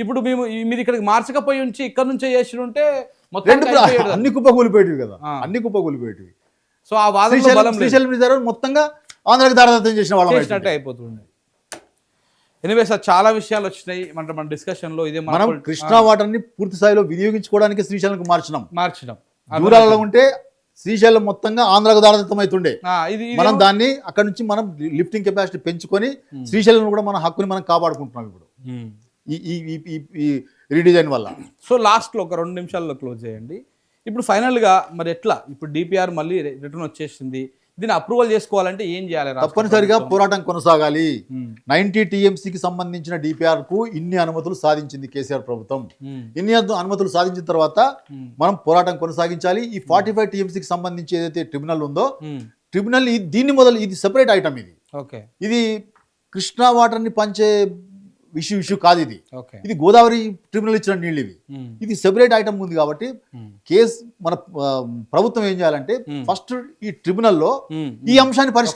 ఇప్పుడు మేము మీరు ఇక్కడికి మార్చకపోయి ఉంచి ఇక్కడ నుంచే చేసి ఉంటే అన్ని కుప్పకూలిపోయేటివి కదా, అన్ని కుప్పకూలిపోయేటివి. సో ఆ వాదన మొత్తంగా ఆంధ్రాకి దారాదత్తం చేసిన వాళ్ళంటే అయిపోతుంది. ఎనివే సార్, చాలా విషయాలు వచ్చినాయి మన డిస్కషన్ లో. ఇదే మనం కృష్ణా వాటర్ ని పూర్తి స్థాయిలో వినియోగించుకోవడానికి శ్రీశైలంకి మార్చినాం. దూరాలలో ఉంటే శ్రీశైలం మొత్తంగా ఆంధ్రాకు దారాదత్తం అవుతుండే. మనం దాన్ని అక్కడ నుంచి మనం లిఫ్టింగ్ కెపాసిటీ పెంచుకొని శ్రీశైలం కూడా మన హక్కుని మనం కాపాడుకుంటున్నాం ఇప్పుడు ఈ రీడిజైన్ వల్ల. సో లాస్ట్లో ఒక 2 నిమిషాల్లో క్లోజ్ చేయండి. ఇప్పుడు ఫైనల్గా మరి ఎట్లా, ఇప్పుడు డిపిఆర్ మళ్ళీ రిటర్న్ వచ్చేసింది, దీన్ని అప్రూవల్ చేసుకోవాలంటే ఏం చేయాలి రాష్ట్ర తప్పనిసరిగా ప్రభుత్వం? పోరాటం కొనసాగాలి. ఉమ్, 90 టీఎంసీకి సంబంధించిన డిపిఆర్ కు ఇన్ని అనుమతులు సాధించింది కేసీఆర్ ప్రభుత్వం. ఉమ్, ఇన్ని అనుమతులు సాధించిన తర్వాత ఉమ్, మనం పోరాటం కొనసాగించాలి. ఈ 45 టీఎంసీకి సంబంధించి ఏదైతే ట్రిబ్యునల్ ఉందో ఉమ్, ట్రిబ్యునల్ దీన్ని మొదలు ఇది సెపరేట్ ఐటమ్. ఓకే ఇది కృష్ణా వాటర్ని పంచే ఇష్యూ కాదు. ఓకే ఇది గోదావరి ట్రిబ్యునల్ ఇచ్చిన నీళ్ళు ఇవి. ఉమ్, ఇది సెపరేట్ ఐటమ్ ఉంది కాబట్టి ఉమ్, కేసు మన ప్రభుత్వం ఏం చేయాలంటే ఫస్ట్ ఈ ట్రిబ్యునల్లో ఉమ్, ఈ అంశాన్ని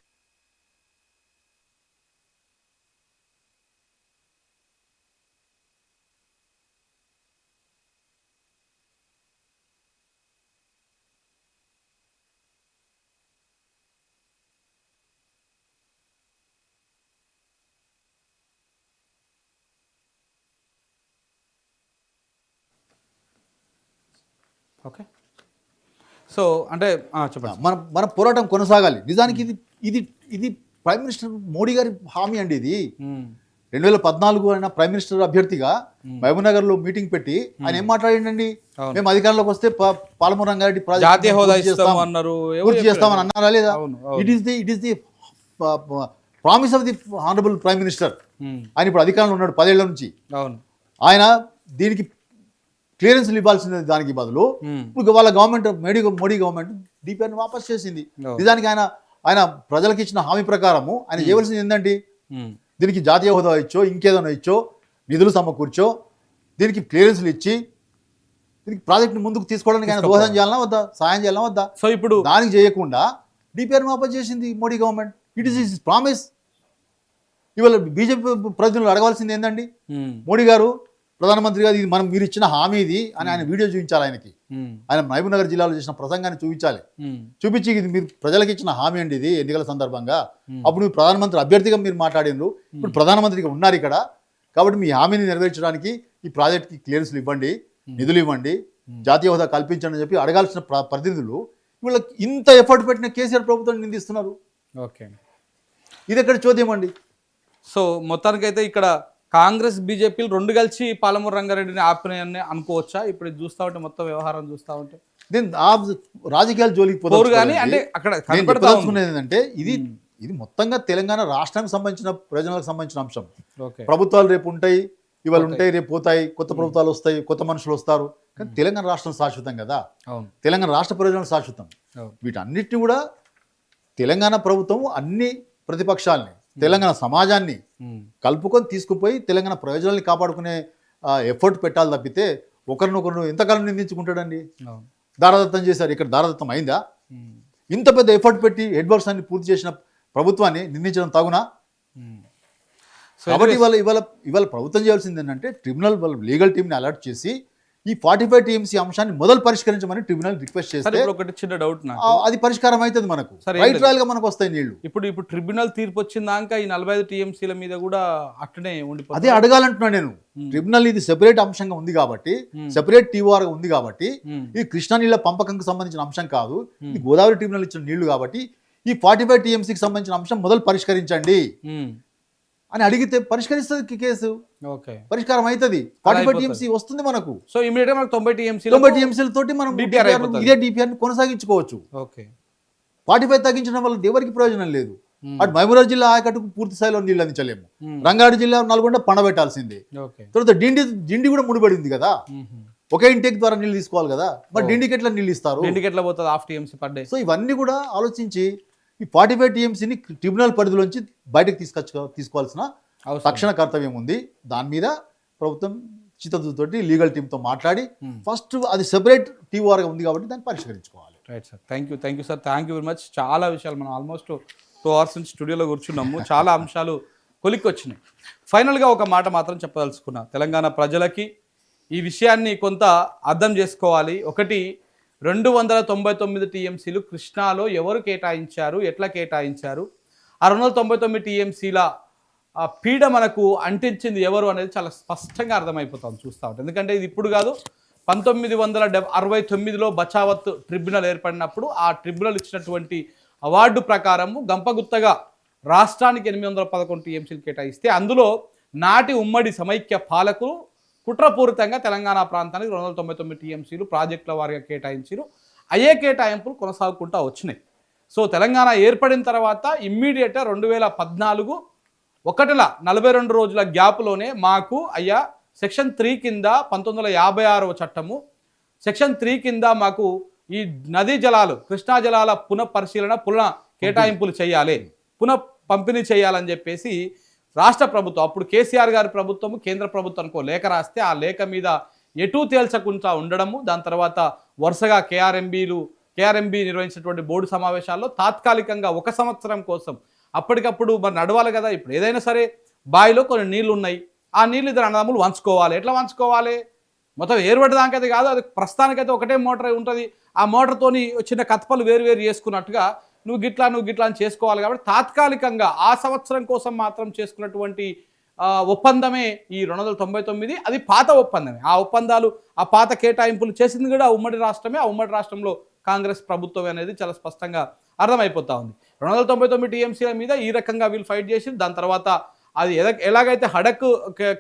ఓకే. సో అంటే చెప్పండి. మన పోరాటం కొనసాగాలి. నిజానికి ఇది ఇది ఇది ప్రైమ్ మినిస్టర్ మోడీ గారి హామీ అండి. ఇది ఉమ్, 2014 ఆయన ప్రైమ్ మినిస్టర్ అభ్యర్థిగా మహబూబ్నగర్లో మీటింగ్ పెట్టి ఆయన ఏం మాట్లాడిండండి, అవును. మేము అధికారంలోకి వస్తే పాలమూరు రంగారెడ్డి జాతీయ హోదా పూర్తి ఇస్తాము అన్నారు. ఎవరు పూర్తి చేస్తామని అన్నారా లేదా? అవును, అవును. It is the promise of the honourable prime minister. ఉమ్, ఆయన ఇప్పుడు అధికారంలో ఉన్నాడు 10 ఏళ్ల నుంచి. అవును. ఆయన దీనికి క్లియరెన్స్లు ఇవ్వాల్సిన దానికి బదులు ఉమ్, ఇప్పుడు వాళ్ళ గవర్నమెంట్ మోడీ గవర్నమెంట్ డిపిఆర్ని వాపస్ చేసింది. అవును. నిజానికి ఆయన ప్రజలకు ఇచ్చిన హామీ ప్రకారము ఆయన చేయవలసింది ఏంటండి, ఉమ్, దీనికి జాతీయ హోదా ఇచ్చో ఇంకేదైనా ఇచ్చో నిధులు సమకూర్చో దీనికి క్లియరెన్స్లు ఇచ్చి దీనికి ప్రాజెక్ట్ని ముందుకు తీసుకోవడానికి ఆయన దోహదం చేయాలన్నా వద్దా, సాయం చేయాలన్నా వద్దా? సో ఇప్పుడు దానికి చేయకుండా డిపిఆర్ని వాపస్ చేసింది Modi government. It is is promise. ఇవాళ బీజేపీ ప్రజలు అడగవలసింది ఏంటండి, ఉమ్, మోడీ గారు ప్రధానమంత్రి గారు ఇది మీరు ఇచ్చిన హామీ ఇది అని ఆయన వీడియో చూపించాలి. ఆయనకి ఉమ్, ఆయన మహబూబ్నగర్ జిల్లాలో చేసిన ప్రసంగాన్ని చూపించాలి. ఉమ్, చూపించి ఇది మీరు ప్రజలకు ఇచ్చిన హామీ అండి ఇది ఎన్నికల సందర్భంగా. అప్పుడు మీరు ప్రధానమంత్రి అభ్యర్థిగా మీరు మాట్లాడినారు, ఇప్పుడు ప్రధానమంత్రిగా ఉన్నారు ఇక్కడ. కాబట్టి మీ హామీని నెరవేర్చడానికి ఈ ప్రాజెక్ట్కి క్లియరెన్స్లు ఇవ్వండి, నిధులు ఇవ్వండి, జాతీయ హోదా కల్పించండి అని చెప్పి అడగాల్సిన ప్రతినిధులు వీళ్ళకి ఇంత ఎఫర్ట్ పెట్టిన కేసీఆర్ ప్రభుత్వాన్ని నిందిస్తున్నారు. ఓకే. ఇది ఎక్కడ చోద్యం అండి. సో మొత్తానికైతే ఇక్కడ కాంగ్రెస్ బీజేపీలు రెండు కలిసి పాలమూరు రంగారెడ్డిని ఆపినాయని అనుకోవచ్చా? ఇప్పుడు ఇది చూస్తా ఉంటే మొత్తం వ్యవహారం చూస్తా ఉంటే నేను రాజకీయాల జోలికి పోరు కానీ అంటే అక్కడ కనపడతా ఉంది. చెప్పదలుచుకునేది ఏంటంటే ఇది మొత్తంగా తెలంగాణ రాష్ట్రానికి సంబంధించిన ప్రయోజనాలకు సంబంధించిన అంశం. ఓకే. ప్రభుత్వాలు రేపు ఉంటాయి, ఇవాళ ఉంటాయి, రేపు పోతాయి, కొత్త ప్రభుత్వాలు వస్తాయి, కొత్త మనుషులు వస్తారు. కానీ తెలంగాణ రాష్ట్రం శాశ్వతం కదా, అవును, తెలంగాణ రాష్ట్ర ప్రయోజనాలు శాశ్వతం. అవును. వీటన్నిటిని కూడా తెలంగాణ ప్రభుత్వం అన్ని ప్రతిపక్షాలని తెలంగాణ సమాజాన్ని ఉమ్, కలుపుకొని తీసుకుపోయి తెలంగాణ ప్రయోజనాల్ని కాపాడుకునే ఎఫర్ట్ పెట్టాలి తప్పితే ఒకరినొకరు ఎంతకాలం నిందించుకుంటాడండి. అవును. దారాదత్తం చేశారు, ఇక్కడ దారాదత్తం అయిందా? ఉమ్, ఇంత పెద్ద ఎఫర్ట్ పెట్టి హెడ్ వర్క్స్ అన్ని పూర్తి చేసిన ప్రభుత్వాన్ని నిందించడం తగునా? ఉమ్. సో కాబట్టి ఇవాళ ప్రభుత్వం చేయాల్సింది ఏంటంటే ట్రిబ్యునల్ వాళ్ళ లీగల్ టీంని అలర్ట్ చేసి ఈ 45 టీఎంసీ అంశాన్ని మొదలు పరిష్కరించమని ట్రిబ్యునల్ రిక్వెస్ట్ సరే, చేస్తే ఇప్పుడు ఒకటి చిన్న డౌట్ నాకు. అది పరిష్కారం అవుతుంది. మనకు సరే, రైట్ రాయల్గా మనకు వస్తాయి నీళ్లు. ఇప్పుడు ట్రిబ్యునల్ తీర్పు వచ్చిందాక ఈ 45 టీఎంసీల మీద కూడా అట్లనే ఉండిపోతుంది. అదే అడగాలంటున్నా నేను. ట్రిబ్యునల్ ఇది సెపరేట్ అంశంగా ఉంది కాబట్టి, సెపరేట్ టీఓఆర్ ఉంది కాబట్టి, ఇది కృష్ణా నీళ్ళ పంపకంకు సంబంధించిన అంశం కాదు, ఇది గోదావరి ట్రిబ్యునల్ ఇచ్చిన నీళ్లు కాబట్టి ఈ 45 టీఎంసీకి సంబంధించిన అంశం మొదలు పరిష్కరించండి అని అడిగితే పరిష్కరిస్తుంది కేసు. ఓకే. పరిష్కారం అవుతుంది. 45 టీఎంసీ వస్తుంది మనకు. సో ఇమీడియట్ గా మనకు 90 టీఎంసీల తోటి మనం DPR అయిపోతుంది. ఇదే డిపిఆర్ కొనసాగించుకోవచ్చు. ఓకే. 45 తగ్గించడం వల్ల ఎవరికి ప్రయోజనం లేదు. అటు మహబూబ్నగర్ జిల్లా ఆయకట్టుకు పూర్తి స్థాయిలో నీళ్ళు అందించలేము. రంగారెడ్డి జిల్లా నల్గొండ పండబెట్టాల్సిందే. ఓకే. తర్వాత డిండి కూడా ముడిపడింది కదా, ఒకే ఇంటేక్ ద్వారా నీళ్ళు తీసుకోవాలి కదా, మరి డిండికి ఎట్లా నీళ్ళు ఇస్తారు? డిండికి ఎట్లా పోతుంది half TMC per day? So ఇవన్నీ కూడా ఆలోచించి ఈ 45 టీఎంసీని ట్రిబ్యునల్ పరిధిలోంచి బయటకు తీసుకోవాల్సిన తక్షణ కర్తవ్యం ఉంది. దాని మీద ప్రభుత్వం చిత్తశుద్ధితోటి లీగల్ టీంతో మాట్లాడి ఫస్ట్ అది సెపరేట్ టీఓఆర్గా ఉంది కాబట్టి దాన్ని పరిష్కరించుకోవాలి. Right sir, thank you sir, thank you very much. చాలా విషయాలు మనం ఆల్మోస్ట్ 2 hours నుంచి స్టూడియోలో కూర్చున్నాము, చాలా అంశాలు కొలిక్కి వచ్చినాయి. ఫైనల్గా ఒక మాట మాత్రం చెప్పదలుచుకున్నా, తెలంగాణ ప్రజలకి ఈ విషయాన్ని కొంత అర్థం చేసుకోవాలి. ఒకటి, 299 టీఎంసీలు కృష్ణాలో ఎవరు కేటాయించారు, ఎట్లా కేటాయించారు, ఆ 299 టీఎంసీల పీడ మనకు అంటించింది ఎవరు అనేది చాలా స్పష్టంగా అర్థమైపోతుంది చూస్తూ ఉంటాం. ఎందుకంటే ఇది ఇప్పుడు కాదు, 1969లో బచావత్ ట్రిబ్యునల్ ఏర్పడినప్పుడు ఆ ట్రిబ్యునల్ ఇచ్చినటువంటి అవార్డు ప్రకారము గంపగుత్తగా రాష్ట్రానికి 811 టీఎంసీలు కేటాయిస్తే అందులో నాటి ఉమ్మడి సమైక్య పాలకులు కుట్రపూరితంగా తెలంగాణ ప్రాంతానికి 299 టీఎంసీలు ప్రాజెక్టుల వారిగా కేటాయించారు. అయ్యే కేటాయింపులు కొనసాగుకుంటూ వచ్చినాయి. సో తెలంగాణ ఏర్పడిన తర్వాత ఇమ్మీడియట్గా 2014 42 రోజుల గ్యాప్లోనే మాకు అయ్యా సెక్షన్ 3 కింద 1956వ చట్టము సెక్షన్ 3 కింద మాకు ఈ నదీ జలాలు కృష్ణా జలాల పునః కేటాయింపులు చేయాలి, పంపిణీ చేయాలని చెప్పేసి రాష్ట్ర ప్రభుత్వం, అప్పుడు కేసీఆర్ గారి ప్రభుత్వము కేంద్ర ప్రభుత్వానికి లేఖ రాస్తే ఆ లేఖ మీద ఎటూ తేల్చకుండా ఉండడము, దాని తర్వాత వరుసగా కేఆర్ఎంబి నిర్వహించినటువంటి బోర్డు సమావేశాల్లో తాత్కాలికంగా 1 సంవత్సరం కోసం అప్పటికప్పుడు మరి నడవాలి కదా. ఇప్పుడు ఏదైనా సరే బావిలో కొన్ని నీళ్లు ఉన్నాయి, ఆ నీళ్ళు ఇద్దరు అన్నదమ్ములు వంచుకోవాలి. ఎట్లా వంచుకోవాలి? మొత్తం ఏర్పడదానికైతే కాదు, అది ప్రస్తుతానికైతే ఒకటే మోటార్ ఉంటుంది. ఆ మోటార్తోని చిన్న కత్పలు వేరు చేసుకున్నట్టుగా నువ్వు గిట్లా అని చేసుకోవాలి. కాబట్టి తాత్కాలికంగా ఆ సంవత్సరం కోసం మాత్రం చేసుకున్నటువంటి ఒప్పందమే ఈ 299. అది పాత ఒప్పందమే. ఆ ఒప్పందాలు, ఆ పాత కేటాయింపులు చేసింది కూడా ఉమ్మడి రాష్ట్రమే. ఆ ఉమ్మడి రాష్ట్రంలో కాంగ్రెస్ ప్రభుత్వం అనేది చాలా స్పష్టంగా అర్థమైపోతా ఉంది. 299 టీఎంసీల మీద ఈ రకంగా వీళ్ళు ఫైట్ చేసి దాని తర్వాత అది ఎలాగైతే హడక్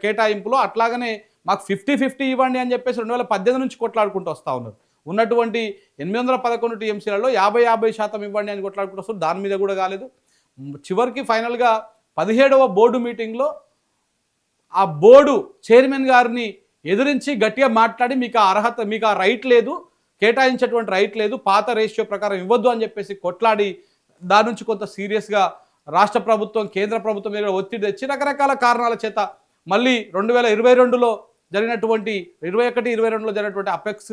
కేటాయింపులో అట్లాగనే మాకు 50-50 ఇవ్వండి అని చెప్పేసి 2018 నుంచి కొట్లాడుకుంటూ వస్తూ ఉన్నారు. ఉన్నటువంటి 811 టీఎంసీలలో 50% ఇవ్వండి అని కొట్లాడుకుంటూ వస్తారు. దాని మీద కూడా కాలేదు. చివరికి ఫైనల్గా 17వ బోర్డు మీటింగ్లో ఆ బోర్డు చైర్మన్ గారిని ఎదిరించి గట్టిగా మాట్లాడి మీకు ఆ అర్హత, మీకు ఆ రైట్ లేదు, కేటాయించేటువంటి రైట్ లేదు, పాత రేషియో ప్రకారం ఇవ్వద్దు అని చెప్పేసి కొట్లాడి దాని నుంచి కొంత సీరియస్గా రాష్ట్ర ప్రభుత్వం కేంద్ర ప్రభుత్వం మీద ఒత్తిడి తెచ్చి రకరకాల కారణాల చేత మళ్ళీ 2022లో జరిగినటువంటి 21-22లో జరిగినటువంటి అపెక్స్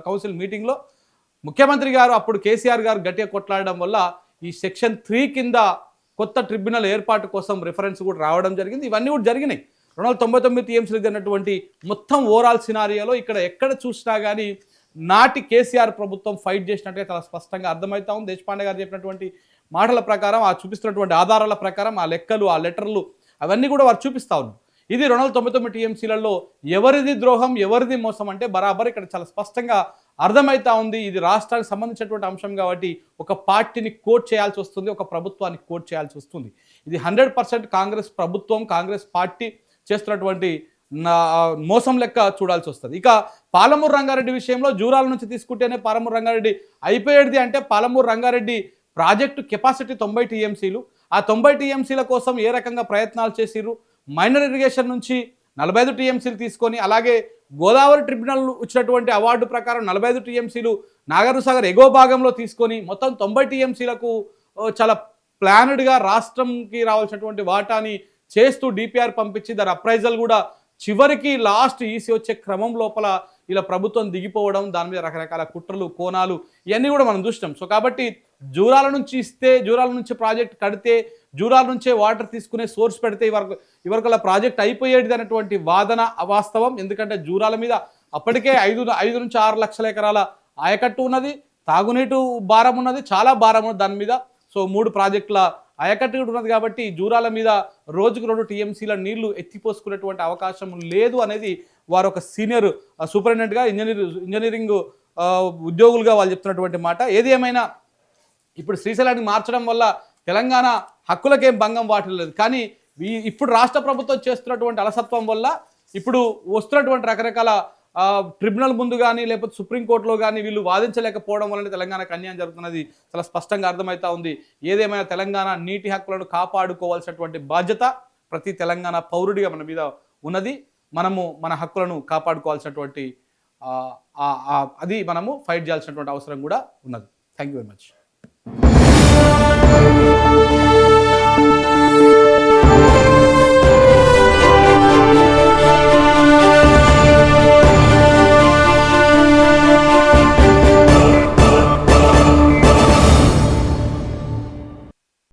కౌన్సిల్ మీటింగ్లో ముఖ్యమంత్రి గారు అప్పుడు కేసీఆర్ గారు గట్టిగా కొట్లాడడం వల్ల ఈ సెక్షన్ 3 కింద కొత్త ట్రిబ్యునల్ ఏర్పాటు కోసం రిఫరెన్స్ కూడా రావడం జరిగింది. ఇవన్నీ కూడా జరిగినాయి. 299 టీఎంసీలు జరిగినటువంటి మొత్తం ఓవరాల్ సినారియోలో ఎక్కడ చూసినా కానీ నాటి కేసీఆర్ ప్రభుత్వం ఫైట్ చేసినట్టుగా చాలా స్పష్టంగా అర్థమవుతా ఉంది. దేశపాండే గారు చెప్పినటువంటి మాటల ప్రకారం, ఆ చూపిస్తున్నటువంటి ఆధారాల ప్రకారం, ఆ లెక్కలు, ఆ లెటర్లు అవన్నీ కూడా వారు చూపిస్తూ ఉన్నారు. ఇది 299 టీఎంసీలలో ఎవరిది ద్రోహం, ఎవరిది మోసం అంటే బరాబర్ ఇక్కడ చాలా స్పష్టంగా అర్థమవుతా ఉంది. ఇది రాష్ట్రానికి సంబంధించినటువంటి అంశం కాబట్టి ఒక పార్టీని కోట్ చేయాల్సి వస్తుంది, ఒక ప్రభుత్వాన్ని కోట్ చేయాల్సి వస్తుంది. ఇది 100% కాంగ్రెస్ ప్రభుత్వం, కాంగ్రెస్ పార్టీ చేస్తున్నటువంటి మోసం లెక్క చూడాల్సి వస్తుంది. ఇక పాలమూరు రంగారెడ్డి విషయంలో జూరాల నుంచి తీసుకుంటేనే పాలమూరు రంగారెడ్డి అయిపోయేది. అంటే పాలమూరు రంగారెడ్డి ప్రాజెక్టు కెపాసిటీ 90 టీఎంసీలు. ఆ 90 టీఎంసీల కోసం ఏ రకంగా ప్రయత్నాలు చేసిర్రు, మైనర్ ఇరిగేషన్ నుంచి 45 టీఎంసీలు తీసుకొని, అలాగే గోదావరి ట్రిబ్యునల్ ఇచ్చినటువంటి అవార్డు ప్రకారం 45 టీఎంసీలు నాగార్జునసాగర్ ఎగువ భాగంలో తీసుకొని మొత్తం 90 టీఎంసీలకు చాలా ప్లానెడ్గా రాష్ట్రంకి రావాల్సినటువంటి వాటాని చేస్తూ డిపిఆర్ పంపించి దాని అప్రైజల్ కూడా చివరికి లాస్ట్ ఈసీ వచ్చే క్రమం లోపల ఇలా ప్రభుత్వం దిగిపోవడం, దాని మీద రకరకాల కుట్రలు, కోణాలు ఇవన్నీ కూడా మనం చూసినాం. సో కాబట్టి జూరాల నుంచి ఇస్తే, జూరాల నుంచి ప్రాజెక్ట్ కడితే, జూరాల నుంచే వాటర్ తీసుకునే సోర్స్ పెడితే ఇవరకల్లా ప్రాజెక్ట్ అయిపోయేది అనేటువంటి వాదన అవాస్తవం. ఎందుకంటే జూరాల మీద అప్పటికే 5 నుంచి 6 లక్షల ఎకరాల ఆయకట్టు ఉన్నది, తాగునీటి భారం ఉన్నది, చాలా భారం ఉన్నది దాని మీద. సో 3 ప్రాజెక్టుల ఆయకట్టు ఉన్నది కాబట్టి జూరాల మీద రోజుకు 2 టీఎంసీల నీళ్లు ఎత్తిపోసుకునేటువంటి అవకాశం లేదు అనేది వారు ఒక సీనియర్ సూపరింటెండెంట్గా ఇంజనీరింగ్ ఉద్యోగులుగా వాళ్ళు చెప్తున్నటువంటి మాట. ఏది ఏమైనా ఇప్పుడు శ్రీశైలాన్ని మార్చడం వల్ల తెలంగాణ హక్కులకేం భంగం వాటిలేదు. కానీ ఇప్పుడు రాష్ట్ర ప్రభుత్వం చేస్తున్నటువంటి అలసత్వం వల్ల ఇప్పుడు వస్తున్నటువంటి రకరకాల ట్రిబ్యునల్ ముందు కానీ లేకపోతే సుప్రీంకోర్టులో కానీ వీళ్ళు వాదించలేకపోవడం వల్ల తెలంగాణకు అన్యాయం జరుగుతున్నది చాలా స్పష్టంగా అర్థమవుతా ఉంది. ఏదేమైనా తెలంగాణ నీటి హక్కులను కాపాడుకోవాల్సినటువంటి బాధ్యత ప్రతి తెలంగాణ పౌరుడిగా మన మీద ఉన్నది. మనము మన హక్కులను కాపాడుకోవాల్సినటువంటి అది మనము ఫైట్ చేయాల్సినటువంటి అవసరం కూడా ఉన్నది. Thank you very much.